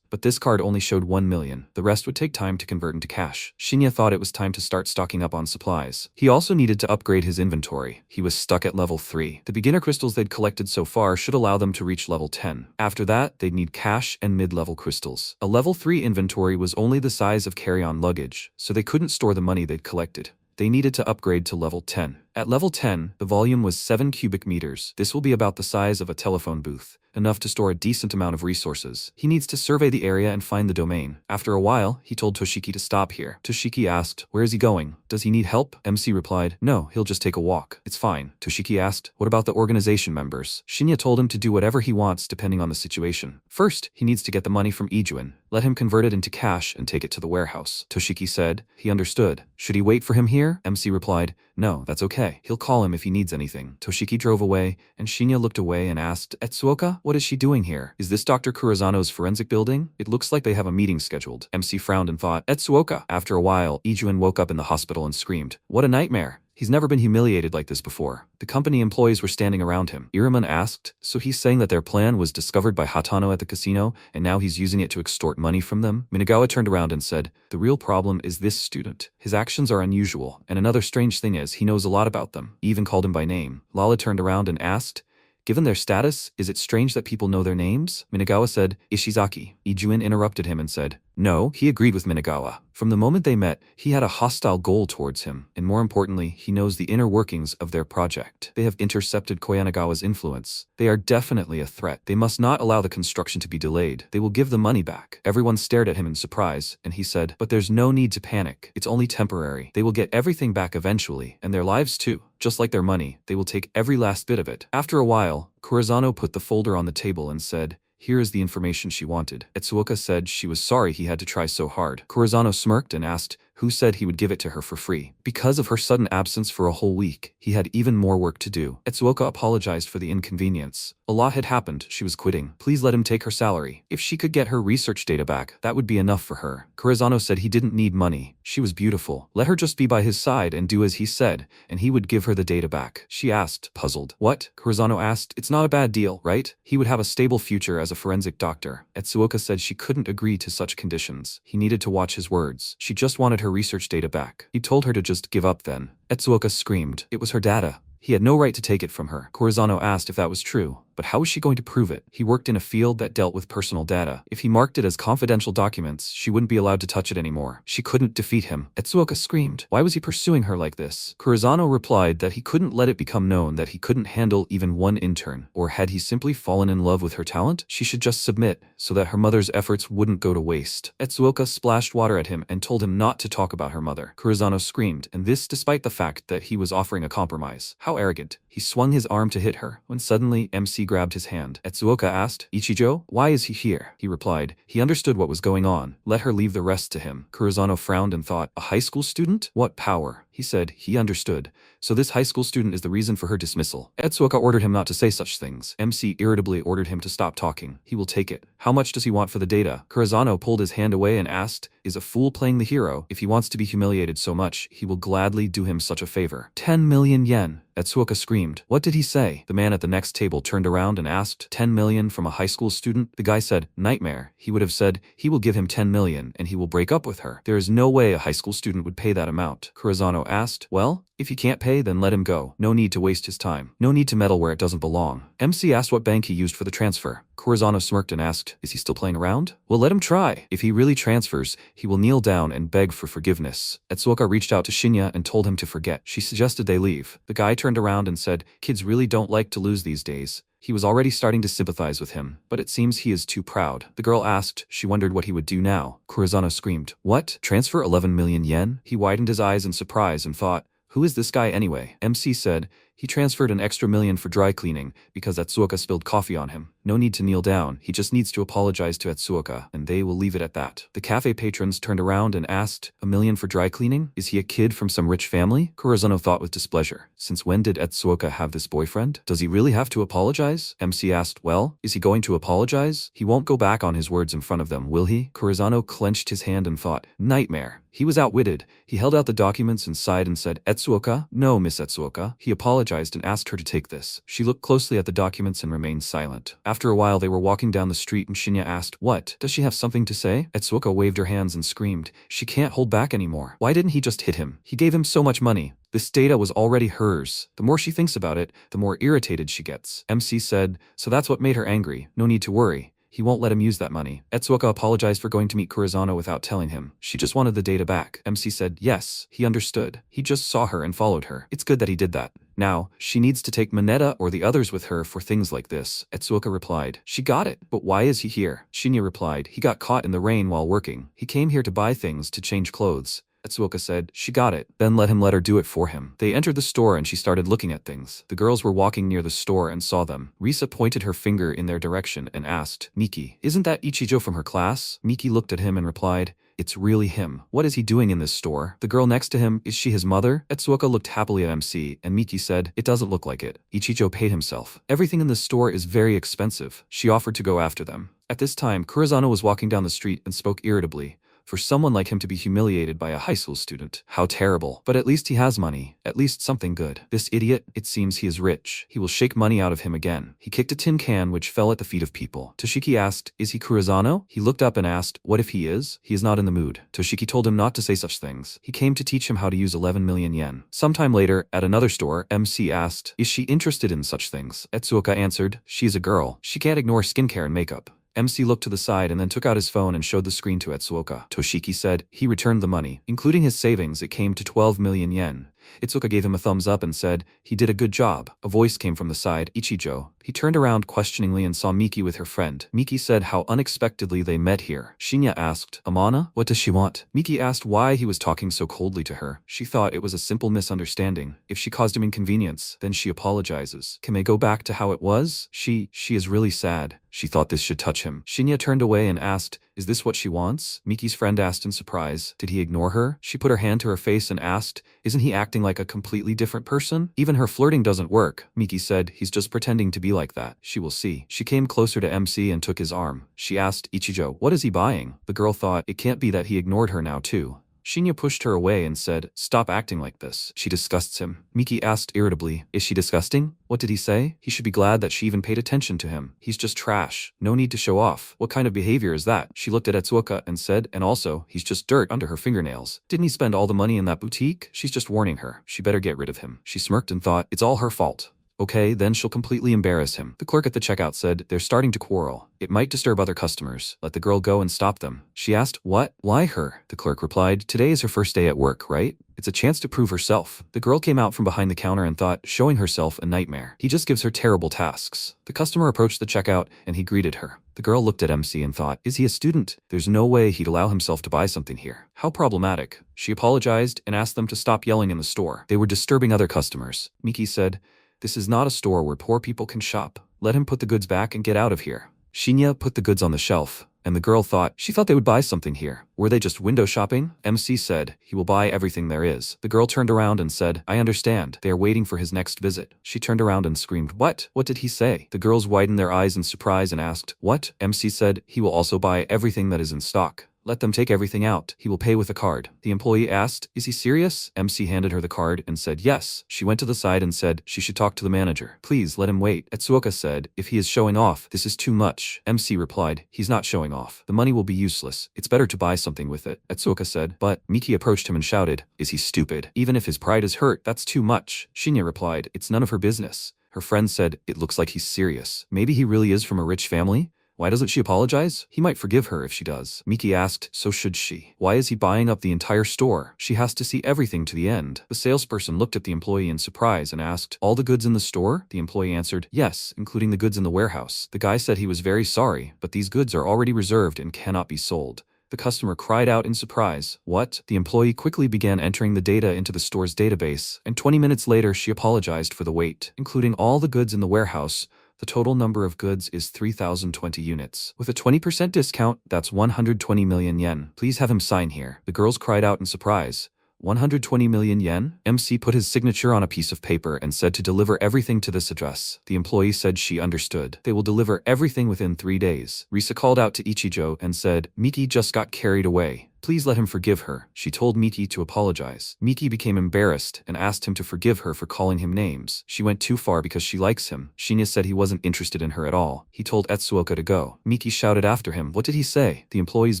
but this card only showed 1 million. The rest would take time to convert into cash. Shinya thought it was time to start stocking up on supplies. He also needed to upgrade his inventory. He was stuck at level 3. The beginner crystals they'd collected so far should allow them to reach level 10. After that, they'd need cash and mid-level crystals. A level 3 inventory was only the size of carry-on luggage, so they couldn't store the money they'd collected. They needed to upgrade to level 10. At level 10, the volume was 7 cubic meters. This will be about the size of a telephone booth, enough to store a decent amount of resources. He needs to survey the area and find the domain. After a while, he told Toshiki to stop here. Toshiki asked, where is he going? Does he need help? MC replied, no, he'll just take a walk. It's fine. Toshiki asked, what about the organization members? Shinya told him to do whatever he wants depending on the situation. First, he needs to get the money from Ijuin. Let him convert it into cash and take it to the warehouse. Toshiki said, he understood. Should he wait for him here? MC replied, no, that's okay. He'll call him if he needs anything. Toshiki drove away, and Shinya looked away and asked, Etsuoka, what is she doing here? Is this Dr. Kurazano's forensic building? It looks like they have a meeting scheduled. MC frowned and thought, Etsuoka. After a while, Ijuin woke up in the hospital and screamed, what a nightmare. He's never been humiliated like this before. The company employees were standing around him. Iraman asked, so he's saying that their plan was discovered by Hatano at the casino, and now he's using it to extort money from them? Minagawa turned around and said, the real problem is this student. His actions are unusual, and another strange thing is he knows a lot about them. He even called him by name. Lala turned around and asked, given their status, is it strange that people know their names? Minagawa said, Ishizaki. Ijuin interrupted him and said, no, he agreed with Minagawa. From the moment they met, he had a hostile goal towards him, and more importantly, he knows the inner workings of their project. They have intercepted Koyanagawa's influence. They are definitely a threat. They must not allow the construction to be delayed. They will give the money back. Everyone stared at him in surprise, and he said, but there's no need to panic. It's only temporary. They will get everything back eventually, and their lives too. Just like their money, they will take every last bit of it. After a while, Kurazano put the folder on the table and said, here is the information she wanted. Etsuoka said she was sorry he had to try so hard. Kurazano smirked and asked, who said he would give it to her for free? Because of her sudden absence for a whole week, he had even more work to do. Etsuoka apologized for the inconvenience. A lot had happened, she was quitting. Please let him take her salary. If she could get her research data back, that would be enough for her. Kurazano said he didn't need money. She was beautiful. Let her just be by his side and do as he said, and he would give her the data back. She asked, puzzled. What? Kurazano asked, it's not a bad deal, right? He would have a stable future as a forensic doctor. Etsuoka said she couldn't agree to such conditions. He needed to watch his words. She just wanted her research data back. He told her to just give up then. Etsuoka screamed. It was her data. He had no right to take it from her. Kurazano asked if that was true. But how was she going to prove it? He worked in a field that dealt with personal data. If he marked it as confidential documents, she wouldn't be allowed to touch it anymore. She couldn't defeat him. Etsuoka screamed. Why was he pursuing her like this? Kurazano replied that he couldn't let it become known that he couldn't handle even one intern. Or had he simply fallen in love with her talent? She should just submit, so that her mother's efforts wouldn't go to waste. Etsuoka splashed water at him and told him not to talk about her mother. Kurazano screamed, and this despite the fact that he was offering a compromise. How arrogant. He swung his arm to hit her, when suddenly MC grabbed his hand. Etsuoka asked, Ichijo, why is he here? He replied, he understood what was going on. Let her leave the rest to him. Kurazano frowned and thought, a high school student? What power? He said he understood. So this high school student is the reason for her dismissal. Etsuoka ordered him not to say such things. MC irritably ordered him to stop talking. He will take it. How much does he want for the data? Kurizano pulled his hand away and asked, is a fool playing the hero? If he wants to be humiliated so much, he will gladly do him such a favor. 10 million yen. Etsuoka screamed. What did he say? The man at the next table turned around and asked, 10 million from a high school student? The guy said, nightmare. He would have said, he will give him 10 million and he will break up with her. There is no way a high school student would pay that amount. Kurizano asked, well, if he can't pay, then let him go. No need to waste his time. No need to meddle where it doesn't belong. MC asked what bank he used for the transfer. Kurizano smirked and asked, is he still playing around? Well, let him try. If he really transfers, he will kneel down and beg for forgiveness. Etsuoka reached out to Shinya and told him to forget. She suggested they leave. The guy turned around and said, kids really don't like to lose these days. He was already starting to sympathize with him, but it seems he is too proud. The girl asked, she wondered what he would do now. Kurizano screamed, what? Transfer 11 million yen? He widened his eyes in surprise and thought, who is this guy anyway? MC said, he transferred an extra million for dry cleaning because Etsuoka spilled coffee on him. No need to kneel down, he just needs to apologize to Etsuoka, and they will leave it at that. The cafe patrons turned around and asked, a million for dry cleaning? Is he a kid from some rich family? Kurizano thought with displeasure. Since when did Etsuoka have this boyfriend? Does he really have to apologize? MC asked, well, is he going to apologize? He won't go back on his words in front of them, will he? Kurizano clenched his hand and thought, nightmare. He was outwitted. He held out the documents and sighed and said, Etsuoka? No, Miss Etsuoka. He apologized and asked her to take this. She looked closely at the documents and remained silent. After a while, they were walking down the street and Shinya asked, what? Does she have something to say? Etsuoka waved her hands and screamed, she can't hold back anymore. Why didn't he just hit him? He gave him so much money. This data was already hers. The more she thinks about it, the more irritated she gets. MC said, so that's what made her angry. No need to worry. He won't let him use that money. Etsuoka apologized for going to meet Kurizano without telling him. She just wanted the data back. MC said, yes, he understood. He just saw her and followed her. It's good that he did that. Now, she needs to take Mineta or the others with her for things like this. Etsuoka replied, she got it, but why is he here? Shinya replied, he got caught in the rain while working. He came here to buy things to change clothes. Etsuoka said, she got it. Then let her do it for him. They entered the store and she started looking at things. The girls were walking near the store and saw them. Risa pointed her finger in their direction and asked, Miki, isn't that Ichijo from her class? Miki looked at him and replied, it's really him. What is he doing in this store? The girl next to him, is she his mother? Etsuoka looked happily at MC, and Miki said, it doesn't look like it. Ichijo paid himself. Everything in this store is very expensive. She offered to go after them. At this time, Kurizano was walking down the street and spoke irritably. For someone like him to be humiliated by a high school student. How terrible. But at least he has money. At least something good. This idiot, it seems he is rich. He will shake money out of him again. He kicked a tin can which fell at the feet of people. Toshiki asked, is he Kurizano? He looked up and asked, what if he is? He is not in the mood. Toshiki told him not to say such things. He came to teach him how to use 11 million yen. Sometime later, at another store, MC asked, is she interested in such things? Etsuoka answered, she is a girl. She can't ignore skincare and makeup. MC looked to the side and then took out his phone and showed the screen to Etsuoka. Toshiki said, he returned the money. Including his savings, it came to 12 million yen. Etsuoka gave him a thumbs up and said, he did a good job. A voice came from the side, Ichijo. He turned around questioningly and saw Miki with her friend. Miki said how unexpectedly they met here. Shinya asked, Amana, what does she want? Miki asked why he was talking so coldly to her. She thought it was a simple misunderstanding. If she caused him inconvenience, then she apologizes. Can they go back to how it was? She is really sad. She thought this should touch him. Shinya turned away and asked, is this what she wants? Miki's friend asked in surprise. Did he ignore her? She put her hand to her face and asked, isn't he acting like a completely different person? Even her flirting doesn't work. Miki said, he's just pretending to be like that. She will see. She came closer to MC and took his arm. She asked Ichijo, what is he buying? The girl thought, it can't be that he ignored her now too. Shinya pushed her away and said, stop acting like this. She disgusts him. Miki asked irritably, is she disgusting? What did he say? He should be glad that she even paid attention to him. He's just trash. No need to show off. What kind of behavior is that? She looked at Etsuoka and said, and also, he's just dirt under her fingernails. Didn't he spend all the money in that boutique? She's just warning her. She better get rid of him. She smirked and thought, it's all her fault. Okay, then she'll completely embarrass him. The clerk at the checkout said, they're starting to quarrel. It might disturb other customers. Let the girl go and stop them. She asked, what? Why her? The clerk replied, today is her first day at work, right? It's a chance to prove herself. The girl came out from behind the counter and thought, showing herself a nightmare. He just gives her terrible tasks. The customer approached the checkout and he greeted her. The girl looked at MC and thought, is he a student? There's no way he'd allow himself to buy something here. How problematic. She apologized and asked them to stop yelling in the store. They were disturbing other customers. Miki said, this is not a store where poor people can shop. Let him put the goods back and get out of here. Shinya put the goods on the shelf. and the girl thought they would buy something here. Were they just window shopping? MC said, he will buy everything there is. The girl turned around and said, I understand. They are waiting for his next visit. She turned around and screamed, what? What did he say? The girls widened their eyes in surprise and asked, what? MC said, he will also buy everything that is in stock. Let them take everything out. He will pay with a card. The employee asked, is he serious? MC handed her the card and said yes. She went to the side and said she should talk to the manager. Please let him wait. Etsuoka said, if he is showing off, this is too much. MC replied, he's not showing off. The money will be useless. It's better to buy something with it. Etsuoka said, but Miki approached him and shouted, is he stupid? Even if his pride is hurt, that's too much. Shinya replied, it's none of her business. Her friend said, it looks like he's serious. Maybe he really is from a rich family? Why doesn't she apologize? He might forgive her if she does. Miki asked, so should she. Why is he buying up the entire store? She has to see everything to the end. The salesperson looked at the employee in surprise and asked, all the goods in the store? The employee answered, yes, including the goods in the warehouse. The guy said he was very sorry, but these goods are already reserved and cannot be sold. The customer cried out in surprise. What? The employee quickly began entering the data into the store's database, and 20 minutes later she apologized for the wait, including all the goods in the warehouse. The total number of goods is 3,020 units. With a 20% discount, that's 120 million yen. Please have him sign here. The girls cried out in surprise. 120 million yen? MC put his signature on a piece of paper and said to deliver everything to this address. The employee said she understood. They will deliver everything within 3 days. Risa called out to Ichijo and said, Miki just got carried away. Please let him forgive her. She told Miki to apologize. Miki became embarrassed and asked him to forgive her for calling him names. She went too far because she likes him. Shinya said he wasn't interested in her at all. He told Etsuoka to go. Miki shouted after him. What did he say? The employees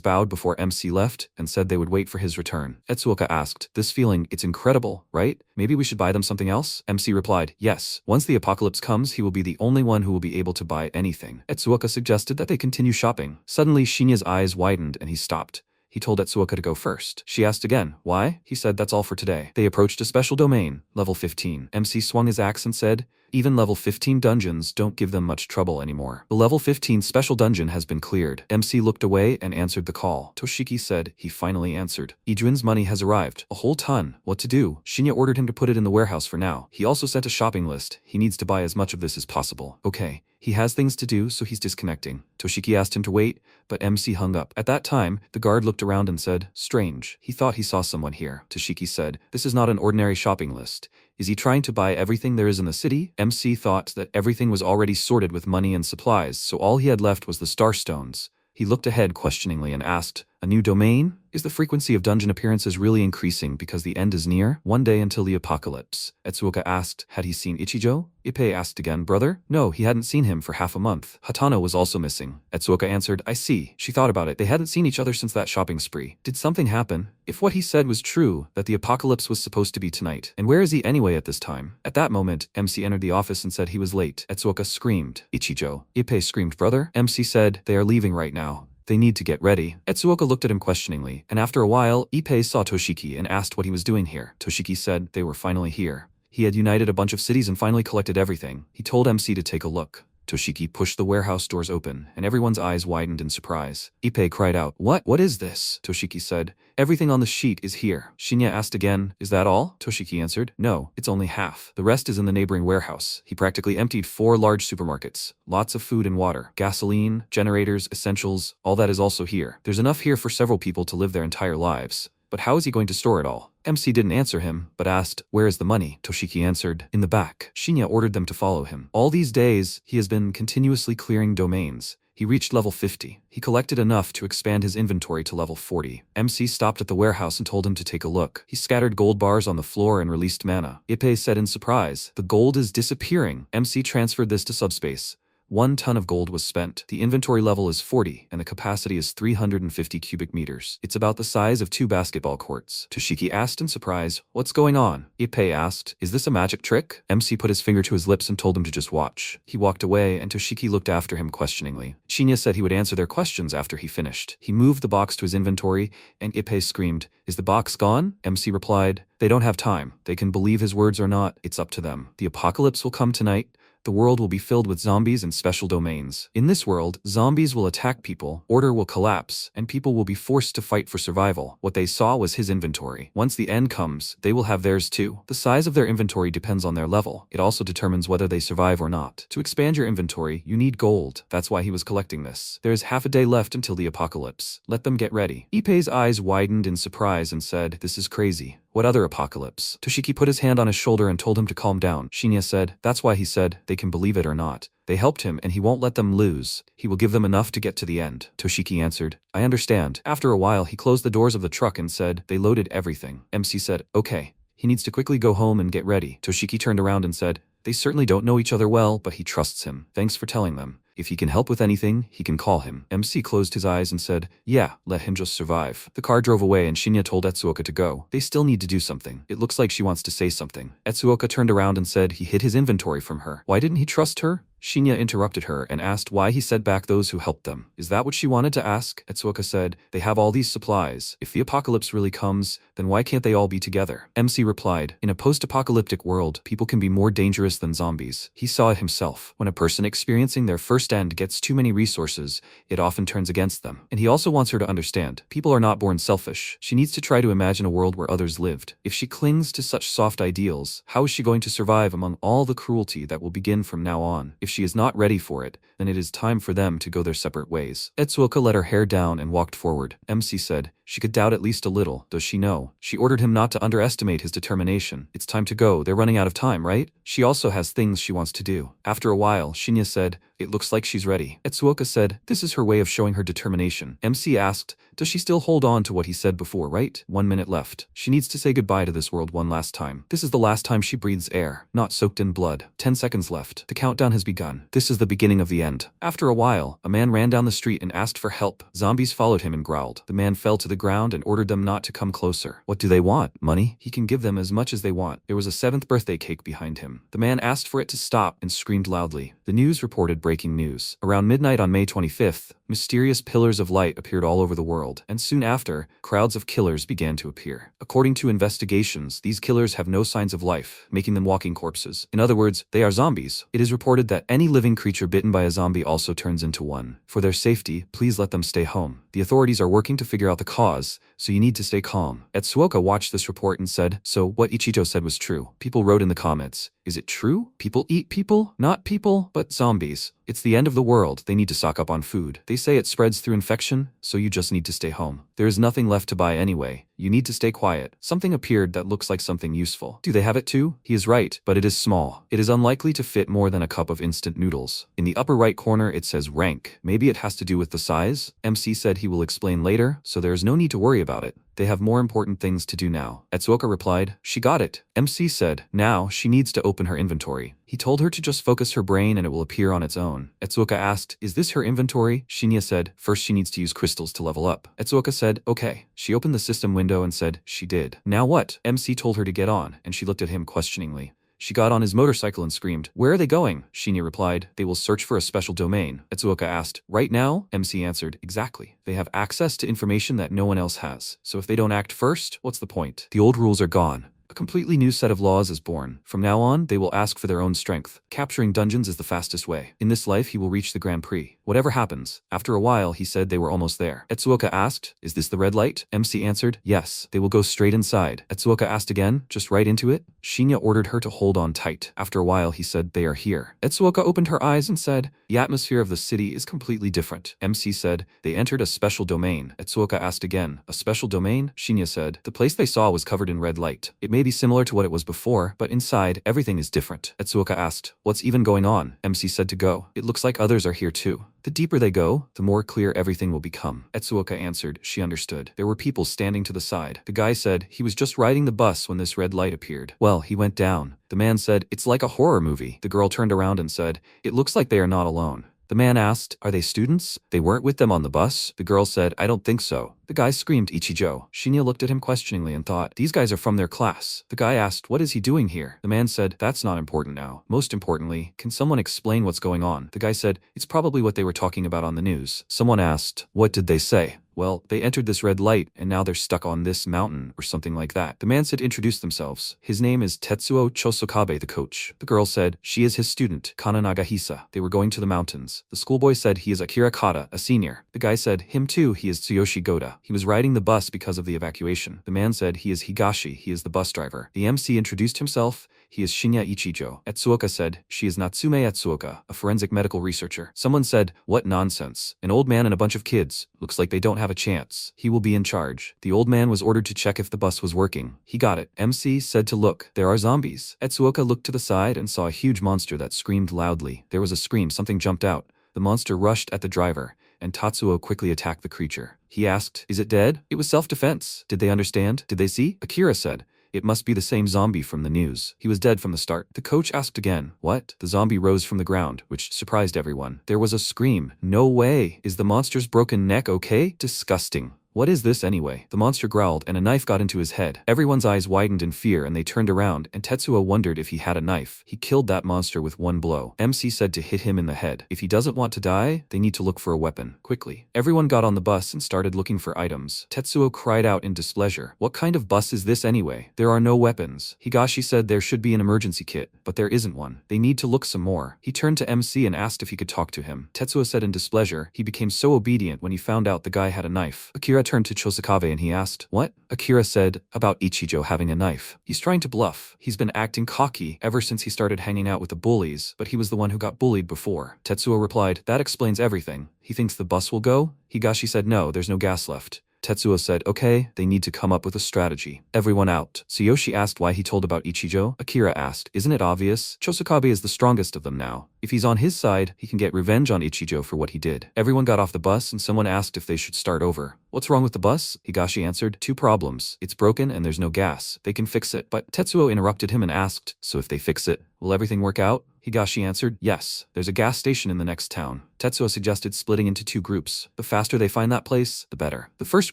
bowed before MC left and said they would wait for his return. Etsuoka asked, this feeling, it's incredible, right? Maybe we should buy them something else? MC replied, yes. Once the apocalypse comes, he will be the only one who will be able to buy anything. Etsuoka suggested that they continue shopping. Suddenly, Shinya's eyes widened and he stopped. He told Etsuoka to go first. She asked again, why? He said that's all for today. They approached a special domain, level 15. MC swung his axe and said, even level 15 dungeons don't give them much trouble anymore. The level 15 special dungeon has been cleared. MC looked away and answered the call. Toshiki said, he finally answered. Idrin's money has arrived. A whole ton. What to do? Shinya ordered him to put it in the warehouse for now. He also sent a shopping list. He needs to buy as much of this as possible. Okay. He has things to do, so he's disconnecting. Toshiki asked him to wait, but MC hung up. At that time, the guard looked around and said, strange. He thought he saw someone here. Toshiki said, this is not an ordinary shopping list. Is he trying to buy everything there is in the city? MC thought that everything was already sorted with money and supplies, so all he had left was the starstones. He looked ahead questioningly and asked, a new domain? Is the frequency of dungeon appearances really increasing because the end is near? One day until the apocalypse. Etsuoka asked, had he seen Ichijo? Ippei asked again, brother? No, he hadn't seen him for half a month. Hatano was also missing. Etsuoka answered, I see. She thought about it. They hadn't seen each other since that shopping spree. Did something happen? If what he said was true, that the apocalypse was supposed to be tonight. And where is he anyway at this time? At that moment, MC entered the office and said he was late. Etsuoka screamed, Ichijo. Ippei screamed, brother? MC said, they are leaving right now. They need to get ready. Etsuoka looked at him questioningly, and after a while, Ippei saw Toshiki and asked what he was doing here. Toshiki said they were finally here. He had united a bunch of cities and finally collected everything. He told MC to take a look. Toshiki pushed the warehouse doors open, and everyone's eyes widened in surprise. Ippei cried out, what? What is this? Toshiki said, everything on the sheet is here. Shinya asked again, is that all? Toshiki answered, no, it's only half. The rest is in the neighboring warehouse. He practically emptied 4 large supermarkets. Lots of food and water, gasoline, generators, essentials, all that is also here. There's enough here for several people to live their entire lives. But how is he going to store it all? MC didn't answer him, but asked, where is the money? Toshiki answered, in the back. Shinya ordered them to follow him. All these days, he has been continuously clearing domains. He reached level 50. He collected enough to expand his inventory to level 40. MC stopped at the warehouse and told him to take a look. He scattered gold bars on the floor and released mana. Ippei said in surprise, the gold is disappearing. MC transferred this to subspace. 1 ton of gold was spent. The inventory level is 40, and the capacity is 350 cubic meters. It's about the size of 2 basketball courts. Toshiki asked in surprise, what's going on? Ippei asked, is this a magic trick? MC put his finger to his lips and told him to just watch. He walked away, and Toshiki looked after him questioningly. Shinya said he would answer their questions after he finished. He moved the box to his inventory, and Ippei screamed, is the box gone? MC replied, they don't have time. They can believe his words or not. It's up to them. The apocalypse will come tonight. the world will be filled with zombies and special domains. In this world, zombies will attack people, order will collapse, and people will be forced to fight for survival. What they saw was his inventory. Once the end comes, they will have theirs too. The size of their inventory depends on their level. It also determines whether they survive or not. To expand your inventory, you need gold. That's why he was collecting this. There is half a day left until the apocalypse. Let them get ready. Ippei's eyes widened in surprise and said, "This is crazy. What other apocalypse?" Toshiki put his hand on his shoulder and told him to calm down. Shinya said, "That's why he said, they can believe it or not. They helped him and he won't let them lose. He will give them enough to get to the end." Toshiki answered, "I understand." After a while, he closed the doors of the truck and said, "They loaded everything." MC said, "Okay." He needs to quickly go home and get ready. Toshiki turned around and said, "They certainly don't know each other well, but he trusts him. Thanks for telling them. If he can help with anything, he can call him." MC closed his eyes and said, "Yeah, let him just survive." The car drove away and Shinya told Etsuoka to go. They still need to do something. It looks like she wants to say something. Etsuoka turned around and said he hid his inventory from her. Why didn't he trust her? Shinya interrupted her and asked why he said back those who helped them. Is that what she wanted to ask? Etsuoka said, "They have all these supplies. If the apocalypse really comes, then why can't they all be together?" MC replied, "In a post-apocalyptic world, people can be more dangerous than zombies. He saw it himself. When a person experiencing their first end gets too many resources, it often turns against them." And he also wants her to understand, people are not born selfish. She needs to try to imagine a world where others lived. If she clings to such soft ideals, how is she going to survive among all the cruelty that will begin from now on? If she is not ready for it, then it is time for them to go their separate ways. Etsuoka let her hair down and walked forward. MC said, she could doubt at least a little. Does she know? She ordered him not to underestimate his determination. It's time to go. They're running out of time, right? She also has things she wants to do. After a while, Shinya said, "It looks like she's ready." Etsuoka said, "This is her way of showing her determination." MC asked, "Does she still hold on to what he said before, right?" 1 minute left. She needs to say goodbye to this world one last time. This is the last time she breathes air, not soaked in blood. 10 seconds left. The countdown has begun. This is the beginning of the end. After a while, a man ran down the street and asked for help. Zombies followed him and growled. The man fell to the ground and ordered them not to come closer. What do they want? Money? He can give them as much as they want. There was a 7th birthday cake behind him. The man asked for it to stop and screamed loudly. The news reported breaking news. Around midnight on May 25th, mysterious pillars of light appeared all over the world, and soon after, crowds of killers began to appear. According to investigations, these killers have no signs of life, making them walking corpses. In other words, they are zombies. It is reported that any living creature bitten by a zombie also turns into one. For their safety, please let them stay home. The authorities are working to figure out the cause, so you need to stay calm. Etsuoka watched this report and said, "So, what Ichito said was true." People wrote in the comments, "Is it true? People eat people? Not people, but zombies. It's the end of the world. They need to stock up on food. They say it spreads through infection, so you just need to stay home. There is nothing left to buy anyway. You need to stay quiet." Something appeared that looks like something useful. Do they have it too? He is right, but it is small. It is unlikely to fit more than a cup of instant noodles. In the upper right corner it says rank. Maybe it has to do with the size? MC said he will explain later, so there is no need to worry about it. They have more important things to do now. Etsuoka replied, "She got it." MC said, now she needs to open her inventory. He told her to just focus her brain and it will appear on its own. Etsuoka asked, "Is this her inventory?" Shinya said, "First she needs to use crystals to level up." Etsuoka said, "Okay." She opened the system window and said, "She did." "Now what?" MC told her to get on, and she looked at him questioningly. She got on his motorcycle and screamed, "Where are they going?" Shinya replied, "They will search for a special domain." Etsuoka asked, "Right now?" MC answered, "Exactly. They have access to information that no one else has. So if they don't act first, what's the point? The old rules are gone. A completely new set of laws is born. From now on, they will ask for their own strength. Capturing dungeons is the fastest way. In this life, he will reach the Grand Prix. Whatever happens." After a while, he said they were almost there. Etsuoka asked, "Is this the red light?" MC answered, "Yes. They will go straight inside." Etsuoka asked again, "Just right into it?" Shinya ordered her to hold on tight. After a while, he said, "They are here." Etsuoka opened her eyes and said, "The atmosphere of the city is completely different." MC said, "They entered a special domain." Etsuoka asked again, "A special domain?" Shinya said, "The place they saw was covered in red light. It may be similar to what it was before, but inside, everything is different." Etsuoka asked, "What's even going on?" MC said to go. "It looks like others are here too. The deeper they go, the more clear everything will become." Etsuoka answered, she understood. There were people standing to the side. The guy said, he was just riding the bus when this red light appeared. Well, he went down. The man said, "It's like a horror movie." The girl turned around and said, "It looks like they are not alone." The man asked, "Are they students? They weren't with them on the bus?" The girl said, "I don't think so. The guy screamed Ichijo. Shinya looked at him questioningly and thought, these guys are from their class. The guy asked, what is he doing here? The man said, that's not important now. Most importantly, can someone explain what's going on? The guy said, it's probably what they were talking about on the news. Someone asked, what did they say? Well, they entered this red light and now they're stuck on this mountain or something like that. The man said introduce themselves. His name is Tetsuo Chosokabe, the coach. The girl said she is his student, Kana Nagahisa. They were going to the mountains. The schoolboy said he is Akira Kata, a senior. The guy said him too, he is Tsuyoshi Goda. He was riding the bus because of the evacuation. The man said he is Higashi, he is the bus driver. The MC introduced himself. He is Shinya Ichijo. Atsuoka said, she is Natsume Atsuoka, a forensic medical researcher. Someone said, what nonsense. An old man and a bunch of kids. Looks like they don't have a chance. He will be in charge. The old man was ordered to check if the bus was working. He got it. MC said to look. There are zombies. Atsuoka looked to the side and saw a huge monster that screamed loudly. There was a scream. Something jumped out. The monster rushed at the driver, and Tatsuo quickly attacked the creature. He asked, is it dead? It was self-defense. Did they understand? Did they see? Akira said, it must be the same zombie from the news. He was dead from the start. The coach asked again, what? The zombie rose from the ground, which surprised everyone. There was a scream. No way. Is the monster's broken neck okay? Disgusting. What is this anyway? The monster growled and a knife got into his head. Everyone's eyes widened in fear and they turned around and Tetsuo wondered if he had a knife. He killed that monster with one blow. MC said to hit him in the head. If he doesn't want to die, they need to look for a weapon. Quickly. Everyone got on the bus and started looking for items. Tetsuo cried out in displeasure. What kind of bus is this anyway? There are no weapons. Higashi said there should be an emergency kit, but there isn't one. They need to look some more. He turned to MC and asked if he could talk to him. Tetsuo said in displeasure. He became so obedient when he found out the guy had a knife. Akira turned to Chosokabe and he asked, what? Akira said, about Ichijo having a knife. He's trying to bluff. He's been acting cocky ever since he started hanging out with the bullies, but he was the one who got bullied before. Tetsuo replied, that explains everything. He thinks the bus will go? Higashi said no, there's no gas left. Tetsuo said, okay, they need to come up with a strategy. Everyone out. Tsuyoshi asked why he told about Ichijo. Akira asked, isn't it obvious? Chosokabe is the strongest of them now. If he's on his side, he can get revenge on Ichijo for what he did. Everyone got off the bus and someone asked if they should start over. What's wrong with the bus? Higashi answered, 2 problems. It's broken and there's no gas. They can fix it. But Tetsuo interrupted him and asked, so if they fix it, will everything work out? Higashi answered, yes, there's a gas station in the next town. Tetsuo suggested splitting into 2 groups. The faster they find that place, the better. The first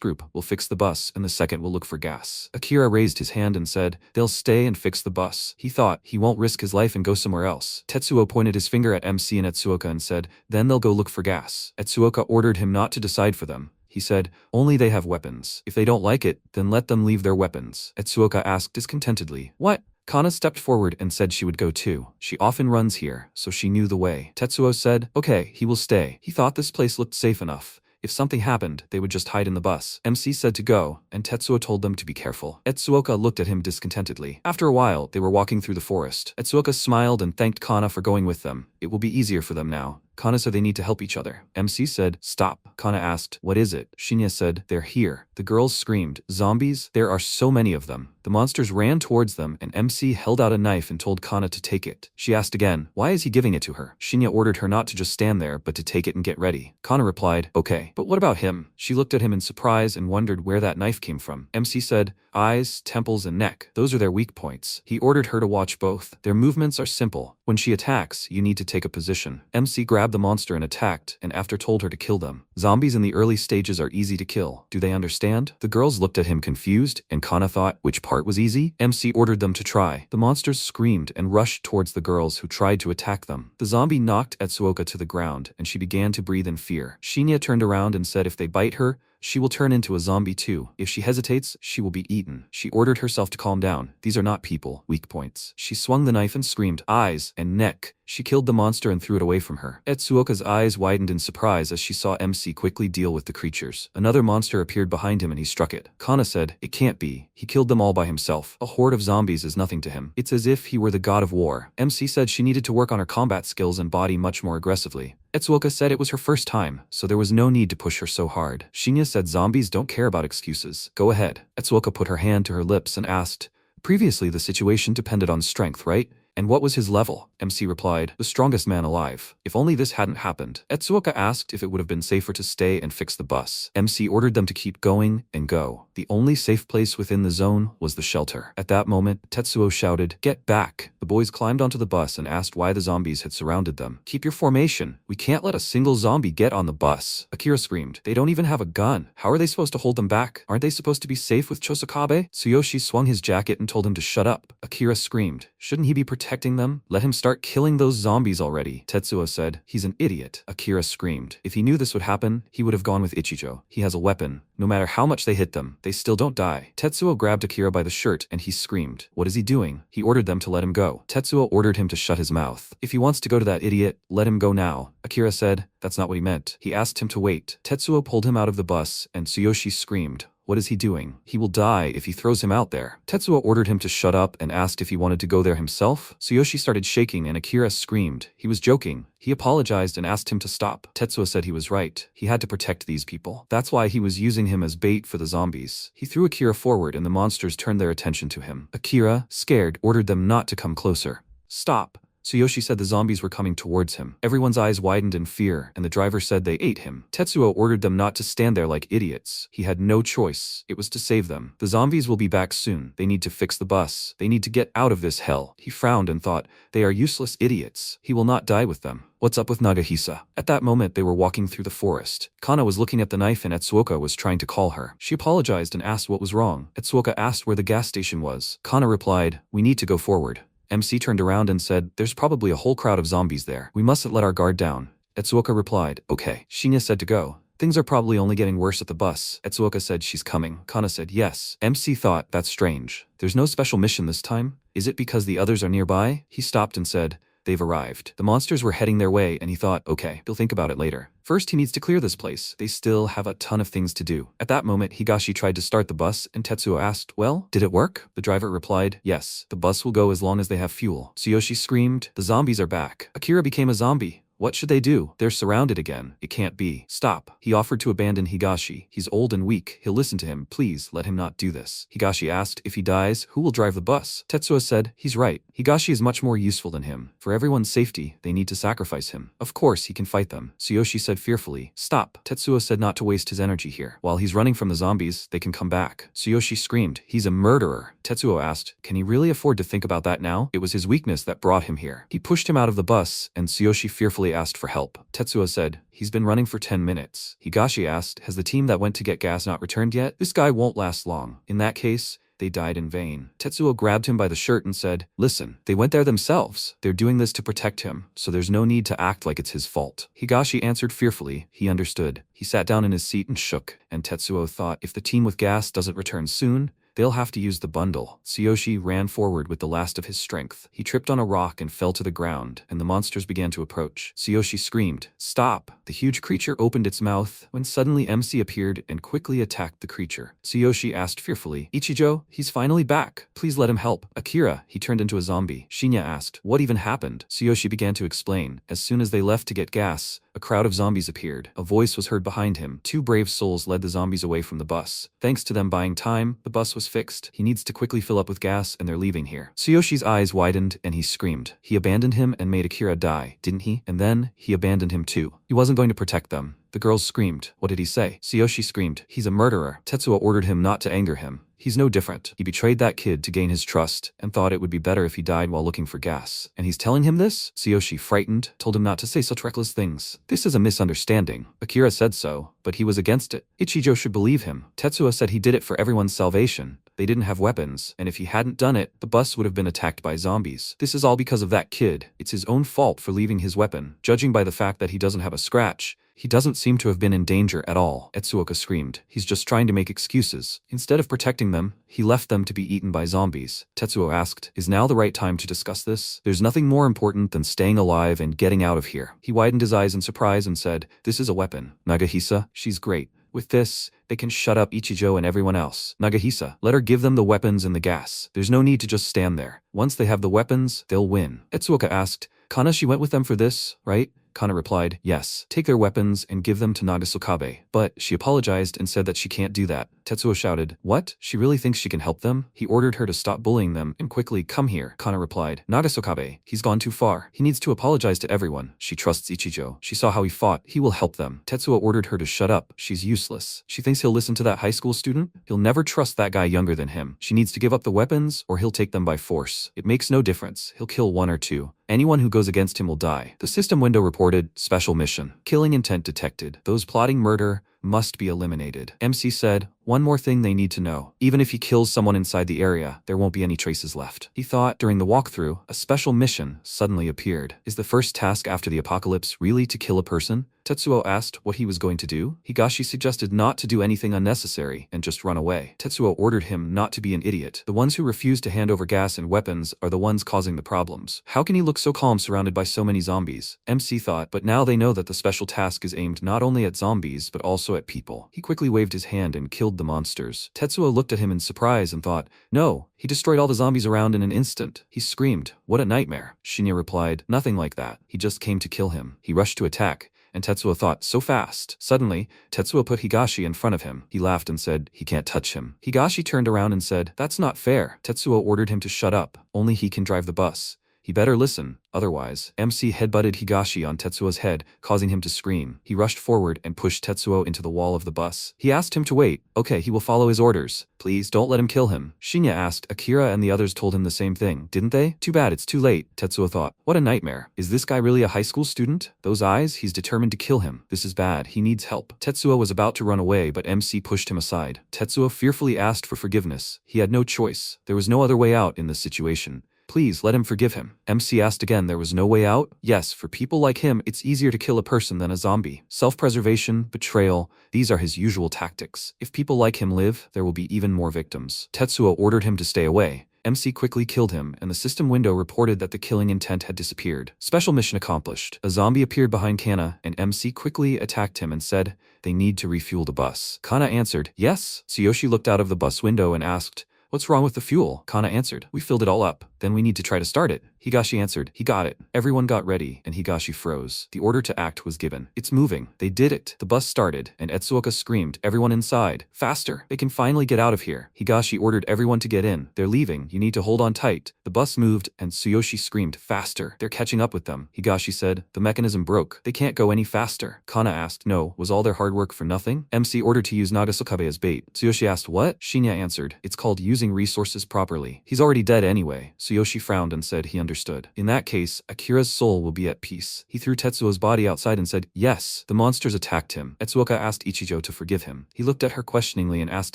group will fix the bus and the second will look for gas. Akira raised his hand and said, they'll stay and fix the bus. He thought he won't risk his life and go somewhere else. Tetsuo pointed his finger at MC and Atsuoka and said, then they'll go look for gas. Atsuoka ordered him not to decide for them. He said, only they have weapons. If they don't like it, then let them leave their weapons. Atsuoka asked discontentedly, what? Kana stepped forward and said she would go too. She often runs here, so she knew the way. Tetsuo said, okay, he will stay. He thought this place looked safe enough. If something happened, they would just hide in the bus. MC said to go, and Tetsuo told them to be careful. Atsuoka looked at him discontentedly. After a while, they were walking through the forest. Atsuoka smiled and thanked Kana for going with them. It will be easier for them now. Kana said they need to help each other. MC said, stop. Kana asked, what is it? Shinya said, they're here. The girls screamed, zombies? There are so many of them. The monsters ran towards them and MC held out a knife and told Kana to take it. She asked again, why is he giving it to her? Shinya ordered her not to just stand there but to take it and get ready. Kana replied, okay, but what about him? She looked at him in surprise and wondered where that knife came from. MC said, eyes, temples, and neck. Those are their weak points. He ordered her to watch both. Their movements are simple. When she attacks, you need to take a position. MC grabbed the monster and attacked, and after told her to kill them. Zombies in the early stages are easy to kill. Do they understand? The girls looked at him confused, and Kana thought, which part was easy? MC ordered them to try. The monsters screamed and rushed towards the girls who tried to attack them. The zombie knocked Atsuoka to the ground, and she began to breathe in fear. Shinya turned around and said if they bite her, she will turn into a zombie too. If she hesitates, she will be eaten. She ordered herself to calm down. These are not people. Weak points. She swung the knife and screamed, eyes and neck. She killed the monster and threw it away from her. Atsuoka's eyes widened in surprise as she saw MC quickly deal with the creatures. Another monster appeared behind him and he struck it. Kana said, it can't be. He killed them all by himself. A horde of zombies is nothing to him. It's as if he were the god of war. MC said she needed to work on her combat skills and body much more aggressively. Atsuoka said it was her first time, so there was no need to push her so hard. Shinya said zombies don't care about excuses. Go ahead. Atsuoka put her hand to her lips and asked, previously the situation depended on strength, right? And what was his level? MC replied, the strongest man alive. If only this hadn't happened. Atsuoka asked if it would have been safer to stay and fix the bus. MC ordered them to keep going and go. The only safe place within the zone was the shelter. At that moment, Tetsuo shouted, get back. The The boys climbed onto the bus and asked why the zombies had surrounded them. Keep your formation. We can't let a single zombie get on the bus, Akira screamed. They don't even have a gun. How are they supposed to hold them back? Aren't they supposed to be safe with Chosakabe? Tsuyoshi swung his jacket and told him to shut up. Akira screamed. Shouldn't he be protecting them? Let him start killing those zombies already, Tetsuo said. He's an idiot. Akira screamed. If he knew this would happen, he would have gone with Ichijo. He has a weapon. No matter how much they hit them, they still don't die. Tetsuo grabbed Akira by the shirt and he screamed. What is he doing? He ordered them to let him go. Tetsuo ordered him to shut his mouth. If he wants to go to that idiot, let him go now. Akira said. That's not what he meant. He asked him to wait. Tetsuo pulled him out of the bus and Tsuyoshi screamed. What is he doing? He will die if he throws him out there. Tetsuo ordered him to shut up and asked if he wanted to go there himself. Tsuyoshi started shaking and Akira screamed. He was joking. He apologized and asked him to stop. Tetsuo said he was right. He had to protect these people. That's why he was using him as bait for the zombies. He threw Akira forward and the monsters turned their attention to him. Akira, scared, ordered them not to come closer. Stop. Tsuyoshi said the zombies were coming towards him. Everyone's eyes widened in fear, and the driver said they ate him. Tetsuo ordered them not to stand there like idiots. He had no choice. It was to save them. The zombies will be back soon. They need to fix the bus. They need to get out of this hell. He frowned and thought, they are useless idiots. He will not die with them. What's up with Nagahisa? At that moment they were walking through the forest. Kana was looking at the knife and Etsuoka was trying to call her. She apologized and asked what was wrong. Etsuoka asked where the gas station was. Kana replied, we need to go forward. MC turned around and said, there's probably a whole crowd of zombies there. We mustn't let our guard down. Etsuoka replied, okay. Shinya said to go. Things are probably only getting worse at the bus. Etsuoka said she's coming. Kana said yes. MC thought, that's strange. There's no special mission this time? Is it because the others are nearby? He stopped and said, they've arrived. The monsters were heading their way and he thought, okay, he'll think about it later. First he needs to clear this place. They still have a ton of things to do. At that moment, Higashi tried to start the bus and Tetsuo asked, well, did it work? The driver replied, yes, the bus will go as long as they have fuel. Tsuyoshi screamed, the zombies are back. Akira became a zombie. What should they do? They're surrounded again. It can't be. Stop. He offered to abandon Higashi. He's old and weak. He'll listen to him. Please, let him not do this. Higashi asked, if he dies, who will drive the bus? Tetsuo said, he's right. Higashi is much more useful than him. For everyone's safety, they need to sacrifice him. Of course, he can fight them. Tsuyoshi said fearfully, stop. Tetsuo said not to waste his energy here. While he's running from the zombies, they can come back. Tsuyoshi screamed, he's a murderer. Tetsuo asked, can he really afford to think about that now? It was his weakness that brought him here. He pushed him out of the bus, and Tsuyoshi fearfully asked for help. Tetsuo said, he's been running for 10 minutes. Higashi asked, has the team that went to get gas not returned yet? This guy won't last long. In that case, they died in vain. Tetsuo grabbed him by the shirt and said, listen, they went there themselves. They're doing this to protect him, so there's no need to act like it's his fault. Higashi answered fearfully. He understood. He sat down in his seat and shook, and Tetsuo thought, if the team with gas doesn't return soon, they'll have to use the bundle. Tsuyoshi ran forward with the last of his strength. He tripped on a rock and fell to the ground, and the monsters began to approach. Tsuyoshi screamed, stop! The huge creature opened its mouth, when suddenly MC appeared and quickly attacked the creature. Tsuyoshi asked fearfully, Ichijo, he's finally back. Please let him help. Akira, he turned into a zombie. Shinya asked, what even happened? Tsuyoshi began to explain. As soon as they left to get gas, a crowd of zombies appeared. A voice was heard behind him. Two brave souls led the zombies away from the bus. Thanks to them buying time, the bus was fixed. He needs to quickly fill up with gas and they're leaving here. Tsuyoshi's eyes widened and he screamed. He abandoned him and made Akira die, didn't he? And then, he abandoned him too. He wasn't going to protect them. The girls screamed. What did he say? Tsuyoshi screamed. He's a murderer. Tetsuo ordered him not to anger him. He's no different. He betrayed that kid to gain his trust and thought it would be better if he died while looking for gas. And he's telling him this? Tsuyoshi, frightened, told him not to say such reckless things. This is a misunderstanding. Akira said so, but he was against it. Ichijo should believe him. Tetsuo said he did it for everyone's salvation. They didn't have weapons, and if he hadn't done it, the bus would have been attacked by zombies. This is all because of that kid. It's his own fault for leaving his weapon. Judging by the fact that he doesn't have a scratch, he doesn't seem to have been in danger at all. Etsuoka screamed. He's just trying to make excuses. Instead of protecting them, he left them to be eaten by zombies. Tetsuo asked, is now the right time to discuss this? There's nothing more important than staying alive and getting out of here. He widened his eyes in surprise and said, this is a weapon. Nagahisa, she's great. With this, they can shut up Ichijo and everyone else. Nagahisa, let her give them the weapons and the gas. There's no need to just stand there. Once they have the weapons, they'll win. Etsuoka asked, Kana, she went with them for this, right? Kana replied, yes. Take their weapons and give them to Nagasokabe. But she apologized and said that she can't do that. Tetsuo shouted, what? She really thinks she can help them? He ordered her to stop bullying them and quickly come here. Kana replied, Nagasokabe, he's gone too far. He needs to apologize to everyone. She trusts Ichijo. She saw how he fought. He will help them. Tetsuo ordered her to shut up. She's useless. She thinks he'll listen to that high school student? He'll never trust that guy younger than him. She needs to give up the weapons or he'll take them by force. It makes no difference. He'll kill one or two. Anyone who goes against him will die. The system window reported, special mission. Killing intent detected. Those plotting murder must be eliminated. MC said, one more thing they need to know. Even if he kills someone inside the area, there won't be any traces left. He thought, during the walkthrough, a special mission suddenly appeared. Is the first task after the apocalypse really to kill a person? Tetsuo asked what he was going to do. Higashi suggested not to do anything unnecessary and just run away. Tetsuo ordered him not to be an idiot. The ones who refuse to hand over gas and weapons are the ones causing the problems. How can he look so calm surrounded by so many zombies? MC thought, but now they know that the special task is aimed not only at zombies but also at people. He quickly waved his hand and killed the monsters. Tetsuo looked at him in surprise and thought, no, he destroyed all the zombies around in an instant. He screamed, what a nightmare. Shinya replied, nothing like that. He just came to kill him. He rushed to attack. And Tetsuo thought, so fast. Suddenly, Tetsuo put Higashi in front of him. He laughed and said, he can't touch him. Higashi turned around and said, that's not fair. Tetsuo ordered him to shut up. Only he can drive the bus. He better listen, otherwise. MC headbutted Higashi on Tetsuo's head, causing him to scream. He rushed forward and pushed Tetsuo into the wall of the bus. He asked him to wait. Okay, he will follow his orders. Please don't let him kill him. Shinya asked. Akira and the others told him the same thing, didn't they? Too bad it's too late. Tetsuo thought, what a nightmare. Is this guy really a high school student? Those eyes, he's determined to kill him. This is bad. He needs help. Tetsuo was about to run away, but MC pushed him aside. Tetsuo fearfully asked for forgiveness. He had no choice. There was no other way out in this situation. Please let him forgive him. MC asked again, there was no way out? Yes, for people like him, it's easier to kill a person than a zombie. Self-preservation, betrayal, these are his usual tactics. If people like him live, there will be even more victims. Tetsuo ordered him to stay away. MC quickly killed him, and the system window reported that the killing intent had disappeared. Special mission accomplished. A zombie appeared behind Kana, and MC quickly attacked him and said, they need to refuel the bus. Kana answered, yes. Tsuyoshi looked out of the bus window and asked, what's wrong with the fuel? Kana answered, we filled it all up. Then we need to try to start it. Higashi answered, he got it. Everyone got ready, and Higashi froze. The order to act was given. It's moving. They did it. The bus started, and Etsuoka screamed, everyone inside. Faster. They can finally get out of here. Higashi ordered everyone to get in. They're leaving. You need to hold on tight. The bus moved, and Tsuyoshi screamed, faster. They're catching up with them. Higashi said, the mechanism broke. They can't go any faster. Kana asked, no, was all their hard work for nothing? MC ordered to use Nagasokabe as bait. Tsuyoshi asked, what? Shinya answered, it's called using resources properly. He's already dead anyway. Tsuyoshi frowned and said he understood. In that case, Akira's soul will be at peace. He threw Tetsuo's body outside and said, yes. The monsters attacked him. Etsuoka asked Ichijo to forgive him. He looked at her questioningly and asked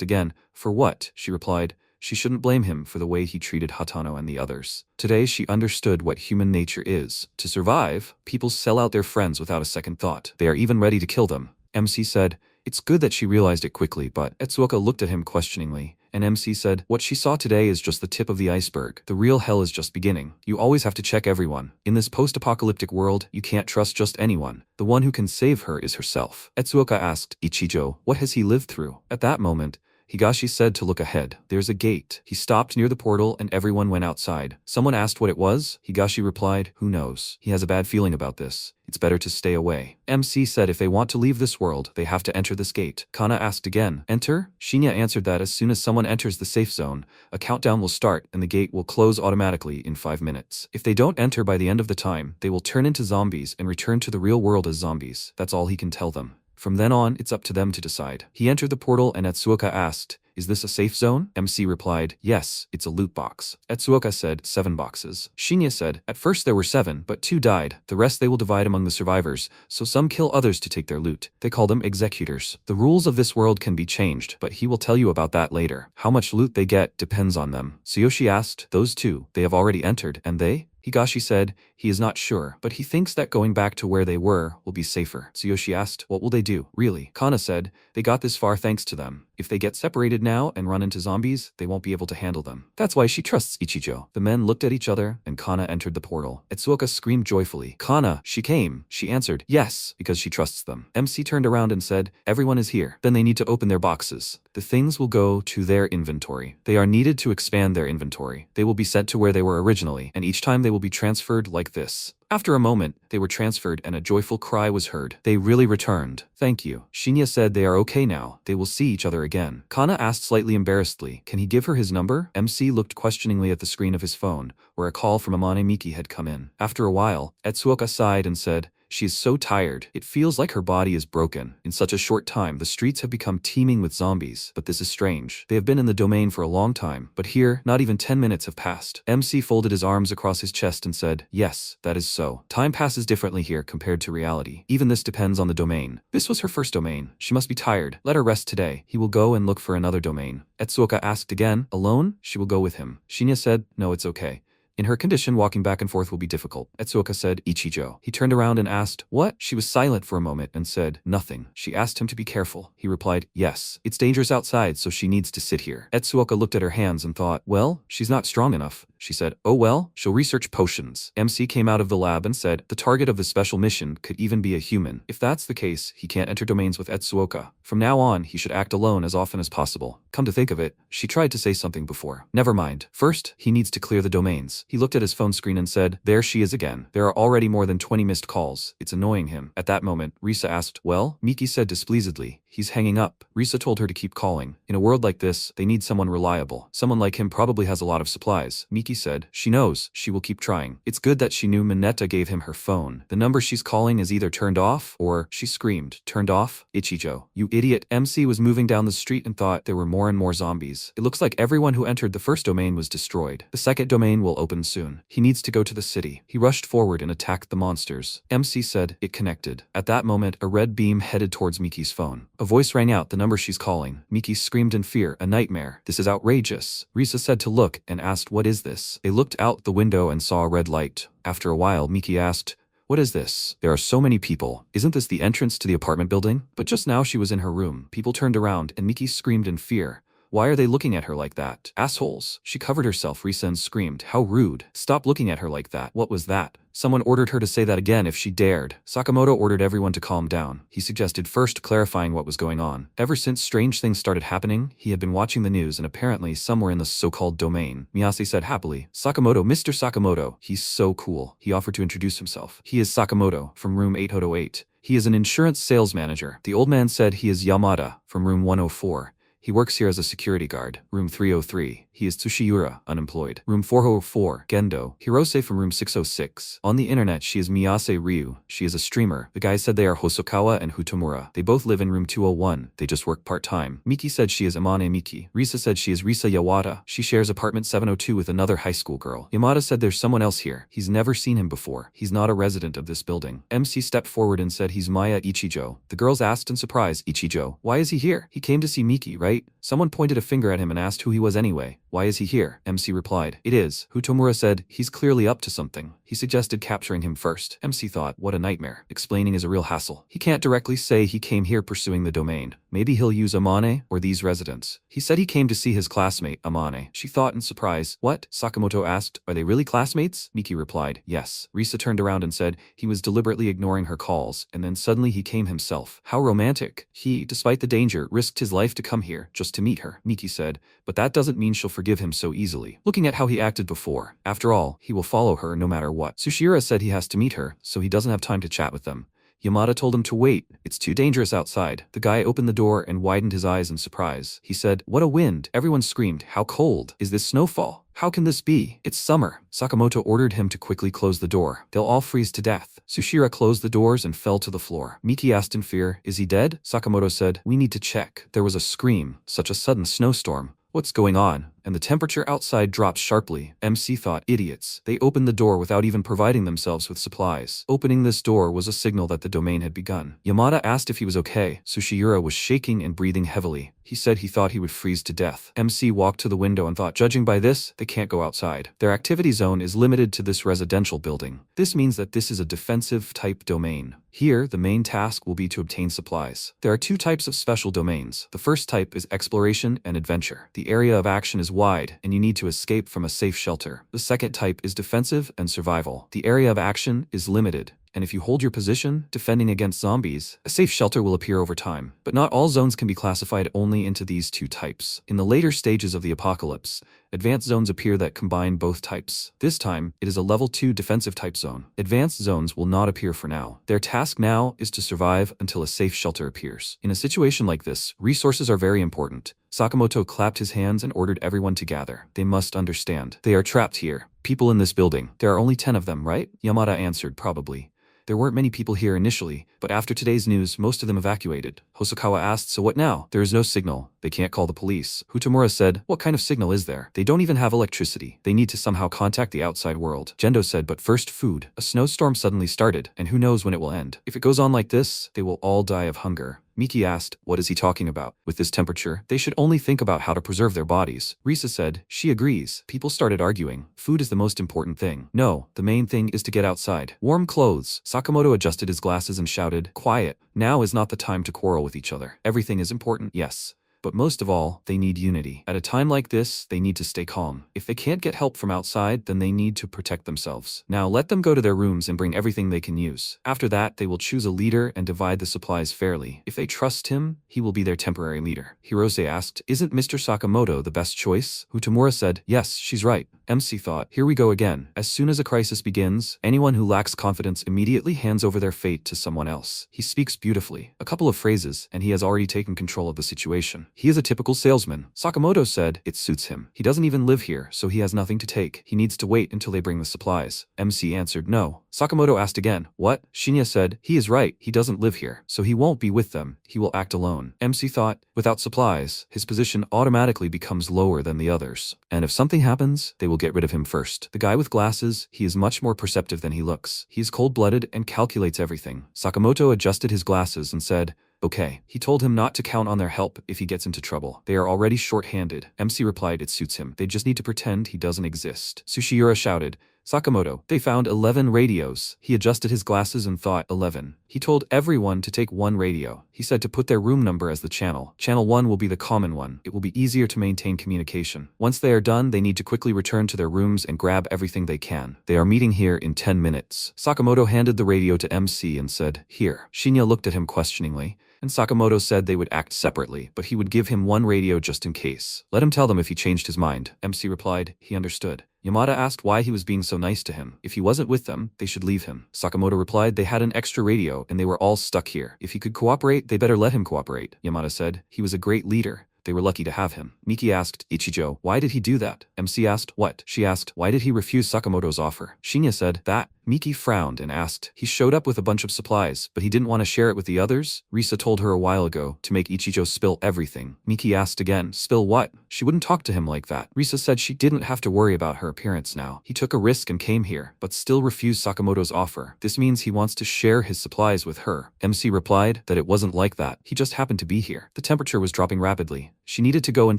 again, for what? She replied, she shouldn't blame him for the way he treated Hatano and the others. Today she understood what human nature is. To survive, people sell out their friends without a second thought. They are even ready to kill them. MC said, it's good that she realized it quickly, but Etsuoka looked at him questioningly. And MC said, what she saw today is just the tip of the iceberg. The real hell is just beginning. You always have to check everyone. In this post-apocalyptic world, you can't trust just anyone. The one who can save her is herself. Etsuoka asked Ichijo, what has he lived through? At that moment, Higashi said to look ahead. There's a gate. He stopped near the portal and everyone went outside. Someone asked what it was. Higashi replied, who knows? He has a bad feeling about this. It's better to stay away. MC said if they want to leave this world, they have to enter this gate. Kana asked again, enter? Shinya answered that as soon as someone enters the safe zone, a countdown will start and the gate will close automatically in 5 minutes. If they don't enter by the end of the time, they will turn into zombies and return to the real world as zombies. That's all he can tell them. From then on, it's up to them to decide. He entered the portal and Etsuoka asked, is this a safe zone? MC replied, yes, it's a loot box. Etsuoka said, 7 boxes. Shinya said, at first there were 7, but 2 died. The rest they will divide among the survivors, so some kill others to take their loot. They call them executors. The rules of this world can be changed, but he will tell you about that later. How much loot they get depends on them. Tsuyoshi asked, those 2, they have already entered, and they? Higashi said, he is not sure, but he thinks that going back to where they were will be safer. Tsuyoshi asked, what will they do? Really? Kana said, they got this far thanks to them. If they get separated now and run into zombies, they won't be able to handle them. That's why she trusts Ichijo. The men looked at each other, and Kana entered the portal. Etsuoka screamed joyfully, Kana, she came. She answered, yes, because she trusts them. MC turned around and said, everyone is here. Then they need to open their boxes. The things will go to their inventory. They are needed to expand their inventory. They will be sent to where they were originally, and each time they will be transferred like this. After a moment, they were transferred and a joyful cry was heard. They really returned. Thank you. Shinya said they are okay now. They will see each other again. Kana asked slightly embarrassedly, can he give her his number? MC looked questioningly at the screen of his phone, where a call from Amane Miki had come in. After a while, Etsuoka sighed and said, she is so tired. It feels like her body is broken. In such a short time, the streets have become teeming with zombies. But this is strange. They have been in the domain for a long time. But here, not even 10 minutes have passed. MC folded his arms across his chest and said, yes, that is so. Time passes differently here compared to reality. Even this depends on the domain. This was her first domain. She must be tired. Let her rest today. He will go and look for another domain. Etsuoka asked again, alone? She will go with him. Shinya said, no, it's okay. In her condition, walking back and forth will be difficult. Etsuoka said, Ichijo. He turned around and asked, what? She was silent for a moment and said, nothing. She asked him to be careful. He replied, yes. It's dangerous outside, so she needs to sit here. Etsuoka looked at her hands and thought, well, she's not strong enough. She said, oh well, she'll research potions. MC came out of the lab and said, the target of the special mission could even be a human. If that's the case, he can't enter domains with Etsuoka. From now on, he should act alone as often as possible. Come to think of it, she tried to say something before. Never mind. First, he needs to clear the domains. He looked at his phone screen and said, there she is again. There are already more than 20 missed calls. It's annoying him. At that moment, Risa asked, well? Miki said displeasedly, he's hanging up. Risa told her to keep calling. In a world like this, they need someone reliable. Someone like him probably has a lot of supplies. Miki said, she knows. She will keep trying. It's good that she knew Mineta gave him her phone. The number she's calling is either turned off or, she screamed, turned off? Ichijo. You idiot. MC was moving down the street and thought there were more and more zombies. It looks like everyone who entered the first domain was destroyed. The second domain will open soon. He needs to go to the city. He rushed forward and attacked the monsters. MC said, it connected. At that moment, a red beam headed towards Miki's phone. A voice rang out the number she's calling. Miki screamed in fear, a nightmare. This is outrageous. Risa said to look and asked, what is this? They looked out the window and saw a red light. After a while, Miki asked, what is this? There are so many people. Isn't this the entrance to the apartment building? But just now she was in her room. People turned around and Miki screamed in fear. Why are they looking at her like that? Assholes. She covered herself, Risa, and screamed, how rude. Stop looking at her like that. What was that? Someone ordered her to say that again if she dared. Sakamoto ordered everyone to calm down. He suggested first clarifying what was going on. Ever since strange things started happening, he had been watching the news and apparently somewhere in the so-called domain. Miyase said happily, Sakamoto, Mr. Sakamoto. He's so cool. He offered to introduce himself. He is Sakamoto, from room 808. He is an insurance sales manager. The old man said he is Yamada, from room 104. He works here as a security guard. Room 303. He is Tsushiura, unemployed. Room 404, Gendo. Hirose from room 606. On the internet, she is Miyase Ryu. She is a streamer. The guys said they are Hosokawa and Hutomura. They both live in room 201. They just work part-time. Miki said she is Amane Miki. Risa said she is Risa Yawada. She shares apartment 702 with another high school girl. Yamada said there's someone else here. He's never seen him before. He's not a resident of this building. MC stepped forward and said he's Maya Ichijo. The girls asked in surprise, Ichijo, why is he here? He came to see Miki, right? Someone pointed a finger at him and asked who he was anyway. Why is he here? MC replied, it is. Hutomura said, he's clearly up to something. He suggested capturing him first. MC thought, what a nightmare. Explaining is a real hassle. He can't directly say he came here pursuing the domain. Maybe he'll use Amane or these residents. He said he came to see his classmate, Amane. She thought in surprise. What? Sakamoto asked, are they really classmates? Miki replied, yes. Risa turned around and said he was deliberately ignoring her calls, and then suddenly he came himself. How romantic. He, despite the danger, risked his life to come here just to meet her. Miki said, but that doesn't mean she'll forgive him so easily. Looking at how he acted before. After all, he will follow her no matter what. Tsushira said he has to meet her, so he doesn't have time to chat with them. Yamada told him to wait. It's too dangerous outside. The guy opened the door and widened his eyes in surprise. He said, what a wind. Everyone screamed, how cold. Is this snowfall? How can this be? It's summer. Sakamoto ordered him to quickly close the door. They'll all freeze to death. Tsushira closed the doors and fell to the floor. Miki asked in fear, is he dead? Sakamoto said, we need to check. There was a scream. Such a sudden snowstorm. What's going on? And the temperature outside dropped sharply. MC thought, idiots. They opened the door without even providing themselves with supplies. Opening this door was a signal that the domain had begun. Yamada asked if he was okay. Tsushira was shaking and breathing heavily. He said he thought he would freeze to death. MC walked to the window and thought, judging by this, they can't go outside. Their activity zone is limited to this residential building. This means that this is a defensive type domain. Here, the main task will be to obtain supplies. There are two types of special domains. The first type is exploration and adventure. The area of action is wide, and you need to escape from a safe shelter. The second type is defensive and survival. The area of action is limited, and if you hold your position, defending against zombies, a safe shelter will appear over time. But not all zones can be classified only into these two types. In the later stages of the apocalypse, Advanced zones appear that combine both types. This time, it is a level 2 defensive type zone. Advanced zones will not appear for now. Their task now is to survive until a safe shelter appears. In a situation like this, resources are very important. Sakamoto clapped his hands and ordered everyone to gather. They must understand. They are trapped here. People in this building. There are only 10 of them, right? Yamada answered, probably. There weren't many people here initially, but after today's news, most of them evacuated. Hosokawa asked, so what now? There is no signal. They can't call the police. Hutamura said, what kind of signal is there? They don't even have electricity. They need to somehow contact the outside world. Gendo said, but first food. A snowstorm suddenly started, and who knows when it will end. If it goes on like this, they will all die of hunger. Miki asked, what is he talking about? With this temperature, they should only think about how to preserve their bodies. Risa said, she agrees. People started arguing. Food is the most important thing. No, the main thing is to get outside. Warm clothes. Sakamoto adjusted his glasses and shouted, quiet. Now is not the time to quarrel with each other. Everything is important, yes. But most of all, they need unity. At a time like this, they need to stay calm. If they can't get help from outside, then they need to protect themselves. Now let them go to their rooms and bring everything they can use. After that, they will choose a leader and divide the supplies fairly. If they trust him, he will be their temporary leader. Hirose asked, isn't Mr. Sakamoto the best choice? Hutamura said, yes, she's right. MC thought, here we go again. As soon as a crisis begins, anyone who lacks confidence immediately hands over their fate to someone else. He speaks beautifully. A couple of phrases, and he has already taken control of the situation. He is a typical salesman. Sakamoto said, it suits him. He doesn't even live here, so he has nothing to take. He needs to wait until they bring the supplies. MC answered, no. Sakamoto asked again, what? Shinya said, he is right. He doesn't live here, so he won't be with them. He will act alone. MC thought, without supplies, his position automatically becomes lower than the others. And if something happens, they will get rid of him first. The guy with glasses, he is much more perceptive than he looks. He is cold-blooded and calculates everything. Sakamoto adjusted his glasses and said, okay. He told him not to count on their help if he gets into trouble. They are already short-handed. MC replied it suits him. They just need to pretend he doesn't exist. Sushiura shouted, Sakamoto, they found 11 radios. He adjusted his glasses and thought 11. He told everyone to take one radio. He said to put their room number as the channel. Channel 1 will be the common one. It will be easier to maintain communication. Once they are done, they need to quickly return to their rooms and grab everything they can. They are meeting here in 10 minutes. Sakamoto handed the radio to MC and said, here. Shinya looked at him questioningly, and Sakamoto said they would act separately, but he would give him one radio just in case. Let him tell them if he changed his mind. MC replied, he understood. Yamada asked why he was being so nice to him. If he wasn't with them, they should leave him. Sakamoto replied they had an extra radio and they were all stuck here. If he could cooperate, they better let him cooperate. Yamada said, he was a great leader. They were lucky to have him. Miki asked, Ichijo, why did he do that? MC asked, what? She asked, why did he refuse Sakamoto's offer? Shinya said, that. Miki frowned and asked, he showed up with a bunch of supplies, but he didn't want to share it with the others? Risa told her a while ago to make Ichijo spill everything. Miki asked again, spill what? She wouldn't talk to him like that. Risa said she didn't have to worry about her appearance now. He took a risk and came here, but still refused Sakamoto's offer. This means he wants to share his supplies with her. MC replied that it wasn't like that. He just happened to be here. The temperature was dropping rapidly. She needed to go and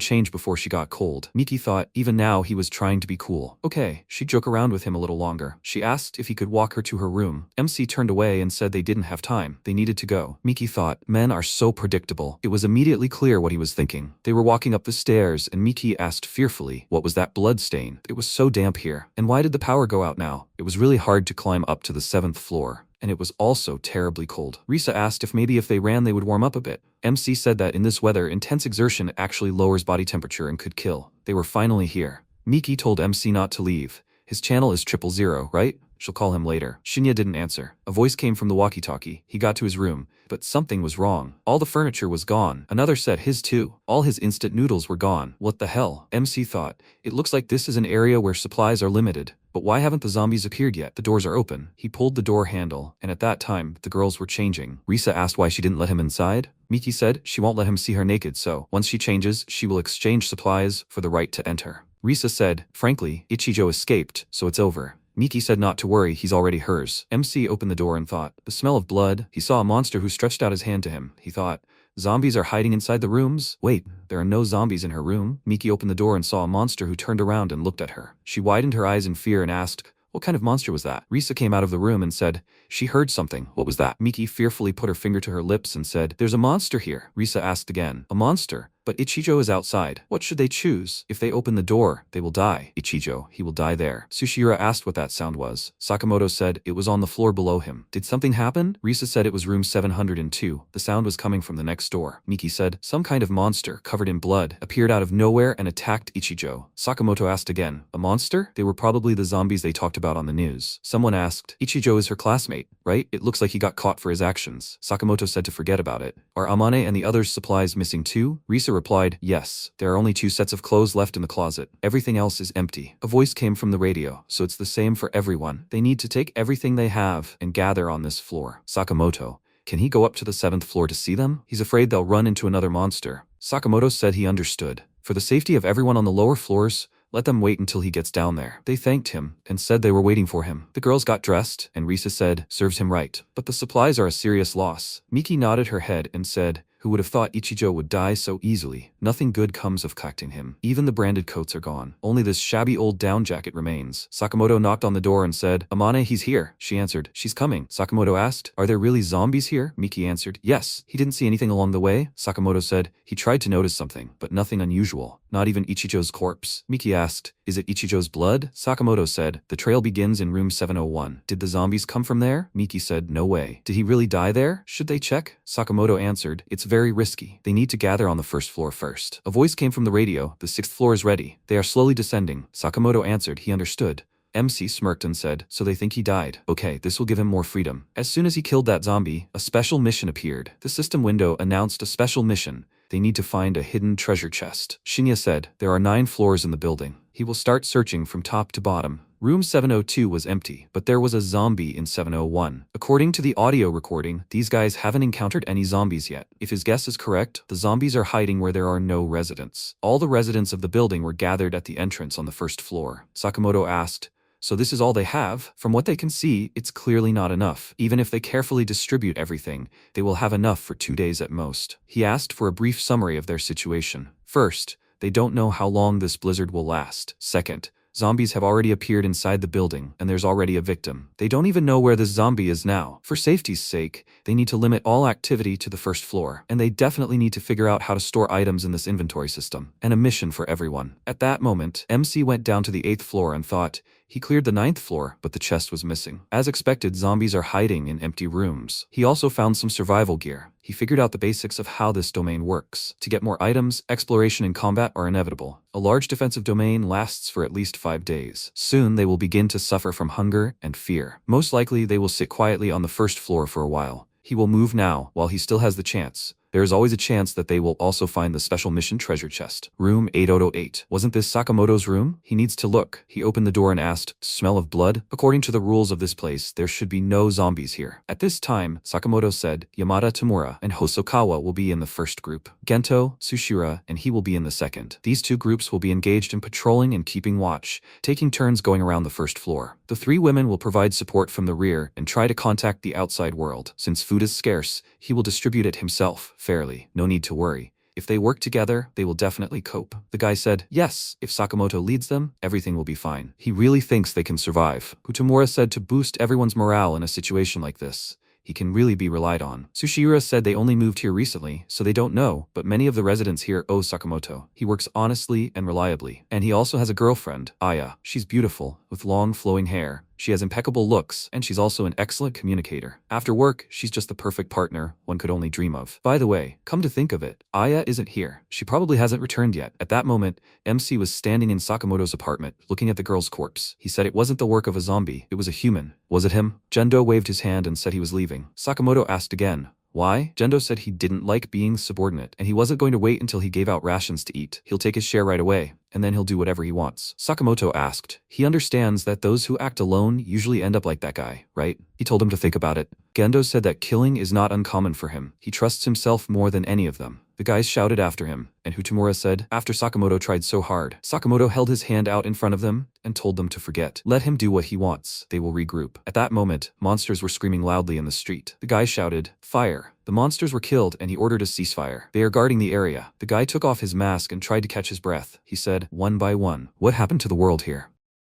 change before she got cold. Miki thought even now he was trying to be cool. Okay, she'd joke around with him a little longer. She asked if he could walk her to her room. MC turned away and said they didn't have time. They needed to go. Miki thought, men are so predictable. It was immediately clear what he was thinking. They were walking up the stairs and Miki asked fearfully, what was that blood stain? It was so damp here. And why did the power go out now? It was really hard to climb up to the 7th floor. And it was also terribly cold. Risa asked if they ran they would warm up a bit. MC said that in this weather, intense exertion actually lowers body temperature and could kill. They were finally here. Miki told MC not to leave. His channel is 000, right? She'll call him later. Shinya didn't answer. A voice came from the walkie-talkie. He got to his room, but something was wrong. All the furniture was gone. Another said his too. All his instant noodles were gone. What the hell? MC thought. It looks like this is an area where supplies are limited. But why haven't the zombies appeared yet? The doors are open. He pulled the door handle, and at that time, the girls were changing. Risa asked why she didn't let him inside. Miki said she won't let him see her naked, so once she changes, she will exchange supplies for the right to enter. Risa said, frankly, Ichijo escaped, so it's over. Miki said not to worry, he's already hers. MC opened the door and thought, the smell of blood. He saw a monster who stretched out his hand to him. He thought, zombies are hiding inside the rooms? Wait, there are no zombies in her room? Miki opened the door and saw a monster who turned around and looked at her. She widened her eyes in fear and asked, what kind of monster was that? Risa came out of the room and said, she heard something. What was that? Miki fearfully put her finger to her lips and said, there's a monster here. Risa asked again, a monster? But Ichijo is outside. What should they choose? If they open the door, they will die. Ichijo, he will die there. Tsushiro asked what that sound was. Sakamoto said it was on the floor below him. Did something happen? Risa said it was room 702. The sound was coming from the next door. Miki said some kind of monster covered in blood appeared out of nowhere and attacked Ichijo. Sakamoto asked again, a monster? They were probably the zombies they talked about on the news. Someone asked, Ichijo is her classmate, right? It looks like he got caught for his actions. Sakamoto said to forget about it. Are Amane and the others' supplies missing too? Risa replied, yes. There are only 2 sets of clothes left in the closet. Everything else is empty. A voice came from the radio, so it's the same for everyone. They need to take everything they have and gather on this floor. Sakamoto, can he go up to the 7th floor to see them? He's afraid they'll run into another monster. Sakamoto said he understood. For the safety of everyone on the lower floors, let them wait until he gets down there. They thanked him and said they were waiting for him. The girls got dressed, and Risa said, serves him right. But the supplies are a serious loss. Miki nodded her head and said, who would have thought Ichijo would die so easily? Nothing good comes of collecting him. Even the branded coats are gone. Only this shabby old down jacket remains. Sakamoto knocked on the door and said, Amane, he's here. She answered, she's coming. Sakamoto asked, are there really zombies here? Miki answered, yes. He didn't see anything along the way. Sakamoto said, he tried to notice something, but nothing unusual. Not even Ichijo's corpse. Miki asked, is it Ichijo's blood? Sakamoto said, the trail begins in room 701. Did the zombies come from there? Miki said, no way. Did he really die there? Should they check? Sakamoto answered, it's very risky. They need to gather on the 1st floor first. A voice came from the radio, the 6th floor is ready. They are slowly descending. Sakamoto answered he understood. MC smirked and said, so they think he died. Okay, this will give him more freedom. As soon as he killed that zombie, a special mission appeared. The system window announced a special mission. They need to find a hidden treasure chest. Shinya said, there are 9 floors in the building. He will start searching from top to bottom. Room 702 was empty, but there was a zombie in 701. According to the audio recording, these guys haven't encountered any zombies yet. If his guess is correct, the zombies are hiding where there are no residents. All the residents of the building were gathered at the entrance on the 1st floor. Sakamoto asked, so this is all they have? From what they can see, it's clearly not enough. Even if they carefully distribute everything, they will have enough for 2 days at most. He asked for a brief summary of their situation. First, they don't know how long this blizzard will last. Second, zombies have already appeared inside the building, and there's already a victim. They don't even know where this zombie is now. For safety's sake, they need to limit all activity to the 1st floor, and they definitely need to figure out how to store items in this inventory system, and a mission for everyone. At that moment, MC went down to the 8th floor and thought, he cleared the 9th floor, but the chest was missing. As expected, zombies are hiding in empty rooms. He also found some survival gear. He figured out the basics of how this domain works. To get more items, exploration and combat are inevitable. A large defensive domain lasts for at least 5 days. Soon they will begin to suffer from hunger and fear. Most likely they will sit quietly on the 1st floor for a while. He will move now while he still has the chance. There is always a chance that they will also find the special mission treasure chest. Room 8008. Wasn't this Sakamoto's room? He needs to look. He opened the door and asked, smell of blood? According to the rules of this place, there should be no zombies here. At this time, Sakamoto said, Yamada Tamura and Hosokawa will be in the 1st group. Gento, Tsushira, and he will be in the 2nd. These 2 groups will be engaged in patrolling and keeping watch, taking turns going around the 1st floor. The 3 women will provide support from the rear and try to contact the outside world. Since food is scarce, he will distribute it himself. Fairly, no need to worry. If they work together, they will definitely cope. The guy said, yes, if Sakamoto leads them, everything will be fine. He really thinks they can survive. Utamura said to boost everyone's morale in a situation like this. He can really be relied on. Tsushira said they only moved here recently, so they don't know, but many of the residents here owe Sakamoto. He works honestly and reliably. And he also has a girlfriend, Aya. She's beautiful, with long flowing hair. She has impeccable looks, and she's also an excellent communicator. After work, she's just the perfect partner one could only dream of. By the way, come to think of it, Aya isn't here. She probably hasn't returned yet. At that moment, MC was standing in Sakamoto's apartment, looking at the girl's corpse. He said it wasn't the work of a zombie, it was a human. Was it him? Gendo waved his hand and said he was leaving. Sakamoto asked again, why? Gendo said he didn't like being subordinate, and he wasn't going to wait until he gave out rations to eat. He'll take his share right away, and then he'll do whatever he wants. Sakamoto asked, he understands that those who act alone usually end up like that guy, right? He told him to think about it. Gendo said that killing is not uncommon for him. He trusts himself more than any of them. The guys shouted after him, and Hutamura said, after Sakamoto tried so hard, Sakamoto held his hand out in front of them and told them to forget. Let him do what he wants. They will regroup. At that moment, monsters were screaming loudly in the street. The guy shouted, fire. The monsters were killed and he ordered a ceasefire. They are guarding the area. The guy took off his mask and tried to catch his breath. He said, one by one, what happened to the world here?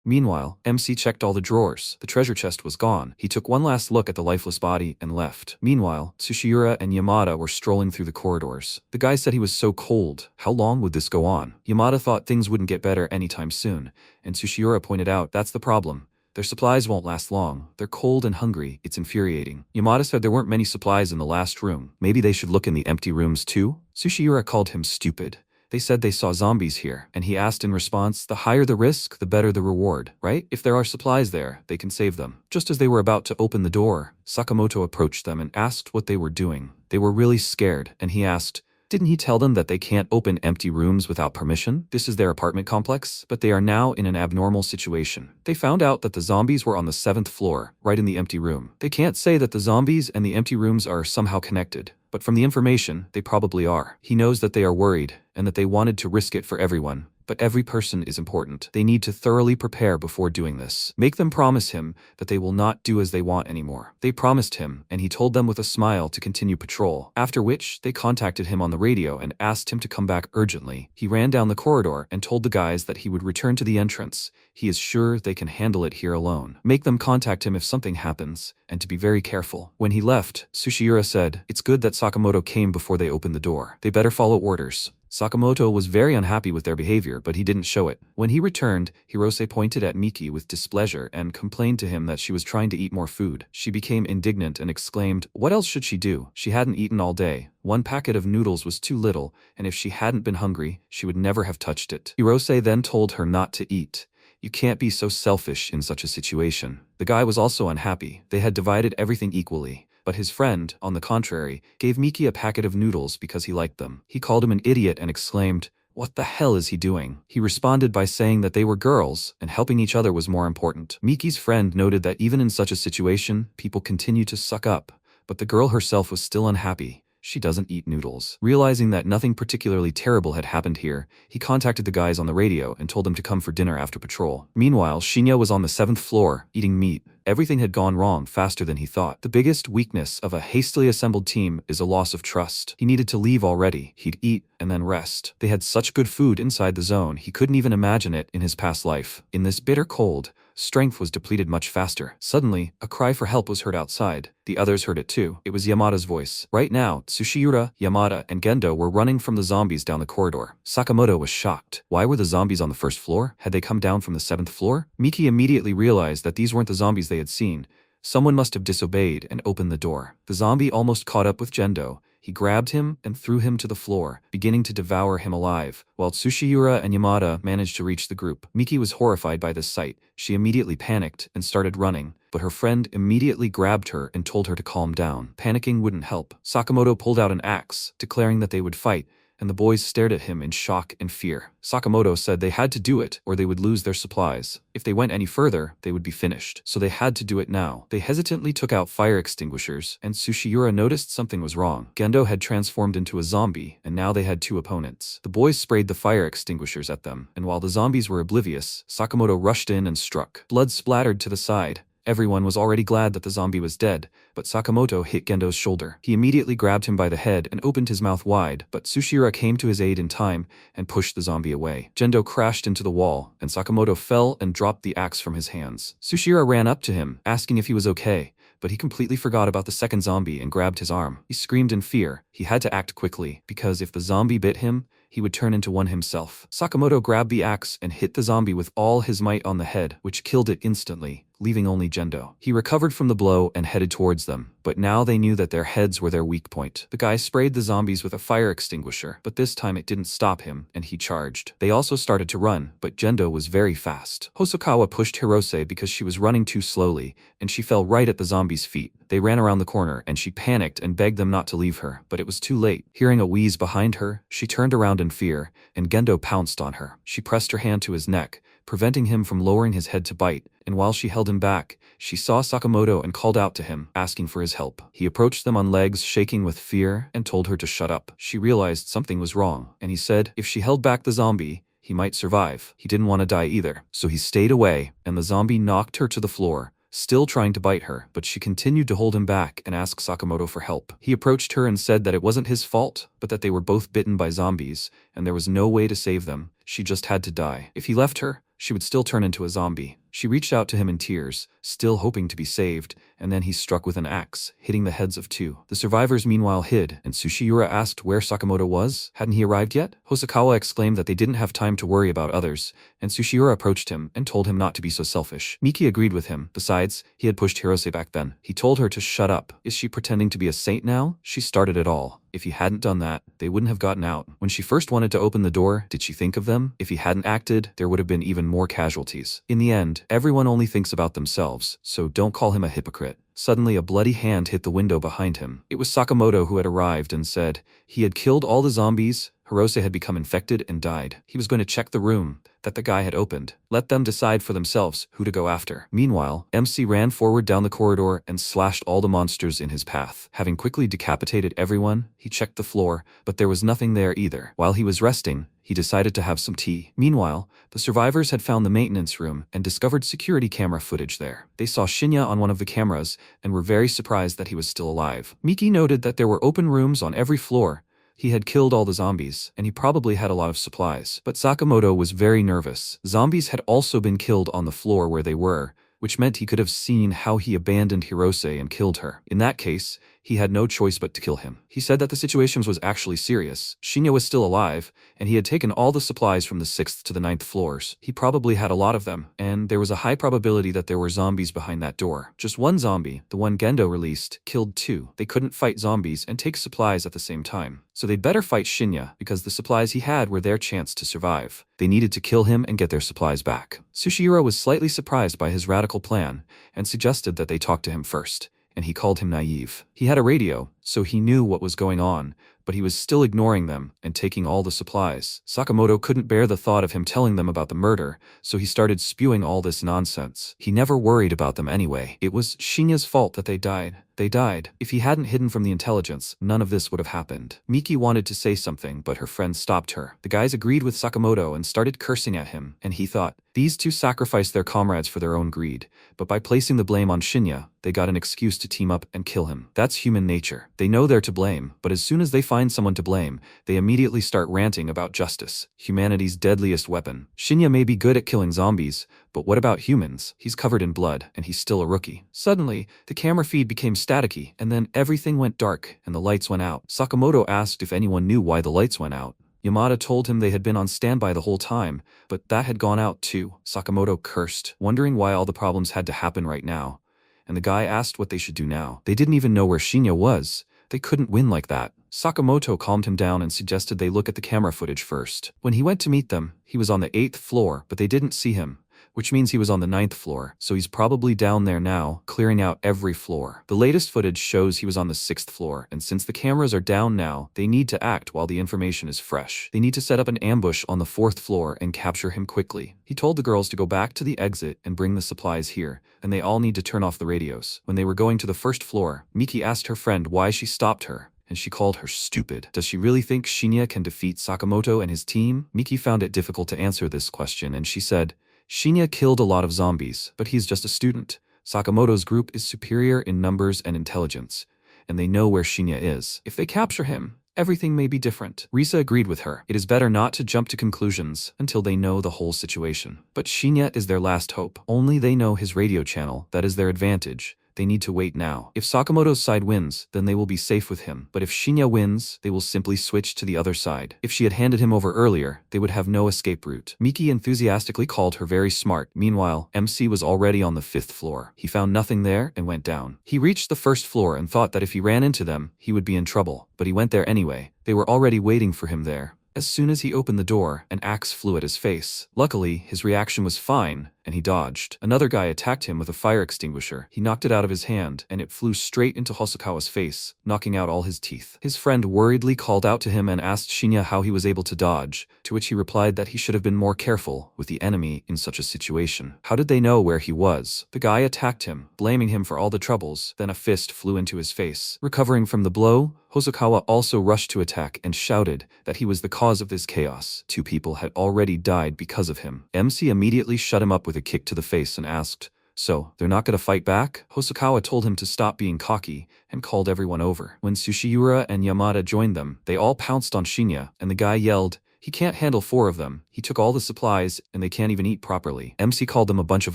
Meanwhile, MC checked all the drawers. The treasure chest was gone. He took one last look at the lifeless body and left. Meanwhile, Sushiura and Yamada were strolling through the corridors. The guy said he was so cold. How long would this go on? Yamada thought things wouldn't get better anytime soon, and Sushiura pointed out that's the problem. Their supplies won't last long. They're cold and hungry. It's infuriating. Yamada said there weren't many supplies in the last room. Maybe they should look in the empty rooms too? Sushiura called him stupid. They said they saw zombies here, and he asked in response, the higher the risk, the better the reward, right? If there are supplies there, they can save them. Just as they were about to open the door, Sakamoto approached them and asked what they were doing. They were really scared, and he asked, didn't he tell them that they can't open empty rooms without permission? This is their apartment complex, but they are now in an abnormal situation. They found out that the zombies were on the 7th floor, right in the empty room. They can't say that the zombies and the empty rooms are somehow connected, but from the information, they probably are. He knows that they are worried, and that they wanted to risk it for everyone. But every person is important. They need to thoroughly prepare before doing this. Make them promise him that they will not do as they want anymore. They promised him, and he told them with a smile to continue patrol, after which they contacted him on the radio and asked him to come back urgently. He ran down the corridor and told the guys that he would return to the entrance. He is sure they can handle it here alone. Make them contact him if something happens, and to be very careful. When he left, Sushiura said, it's good that Sakamoto came before they opened the door. They better follow orders. Sakamoto was very unhappy with their behavior, but he didn't show it. When he returned, Hirose pointed at Miki with displeasure and complained to him that she was trying to eat more food. She became indignant and exclaimed, what else should she do? She hadn't eaten all day. One packet of noodles was too little, and if she hadn't been hungry, she would never have touched it. Hirose then told her not to eat. You can't be so selfish in such a situation. The guy was also unhappy. They had divided everything equally. But his friend, on the contrary, gave Miki a packet of noodles because he liked them. He called him an idiot and exclaimed, what the hell is he doing? He responded by saying that they were girls, and helping each other was more important. Miki's friend noted that even in such a situation, people continue to suck up, but the girl herself was still unhappy. She doesn't eat noodles. Realizing that nothing particularly terrible had happened here, he contacted the guys on the radio and told them to come for dinner after patrol. Meanwhile, Shinya was on the 7th floor, eating meat. Everything had gone wrong faster than he thought. The biggest weakness of a hastily assembled team is a loss of trust. He needed to leave already. He'd eat and then rest. They had such good food inside the zone, he couldn't even imagine it in his past life. In this bitter cold, strength was depleted much faster. Suddenly, a cry for help was heard outside. The others heard it too. It was Yamada's voice. Right now, Sushiura, Yamada, and Gendo were running from the zombies down the corridor. Sakamoto was shocked. Why were the zombies on the 1st floor? Had they come down from the 7th floor? Miki immediately realized that these weren't the zombies they had seen. Someone must have disobeyed and opened the door. The zombie almost caught up with Gendo. He grabbed him and threw him to the floor, beginning to devour him alive, while Sushiura and Yamada managed to reach the group. Miki was horrified by this sight. She immediately panicked and started running, but her friend immediately grabbed her and told her to calm down. Panicking wouldn't help. Sakamoto pulled out an axe, declaring that they would fight, and the boys stared at him in shock and fear. Sakamoto said they had to do it or they would lose their supplies. If they went any further, they would be finished. So they had to do it now. They hesitantly took out fire extinguishers, and Sushiura noticed something was wrong. Gendo had transformed into a zombie, and now they had 2 opponents. The boys sprayed the fire extinguishers at them, and while the zombies were oblivious, Sakamoto rushed in and struck. Blood splattered to the side. Everyone was already glad that the zombie was dead, but Sakamoto hit Gendo's shoulder. He immediately grabbed him by the head and opened his mouth wide, but Sushiura came to his aid in time and pushed the zombie away. Gendo crashed into the wall, and Sakamoto fell and dropped the axe from his hands. Sushiura ran up to him, asking if he was okay, but he completely forgot about the second zombie and grabbed his arm. He screamed in fear. He had to act quickly, because if the zombie bit him, he would turn into one himself. Sakamoto grabbed the axe and hit the zombie with all his might on the head, which killed it instantly, leaving only Gendo. He recovered from the blow and headed towards them, but now they knew that their heads were their weak point. The guy sprayed the zombies with a fire extinguisher, but this time it didn't stop him, and he charged. They also started to run, but Gendo was very fast. Hosokawa pushed Hirose because she was running too slowly, and she fell right at the zombies' feet. They ran around the corner, and she panicked and begged them not to leave her, but it was too late. Hearing a wheeze behind her, she turned around in fear, and Gendo pounced on her. She pressed her hand to his neck, preventing him from lowering his head to bite, and while she held him back, she saw Sakamoto and called out to him, asking for his help. He approached them on legs, shaking with fear, and told her to shut up. She realized something was wrong, and he said if she held back the zombie, he might survive. He didn't want to die either, so he stayed away, and the zombie knocked her to the floor, still trying to bite her, but she continued to hold him back and ask Sakamoto for help. He approached her and said that it wasn't his fault, but that they were both bitten by zombies, and there was no way to save them. She just had to die. If he left her, she would still turn into a zombie. She reached out to him in tears, still hoping to be saved, and then he struck with an axe, hitting the heads of 2. The survivors meanwhile hid, and Sushiura asked where Sakamoto was. Hadn't he arrived yet? Hosokawa exclaimed that they didn't have time to worry about others, and Sushiura approached him and told him not to be so selfish. Miki agreed with him. Besides, he had pushed Hirose back then. He told her to shut up. Is she pretending to be a saint now? She started it all. If he hadn't done that, they wouldn't have gotten out. When she first wanted to open the door, did she think of them? If he hadn't acted, there would have been even more casualties. In the end, everyone only thinks about themselves, so don't call him a hypocrite. Suddenly a bloody hand hit the window behind him. It was Sakamoto who had arrived and said he had killed all the zombies. Hirose had become infected and died. He was going to check the room that the guy had opened. Let them decide for themselves who to go after. Meanwhile, MC ran forward down the corridor and slashed all the monsters in his path. Having quickly decapitated everyone, he checked the floor, but there was nothing there either. While he was resting, he decided to have some tea. Meanwhile, the survivors had found the maintenance room and discovered security camera footage there. They saw Shinya on one of the cameras and were very surprised that he was still alive. Miki noted that there were open rooms on every floor. He had killed all the zombies, and he probably had a lot of supplies. But Sakamoto was very nervous. Zombies had also been killed on the floor where they were, which meant he could have seen how he abandoned Hirose and killed her. In that case, he had no choice but to kill him. He said that the situation was actually serious. Shinya was still alive, and he had taken all the supplies from the 6th to the 9th floors. He probably had a lot of them, and there was a high probability that there were zombies behind that door. Just one zombie, the one Gendo released, killed 2. They couldn't fight zombies and take supplies at the same time. So they'd better fight Shinya, because the supplies he had were their chance to survive. They needed to kill him and get their supplies back. Sushiura was slightly surprised by his radical plan, and suggested that they talk to him first, and he called him naive. He had a radio, so he knew what was going on, but he was still ignoring them and taking all the supplies. Sakamoto couldn't bear the thought of him telling them about the murder, so he started spewing all this nonsense. He never worried about them anyway. It was Shinya's fault that they died. They died. If he hadn't hidden from the intelligence, none of this would have happened. Miki wanted to say something, but her friend stopped her. The guys agreed with Sakamoto and started cursing at him, and he thought, these two sacrificed their comrades for their own greed, but by placing the blame on Shinya, they got an excuse to team up and kill him. That's human nature. They know they're to blame, but as soon as they find someone to blame, they immediately start ranting about justice, humanity's deadliest weapon. Shinya may be good at killing zombies, but what about humans? He's covered in blood, and he's still a rookie. Suddenly, the camera feed became staticky, and then everything went dark, and the lights went out. Sakamoto asked if anyone knew why the lights went out. Yamada told him they had been on standby the whole time, but that had gone out too. Sakamoto cursed, wondering why all the problems had to happen right now. And the guy asked what they should do now. They didn't even know where Shinya was. They couldn't win like that. Sakamoto calmed him down and suggested they look at the camera footage first. When he went to meet them, he was on the 8th floor, but they didn't see him, which means he was on the 9th floor, so he's probably down there now, clearing out every floor. The latest footage shows he was on the 6th floor, and since the cameras are down now, they need to act while the information is fresh. They need to set up an ambush on the 4th floor and capture him quickly. He told the girls to go back to the exit and bring the supplies here, and they all need to turn off the radios. When they were going to the 1st floor, Miki asked her friend why she stopped her, and she called her stupid. Does she really think Shinya can defeat Sakamoto and his team? Miki found it difficult to answer this question, and she said, Shinya killed a lot of zombies, but he's just a student. Sakamoto's group is superior in numbers and intelligence, and they know where Shinya is. If they capture him, everything may be different. Risa agreed with her. It is better not to jump to conclusions until they know the whole situation. But Shinya is their last hope. Only they know his radio channel. That is their advantage. They need to wait now. If Sakamoto's side wins, then they will be safe with him. But if Shinya wins, they will simply switch to the other side. If she had handed him over earlier, they would have no escape route. Miki enthusiastically called her very smart. Meanwhile, MC was already on the 5th floor. He found nothing there and went down. He reached the 1st floor and thought that if he ran into them, he would be in trouble. But he went there anyway. They were already waiting for him there. As soon as he opened the door, an axe flew at his face. Luckily, his reaction was fine, and he dodged. Another guy attacked him with a fire extinguisher. He knocked it out of his hand, and it flew straight into Hosokawa's face, knocking out all his teeth. His friend worriedly called out to him and asked Shinya how he was able to dodge, to which he replied that he should have been more careful with the enemy in such a situation. How did they know where he was? The guy attacked him, blaming him for all the troubles. Then a fist flew into his face. Recovering from the blow, Hosokawa also rushed to attack and shouted that he was the cause of this chaos. 2 people had already died because of him. MC immediately shut him up with a kick to the face and asked, "So, they're not gonna fight back?" Hosokawa told him to stop being cocky and called everyone over. When Sushiura and Yamada joined them, they all pounced on Shinya, and the guy yelled, He can't handle 4 of them. He took all the supplies, and they can't even eat properly. MC called them a bunch of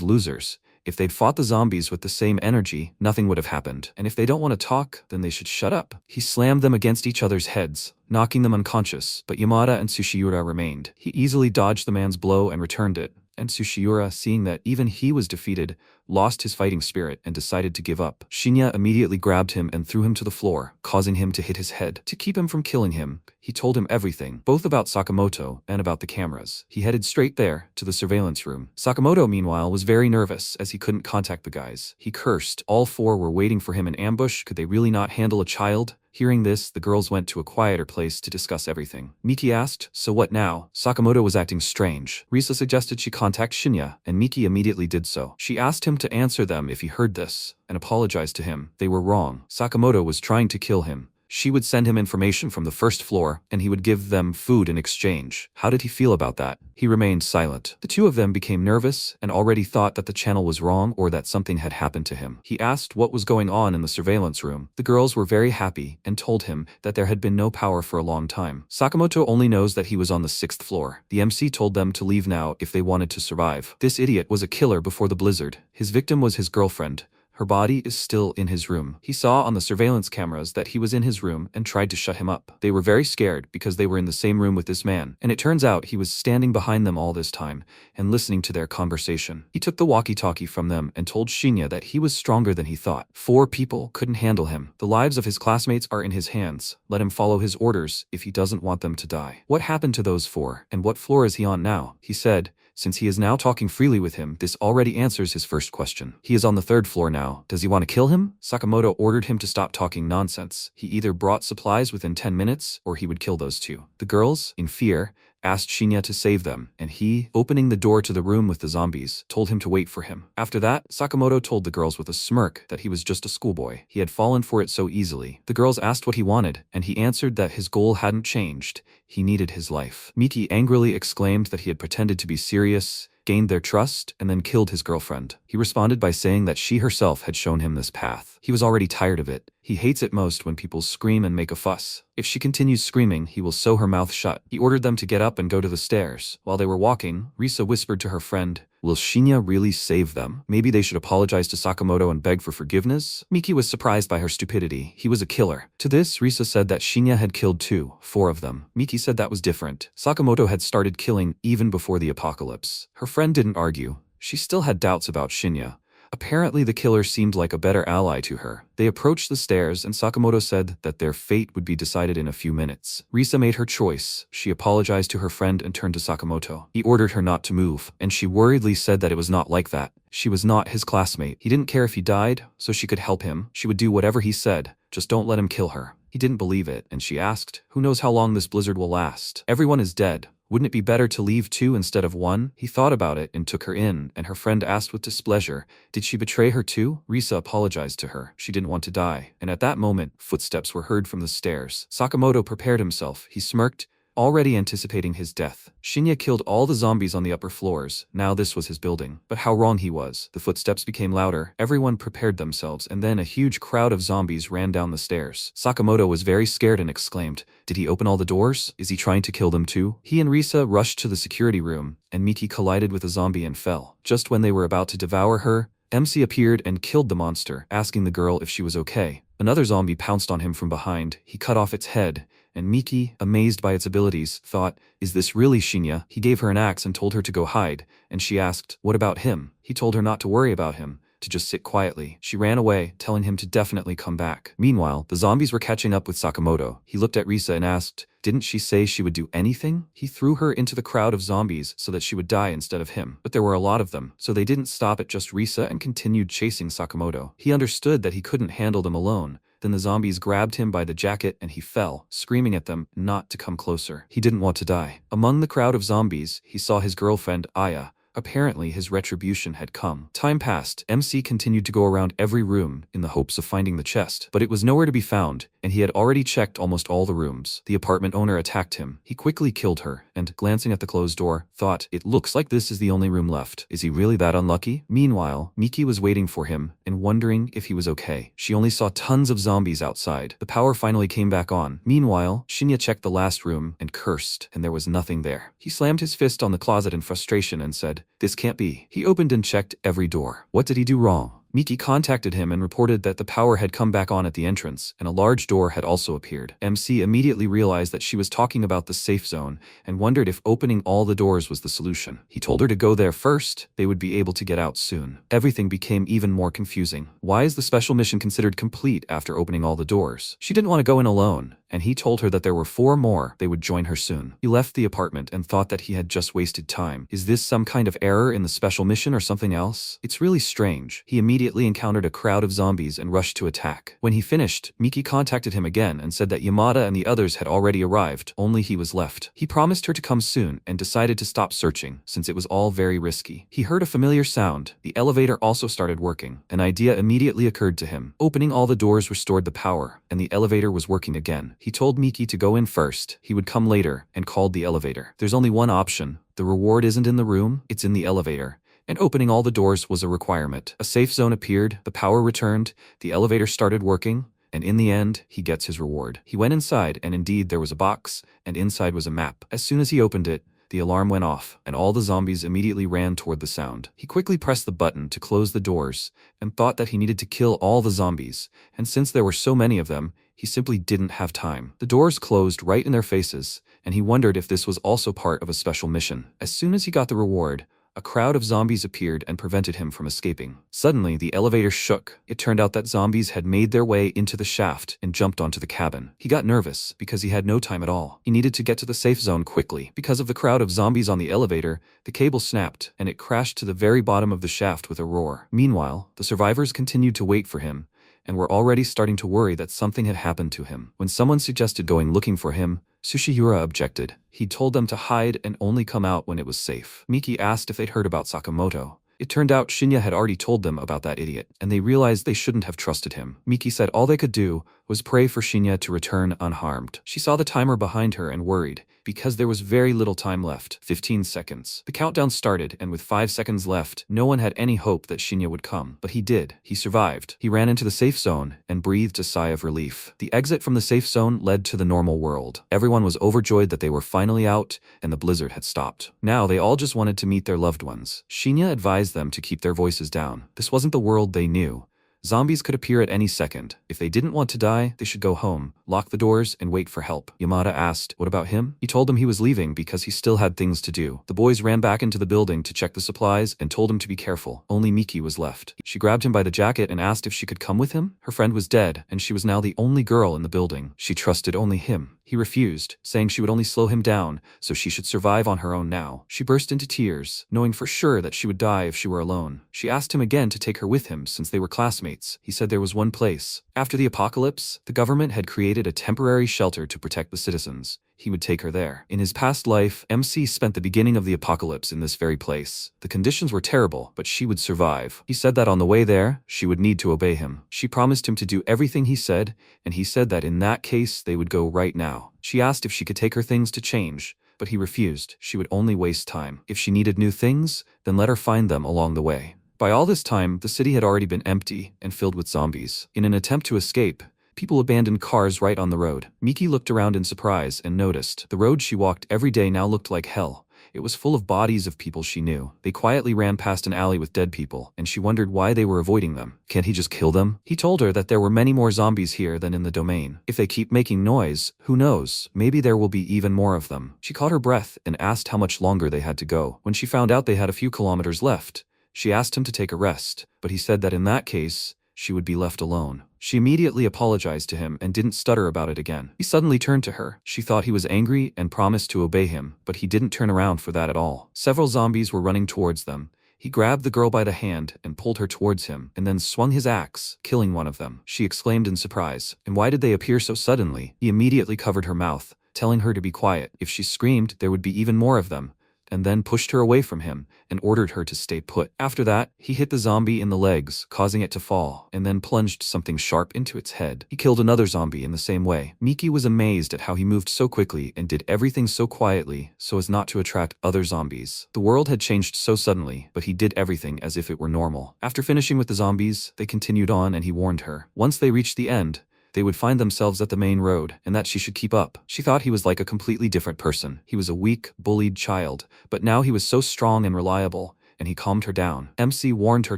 losers. If they'd fought the zombies with the same energy, nothing would have happened. And if they don't want to talk, then they should shut up. He slammed them against each other's heads, knocking them unconscious, but Yamada and Sushiura remained. He easily dodged the man's blow and returned it. And Sushiura, seeing that even he was defeated, lost his fighting spirit and decided to give up. Shinya immediately grabbed him and threw him to the floor, causing him to hit his head. To keep him from killing him, he told him everything, both about Sakamoto and about the cameras. He headed straight there, to the surveillance room. Sakamoto, meanwhile, was very nervous as he couldn't contact the guys. He cursed. All 4 were waiting for him in ambush. Could they really not handle a child? Hearing this, the girls went to a quieter place to discuss everything. Miki asked, "So what now?" Sakamoto was acting strange. Risa suggested she contact Shinya, and Miki immediately did so. She asked him to answer them if he heard this, and apologized to him. They were wrong. Sakamoto was trying to kill him. She would send him information from the first floor, and he would give them food in exchange. How did he feel about that? He remained silent. The 2 of them became nervous and already thought that the channel was wrong or that something had happened to him. He asked what was going on in the surveillance room. The girls were very happy and told him that there had been no power for a long time. Sakamoto only knows that he was on the 6th floor. The MC told them to leave now if they wanted to survive. This idiot was a killer before the blizzard. His victim was his girlfriend. Her body is still in his room. He saw on the surveillance cameras that he was in his room and tried to shut him up. They were very scared because they were in the same room with this man, and it turns out he was standing behind them all this time and listening to their conversation. He took the walkie-talkie from them and told Shinya that he was stronger than he thought. 4 people couldn't handle him. The lives of his classmates are in his hands. Let him follow his orders if he doesn't want them to die. What happened to those 4, and what floor is he on now? He said. Since he is now talking freely with him, this already answers his first question. He is on the 3rd floor now. Does he want to kill him? Sakamoto ordered him to stop talking nonsense. He either brought supplies within 10 minutes, or he would kill those 2. The girls, in fear, asked Shinya to save them, and he, opening the door to the room with the zombies, told him to wait for him. After that, Sakamoto told the girls with a smirk that he was just a schoolboy. He had fallen for it so easily. The girls asked what he wanted, and he answered that his goal hadn't changed. He needed his life. Miki angrily exclaimed that he had pretended to be serious, gained their trust, and then killed his girlfriend. He responded by saying that she herself had shown him this path. He was already tired of it. He hates it most when people scream and make a fuss. If she continues screaming, he will sew her mouth shut. He ordered them to get up and go to the stairs. While they were walking, Risa whispered to her friend, "Will Shinya really save them? Maybe they should apologize to Sakamoto and beg for forgiveness?" Miki was surprised by her stupidity. He was a killer. To this, Risa said that Shinya had killed 4 of them. Miki said that was different. Sakamoto had started killing even before the apocalypse. Her friend didn't argue. She still had doubts about Shinya. Apparently the killer seemed like a better ally to her. They approached the stairs and Sakamoto said that their fate would be decided in a few minutes. Risa made her choice. She apologized to her friend and turned to Sakamoto. He ordered her not to move, and she worriedly said that it was not like that. She was not his classmate. He didn't care if he died, so she could help him. She would do whatever he said. Just don't let him kill her. He didn't believe it, and she asked, "Who knows how long this blizzard will last? Everyone is dead. Wouldn't it be better to leave 2 instead of 1? He thought about it and took her in, and her friend asked with displeasure, "Did she betray her too?" Risa apologized to her. She didn't want to die. And at that moment, footsteps were heard from the stairs. Sakamoto prepared himself. He smirked, already anticipating his death. Shinya killed all the zombies on the upper floors. Now this was his building. But how wrong he was. The footsteps became louder. Everyone prepared themselves, and then a huge crowd of zombies ran down the stairs. Sakamoto was very scared and exclaimed, "Did he open all the doors? Is he trying to kill them too?" He and Risa rushed to the security room, and Miki collided with a zombie and fell. Just when they were about to devour her, MC appeared and killed the monster, asking the girl if she was okay. Another zombie pounced on him from behind. He cut off its head, and Miki, amazed by its abilities, thought, "Is this really Shinya?" He gave her an axe and told her to go hide, and she asked, "What about him?" He told her not to worry about him, to just sit quietly. She ran away, telling him to definitely come back. Meanwhile, the zombies were catching up with Sakamoto. He looked at Risa and asked, "Didn't she say she would do anything?" He threw her into the crowd of zombies so that she would die instead of him. But there were a lot of them, so they didn't stop at just Risa and continued chasing Sakamoto. He understood that he couldn't handle them alone. Then the zombies grabbed him by the jacket and he fell, screaming at them not to come closer. He didn't want to die. Among the crowd of zombies, he saw his girlfriend, Aya. Apparently, his retribution had come. Time passed. MC continued to go around every room in the hopes of finding the chest, but it was nowhere to be found, and he had already checked almost all the rooms. The apartment owner attacked him. He quickly killed her, and, glancing at the closed door, thought, "It looks like this is the only room left. Is he really that unlucky?" Meanwhile, Miki was waiting for him, and wondering if he was okay. She only saw tons of zombies outside. The power finally came back on. Meanwhile, Shinya checked the last room, and cursed, and there was nothing there. He slammed his fist on the closet in frustration and said, "This can't be." He opened and checked every door. What did he do wrong? Miki contacted him and reported that the power had come back on at the entrance, and a large door had also appeared. MC immediately realized that she was talking about the safe zone, and wondered if opening all the doors was the solution. He told her to go there first, they would be able to get out soon. Everything became even more confusing. Why is the special mission considered complete after opening all the doors? She didn't want to go in alone, and he told her that there were 4 more, they would join her soon. He left the apartment and thought that he had just wasted time. Is this some kind of error in the special mission or something else? It's really strange. He immediately encountered a crowd of zombies and rushed to attack. When he finished, Miki contacted him again and said that Yamada and the others had already arrived, only he was left. He promised her to come soon and decided to stop searching, since it was all very risky. He heard a familiar sound. The elevator also started working. An idea immediately occurred to him. Opening all the doors restored the power, and the elevator was working again. He told Miki to go in first, he would come later, and called the elevator. There's only one option. The reward isn't in the room, it's in the elevator. And opening all the doors was a requirement. A safe zone appeared, the power returned, the elevator started working, and in the end, he gets his reward. He went inside, and indeed there was a box, and inside was a map. As soon as he opened it, the alarm went off, and all the zombies immediately ran toward the sound. He quickly pressed the button to close the doors, and thought that he needed to kill all the zombies, and since there were so many of them, he simply didn't have time. The doors closed right in their faces, and he wondered if this was also part of a special mission. As soon as he got the reward, a crowd of zombies appeared and prevented him from escaping. Suddenly, the elevator shook. It turned out that zombies had made their way into the shaft and jumped onto the cabin. He got nervous because he had no time at all. He needed to get to the safe zone quickly. Because of the crowd of zombies on the elevator, the cable snapped and it crashed to the very bottom of the shaft with a roar. Meanwhile, the survivors continued to wait for him and were already starting to worry that something had happened to him. When someone suggested going looking for him, Sushiura objected. He told them to hide and only come out when it was safe. Miki asked if they'd heard about Sakamoto. It turned out Shinya had already told them about that idiot, and they realized they shouldn't have trusted him. Miki said all they could do was pray for Shinya to return unharmed. She saw the timer behind her and worried, because there was very little time left, 15 seconds. The countdown started, and with 5 seconds left, no one had any hope that Shinya would come. But he did. He survived. He ran into the safe zone and breathed a sigh of relief. The exit from the safe zone led to the normal world. Everyone was overjoyed that they were finally out, and the blizzard had stopped. Now they all just wanted to meet their loved ones. Shinya advised them to keep their voices down. This wasn't the world they knew. Zombies could appear at any second. If they didn't want to die, they should go home, lock the doors, and wait for help. Yamada asked, "What about him?" He told them he was leaving because he still had things to do. The boys ran back into the building to check the supplies and told him to be careful. Only Miki was left. She grabbed him by the jacket and asked if she could come with him. Her friend was dead, and she was now the only girl in the building. She trusted only him. He refused, saying she would only slow him down, so she should survive on her own now. She burst into tears, knowing for sure that she would die if she were alone. She asked him again to take her with him since they were classmates. He said there was one place. After the apocalypse, the government had created a temporary shelter to protect the citizens. He would take her there. In his past life, MC spent the beginning of the apocalypse in this very place. The conditions were terrible, but she would survive. He said that on the way there, she would need to obey him. She promised him to do everything he said, and he said that in that case they would go right now. She asked if she could take her things to change, but he refused. She would only waste time. If she needed new things, then let her find them along the way. By all this time, the city had already been empty and filled with zombies. In an attempt to escape, people abandoned cars right on the road. Miki looked around in surprise and noticed the road she walked every day now looked like hell. It was full of bodies of people she knew. They quietly ran past an alley with dead people, and she wondered why they were avoiding them. Can't he just kill them? He told her that there were many more zombies here than in the domain. If they keep making noise, who knows, maybe there will be even more of them. She caught her breath and asked how much longer they had to go. When she found out they had a few kilometers left, she asked him to take a rest, but he said that in that case, she would be left alone. She immediately apologized to him and didn't stutter about it again. He suddenly turned to her. She thought he was angry and promised to obey him, but he didn't turn around for that at all. Several zombies were running towards them. He grabbed the girl by the hand and pulled her towards him, and then swung his axe, killing one of them. She exclaimed in surprise. And why did they appear so suddenly? He immediately covered her mouth, telling her to be quiet. If she screamed, there would be even more of them, and then pushed her away from him and ordered her to stay put. After that, he hit the zombie in the legs, causing it to fall, and then plunged something sharp into its head. He killed another zombie in the same way. Miki was amazed at how he moved so quickly and did everything so quietly so as not to attract other zombies. The world had changed so suddenly, but he did everything as if it were normal. After finishing with the zombies, they continued on and he warned her. Once they reached the end, they would find themselves at the main road, and that she should keep up. She thought he was like a completely different person. He was a weak, bullied child, but now he was so strong and reliable, and he calmed her down. MC warned her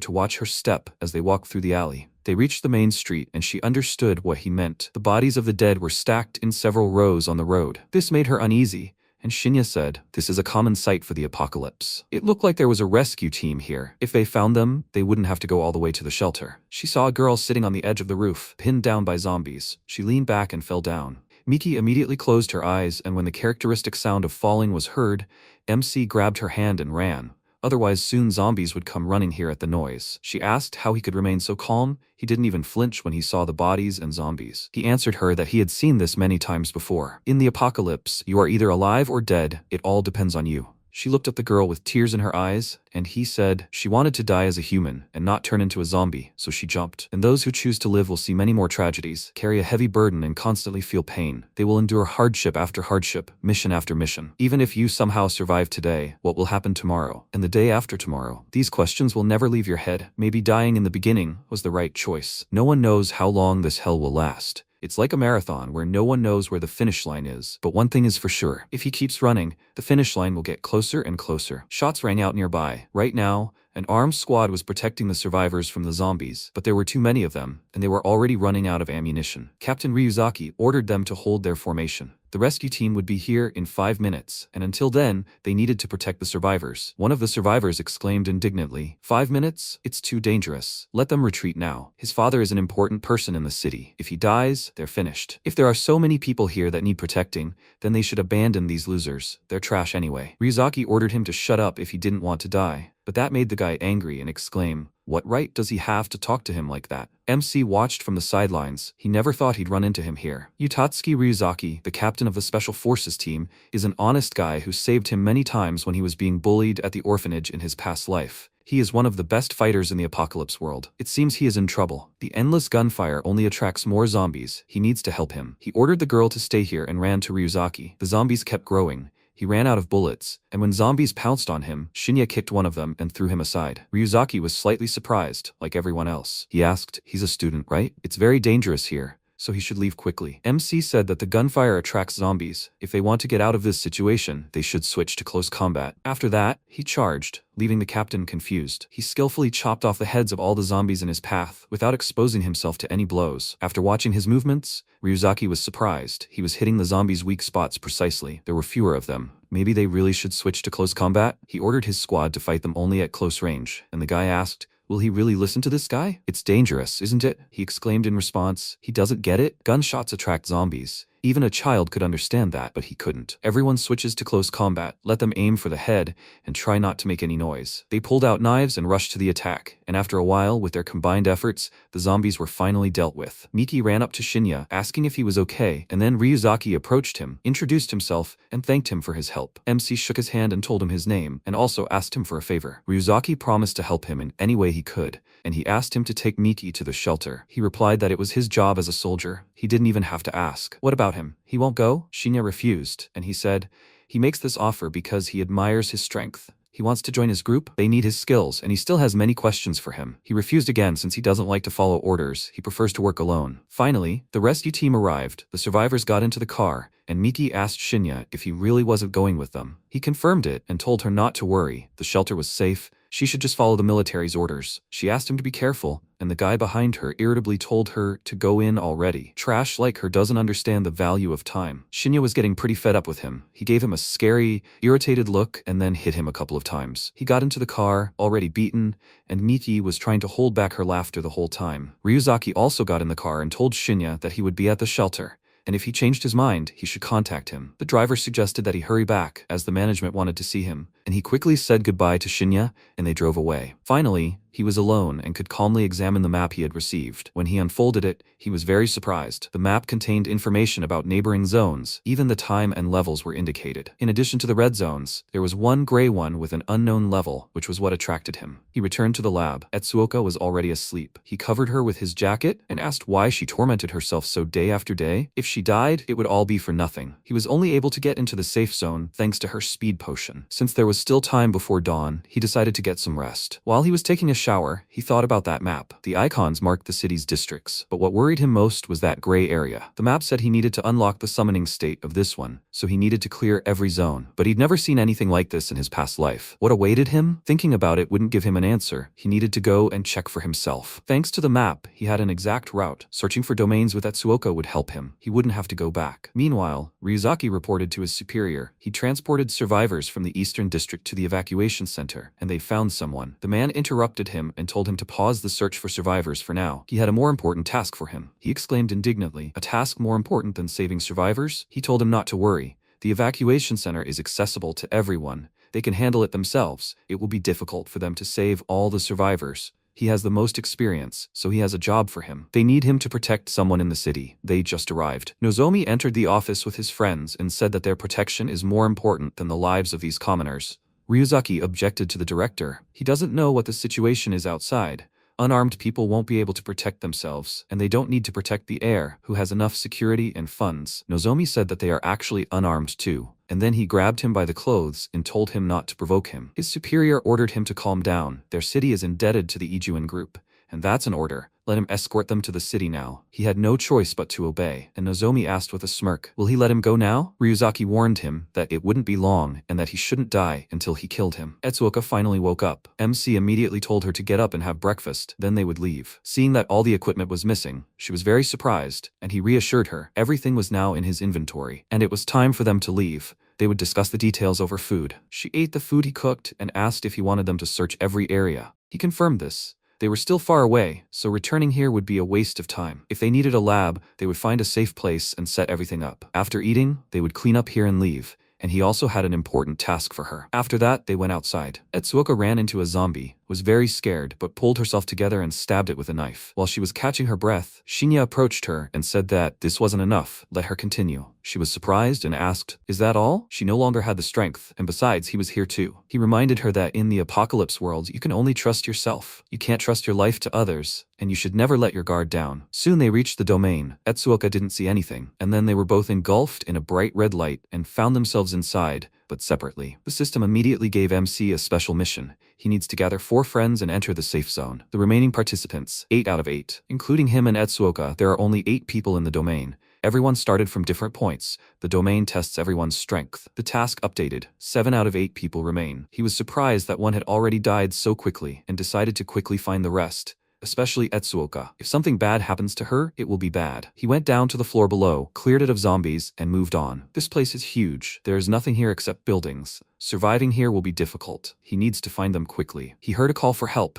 to watch her step as they walked through the alley. They reached the main street, and she understood what he meant. The bodies of the dead were stacked in several rows on the road. This made her uneasy, and Shinya said, "This is a common sight for the apocalypse." It looked like there was a rescue team here. If they found them, they wouldn't have to go all the way to the shelter. She saw a girl sitting on the edge of the roof, pinned down by zombies. She leaned back and fell down. Miki immediately closed her eyes, and when the characteristic sound of falling was heard, MC grabbed her hand and ran. Otherwise, soon zombies would come running here at the noise. She asked how he could remain so calm. He didn't even flinch when he saw the bodies and zombies. He answered her that he had seen this many times before. In the apocalypse, you are either alive or dead. It all depends on you. She looked at the girl with tears in her eyes, and he said she wanted to die as a human and not turn into a zombie, so she jumped. And those who choose to live will see many more tragedies, carry a heavy burden, and constantly feel pain. They will endure hardship after hardship, mission after mission. Even if you somehow survive today, what will happen tomorrow? And the day after tomorrow? These questions will never leave your head. Maybe dying in the beginning was the right choice. No one knows how long this hell will last. It's like a marathon where no one knows where the finish line is. But one thing is for sure. If he keeps running, the finish line will get closer and closer. Shots rang out nearby. Right now, an armed squad was protecting the survivors from the zombies, but there were too many of them, and they were already running out of ammunition. Captain Ryuzaki ordered them to hold their formation. The rescue team would be here in 5 minutes, and until then, they needed to protect the survivors. One of the survivors exclaimed indignantly, 5 minutes? It's too dangerous. Let them retreat now. His father is an important person in the city. If he dies, they're finished. If there are so many people here that need protecting, then they should abandon these losers. They're trash anyway. Ryuzaki ordered him to shut up if he didn't want to die. But that made the guy angry and exclaim, what right does he have to talk to him like that? MC watched from the sidelines. He never thought he'd run into him here. Utatsuki Ryuzaki, the captain of the Special Forces team, is an honest guy who saved him many times when he was being bullied at the orphanage in his past life. He is one of the best fighters in the apocalypse world. It seems he is in trouble. The endless gunfire only attracts more zombies. He needs to help him. He ordered the girl to stay here and ran to Ryuzaki. The zombies kept growing. He ran out of bullets, and when zombies pounced on him, Shinya kicked one of them and threw him aside. Ryuzaki was slightly surprised, like everyone else. He asked, he's a student, right? It's very dangerous here, so he should leave quickly. MC said that the gunfire attracts zombies. If they want to get out of this situation, they should switch to close combat. After that, he charged, leaving the captain confused. He skillfully chopped off the heads of all the zombies in his path without exposing himself to any blows. After watching his movements, Ryuzaki was surprised. He was hitting the zombies' weak spots precisely. There were fewer of them. Maybe they really should switch to close combat? He ordered his squad to fight them only at close range, and the guy asked, will he really listen to this guy? It's dangerous, isn't it? He exclaimed in response. He doesn't get it? Gunshots attract zombies. Even a child could understand that, but he couldn't. Everyone switches to close combat. Let them aim for the head and try not to make any noise. They pulled out knives and rushed to the attack, and after a while, with their combined efforts, the zombies were finally dealt with. Miki ran up to Shinya, asking if he was okay, and then Ryuzaki approached him, introduced himself, and thanked him for his help. MC shook his hand and told him his name, and also asked him for a favor. Ryuzaki promised to help him in any way he could, and he asked him to take Miki to the shelter. He replied that it was his job as a soldier. He didn't even have to ask. What about him? He won't go? Shinya refused, and he said, he makes this offer because he admires his strength. He wants to join his group. They need his skills, and he still has many questions for him. He refused again since he doesn't like to follow orders. He prefers to work alone. Finally, the rescue team arrived. The survivors got into the car, and Miki asked Shinya if he really wasn't going with them. He confirmed it and told her not to worry. The shelter was safe. She should just follow the military's orders. She asked him to be careful, and the guy behind her irritably told her to go in already. Trash like her doesn't understand the value of time. Shinya was getting pretty fed up with him. He gave him a scary, irritated look and then hit him a couple of times. He got into the car, already beaten, and Miki was trying to hold back her laughter the whole time. Ryuzaki also got in the car and told Shinya that he would be at the shelter, and if he changed his mind, he should contact him. The driver suggested that he hurry back, as the management wanted to see him, and he quickly said goodbye to Shinya, and they drove away. Finally, He was alone and could calmly examine the map he had received. When he unfolded it, he was very surprised. The map contained information about neighboring zones, even the time and levels were indicated. In addition to the red zones, there was one gray one with an unknown level, which was what attracted him. He returned to the lab. Etsuoka was already asleep. He covered her with his jacket and asked why she tormented herself so day after day. If she died, it would all be for nothing. He was only able to get into the safe zone thanks to her speed potion. Since there was still time before dawn, he decided to get some rest. While he was taking a shower, he thought about that map. The icons marked the city's districts, but what worried him most was that gray area. The map said he needed to unlock the summoning state of this one, so he needed to clear every zone. But he'd never seen anything like this in his past life. What awaited him? Thinking about it wouldn't give him an answer. He needed to go and check for himself. Thanks to the map, he had an exact route. Searching for domains with Etsuoka would help him. He wouldn't have to go back. Meanwhile, Ryuzaki reported to his superior. He transported survivors from the Eastern District to the evacuation center, and they found someone. The man interrupted him and told him to pause the search for survivors for now. He had a more important task for him. He exclaimed indignantly, "A task more important than saving survivors?" He told him not to worry. The evacuation center is accessible to everyone. They can handle it themselves. It will be difficult for them to save all the survivors. He has the most experience, so he has a job for him. They need him to protect someone in the city. They just arrived. Nozomi entered the office with his friends and said that their protection is more important than the lives of these commoners. Ryuzaki objected to the director. He doesn't know what the situation is outside. Unarmed people won't be able to protect themselves, and they don't need to protect the heir, who has enough security and funds. Nozomi said that they are actually unarmed too, and then he grabbed him by the clothes and told him not to provoke him. His superior ordered him to calm down. Their city is indebted to the Ijuin group, and that's an order. Let him escort them to the city now. He had no choice but to obey, and Nozomi asked with a smirk, "Will he let him go now?" Ryuzaki warned him that it wouldn't be long and that he shouldn't die until he killed him. Etsuoka finally woke up. MC immediately told her to get up and have breakfast, then they would leave. Seeing that all the equipment was missing, she was very surprised, and he reassured her everything was now in his inventory, and it was time for them to leave. They would discuss the details over food. She ate the food he cooked and asked if he wanted them to search every area. He confirmed this. They were still far away, so returning here would be a waste of time. If they needed a lab, they would find a safe place and set everything up. After eating, they would clean up here and leave, and he also had an important task for her. After that, they went outside. Etsuoka ran into a zombie, was very scared, but pulled herself together and stabbed it with a knife. While she was catching her breath, Shinya approached her and said that this wasn't enough. Let her continue. She was surprised and asked, "Is that all?" She no longer had the strength, and besides, he was here too. He reminded her that in the apocalypse world, you can only trust yourself. You can't trust your life to others, and you should never let your guard down. Soon they reached the domain. Etsuoka didn't see anything, and then they were both engulfed in a bright red light and found themselves inside, but separately. The system immediately gave MC a special mission. He needs to gather 4 friends and enter the safe zone. The remaining participants, 8 out of 8, including him and Etsuoka, there are only 8 people in the domain. Everyone started from different points. The domain tests everyone's strength. The task updated. 7 out of 8 people remain. He was surprised that one had already died so quickly and decided to quickly find the rest. Especially Etsuoka. If something bad happens to her, it will be bad. He went down to the floor below, cleared it of zombies, and moved on. This place is huge. There is nothing here except buildings. Surviving here will be difficult. He needs to find them quickly. He heard a call for help,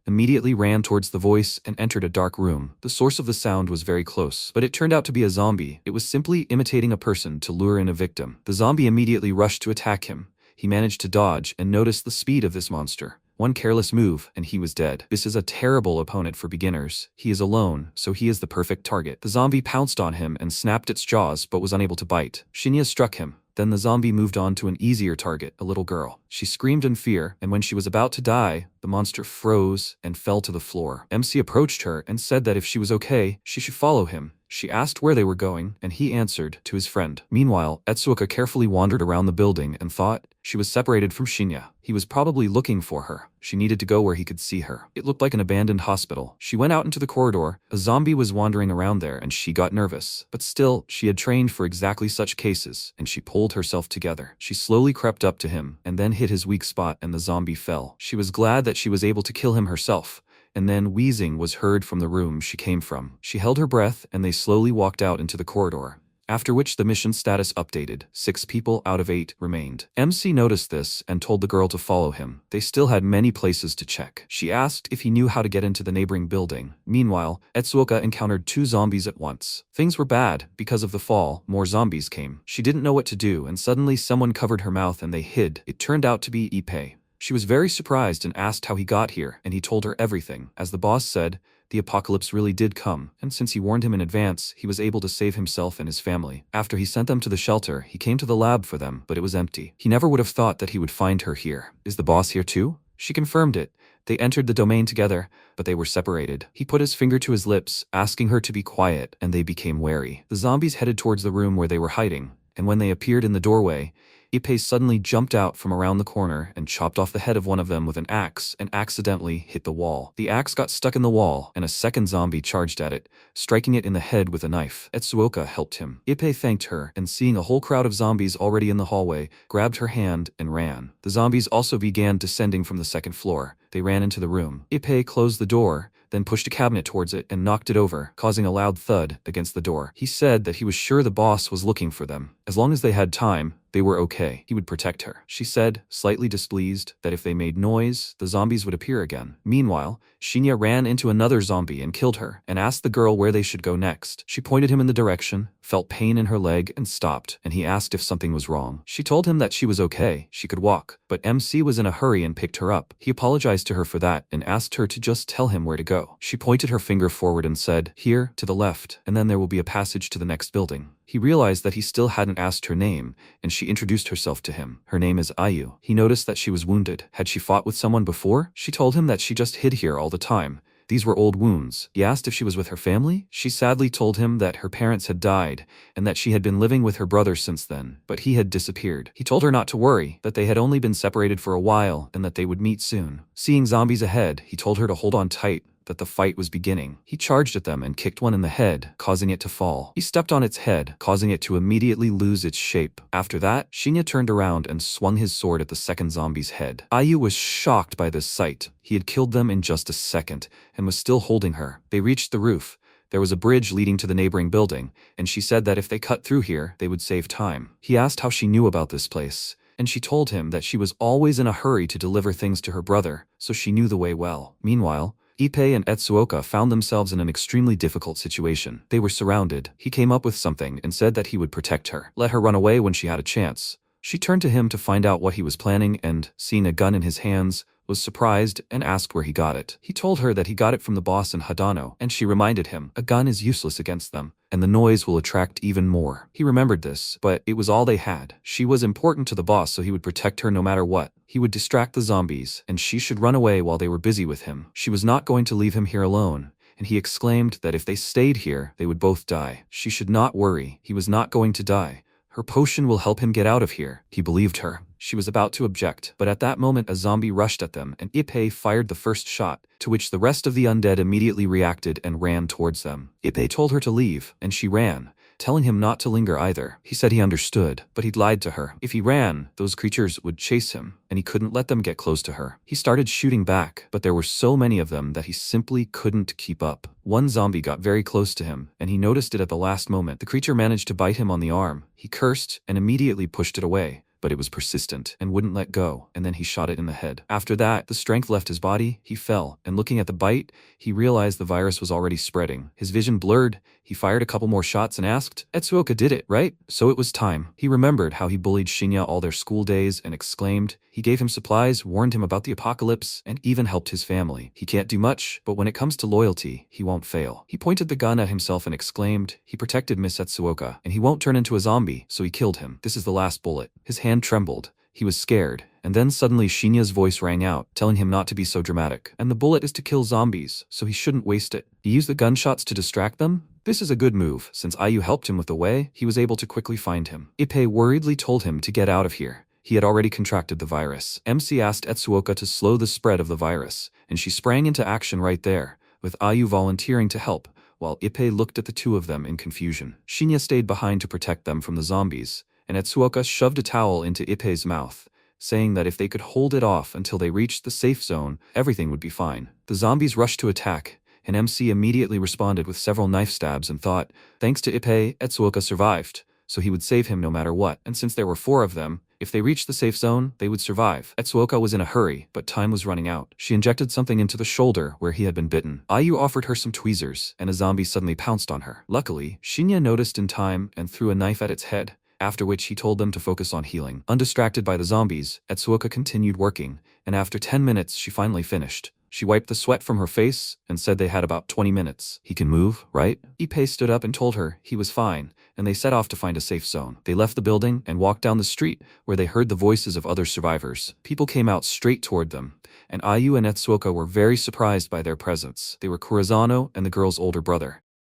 immediately ran towards the voice and entered a dark room. The source of the sound was very close, but it turned out to be a zombie. It was simply imitating a person to lure in a victim. The zombie immediately rushed to attack him. He managed to dodge and noticed the speed of this monster. One careless move, and he was dead. This is a terrible opponent for beginners. He is alone, so he is the perfect target. The zombie pounced on him and snapped its jaws but was unable to bite. Shinya struck him. Then the zombie moved on to an easier target, a little girl. She screamed in fear, and when she was about to die, the monster froze and fell to the floor. MC approached her and said that if she was okay, she should follow him. She asked where they were going, and he answered to his friend. Meanwhile, Etsuoka carefully wandered around the building and thought she was separated from Shinya. He was probably looking for her. She needed to go where he could see her. It looked like an abandoned hospital. She went out into the corridor. A zombie was wandering around there, and she got nervous. But still, she had trained for exactly such cases, and she pulled herself together. She slowly crept up to him, and then hit his weak spot, and the zombie fell. She was glad that she was able to kill him herself. And then wheezing was heard from the room she came from. She held her breath and they slowly walked out into the corridor. After which the mission status updated. 6 people out of 8 remained. MC noticed this and told the girl to follow him. They still had many places to check. She asked if he knew how to get into the neighboring building. Meanwhile, Etsuoka encountered 2 zombies at once. Things were bad. Because of the fall, more zombies came. She didn't know what to do and suddenly someone covered her mouth and they hid. It turned out to be Ippei. She was very surprised and asked how he got here, and he told her everything. As the boss said, the apocalypse really did come, and since he warned him in advance, he was able to save himself and his family. After he sent them to the shelter, he came to the lab for them, but it was empty. He never would have thought that he would find her here. Is the boss here too? She confirmed it. They entered the domain together, but they were separated. He put his finger to his lips, asking her to be quiet, and they became wary. The zombies headed towards the room where they were hiding, and when they appeared in the doorway, Ippei suddenly jumped out from around the corner and chopped off the head of one of them with an axe and accidentally hit the wall. The axe got stuck in the wall, and a second zombie charged at it, striking it in the head with a knife. Etsuoka helped him. Ippei thanked her, and seeing a whole crowd of zombies already in the hallway, grabbed her hand and ran. The zombies also began descending from the second floor. They ran into the room. Ippei closed the door, then pushed a cabinet towards it and knocked it over, causing a loud thud against the door. He said that he was sure the boss was looking for them. As long as they had time, they were okay. He would protect her. She said, slightly displeased, that if they made noise, the zombies would appear again. Meanwhile, Shinya ran into another zombie and killed her, and asked the girl where they should go next. She pointed him in the direction, felt pain in her leg, and stopped, and he asked if something was wrong. She told him that she was okay, she could walk, but MC was in a hurry and picked her up. He apologized to her for that and asked her to just tell him where to go. She pointed her finger forward and said, "Here, to the left, and then there will be a passage to the next building." He realized that he still hadn't asked her name, and she introduced herself to him. Her name is Ayu. He noticed that she was wounded. Had she fought with someone before? She told him that she just hid here all the time. These were old wounds. He asked if she was with her family. She sadly told him that her parents had died and that she had been living with her brother since then, but he had disappeared. He told her not to worry, that they had only been separated for a while and that they would meet soon. Seeing zombies ahead, he told her to hold on tight, that the fight was beginning. He charged at them and kicked one in the head, causing it to fall. He stepped on its head, causing it to immediately lose its shape. After that, Shinya turned around and swung his sword at the second zombie's head. Ayu was shocked by this sight. He had killed them in just a second, and was still holding her. They reached the roof. There was a bridge leading to the neighboring building, and she said that if they cut through here, they would save time. He asked how she knew about this place, and she told him that she was always in a hurry to deliver things to her brother, so she knew the way well. Meanwhile, Ippei and Etsuoka found themselves in an extremely difficult situation. They were surrounded. He came up with something and said that he would protect her, let her run away when she had a chance. She turned to him to find out what he was planning and, seeing a gun in his hands, was surprised and asked where he got it. He told her that he got it from the boss in Hadano, and she reminded him, a gun is useless against them, and the noise will attract even more. He remembered this, but it was all they had. She was important to the boss, so he would protect her no matter what. He would distract the zombies, and she should run away while they were busy with him. She was not going to leave him here alone, and he exclaimed that if they stayed here, they would both die. She should not worry. He was not going to die. Her potion will help him get out of here. He believed her. She was about to object, but at that moment a zombie rushed at them, and Ippei fired the first shot, to which the rest of the undead immediately reacted and ran towards them. Ippei told her to leave, and she ran, telling him not to linger either. He said he understood, but he'd lied to her. If he ran, those creatures would chase him, and he couldn't let them get close to her. He started shooting back, but there were so many of them that he simply couldn't keep up. One zombie got very close to him, and he noticed it at the last moment. The creature managed to bite him on the arm. He cursed and immediately pushed it away, but it was persistent and wouldn't let go, and then he shot it in the head. After that, the strength left his body, he fell, and looking at the bite, he realized the virus was already spreading. His vision blurred. He fired a couple more shots and asked, "Etsuoka did it, right?" So it was time. He remembered how he bullied Shinya all their school days and exclaimed. He gave him supplies, warned him about the apocalypse, and even helped his family. He can't do much, but when it comes to loyalty, he won't fail. He pointed the gun at himself and exclaimed, he protected Miss Etsuoka, and he won't turn into a zombie, so he killed him. This is the last bullet. His hand trembled. He was scared, and then suddenly Shinya's voice rang out, telling him not to be so dramatic. And the bullet is to kill zombies, so he shouldn't waste it. He used the gunshots to distract them? This is a good move. Since Ayu helped him with the way, he was able to quickly find him. Ippei worriedly told him to get out of here. He had already contracted the virus. MC asked Etsuoka to slow the spread of the virus, and she sprang into action right there, with Ayu volunteering to help, while Ippei looked at the two of them in confusion. Shinya stayed behind to protect them from the zombies, and Etsuoka shoved a towel into Ippei's mouth, saying that if they could hold it off until they reached the safe zone, everything would be fine. The zombies rushed to attack, and MC immediately responded with several knife stabs and thought, thanks to Ippei, Etsuoka survived, so he would save him no matter what. And since there were 4 of them, if they reached the safe zone, they would survive. Etsuoka was in a hurry, but time was running out. She injected something into the shoulder where he had been bitten. Ayu offered her some tweezers, and a zombie suddenly pounced on her. Luckily, Shinya noticed in time and threw a knife at its head, after which he told them to focus on healing. Undistracted by the zombies, Etsuoka continued working, and after 10 minutes she finally finished. She wiped the sweat from her face and said they had about 20 minutes. He can move, right? Ippei stood up and told her he was fine, and they set off to find a safe zone. They left the building and walked down the street, where they heard the voices of other survivors. People came out straight toward them, and Ayu and Etsuoka were very surprised by their presence. They were Kurizano and the girl's older brother.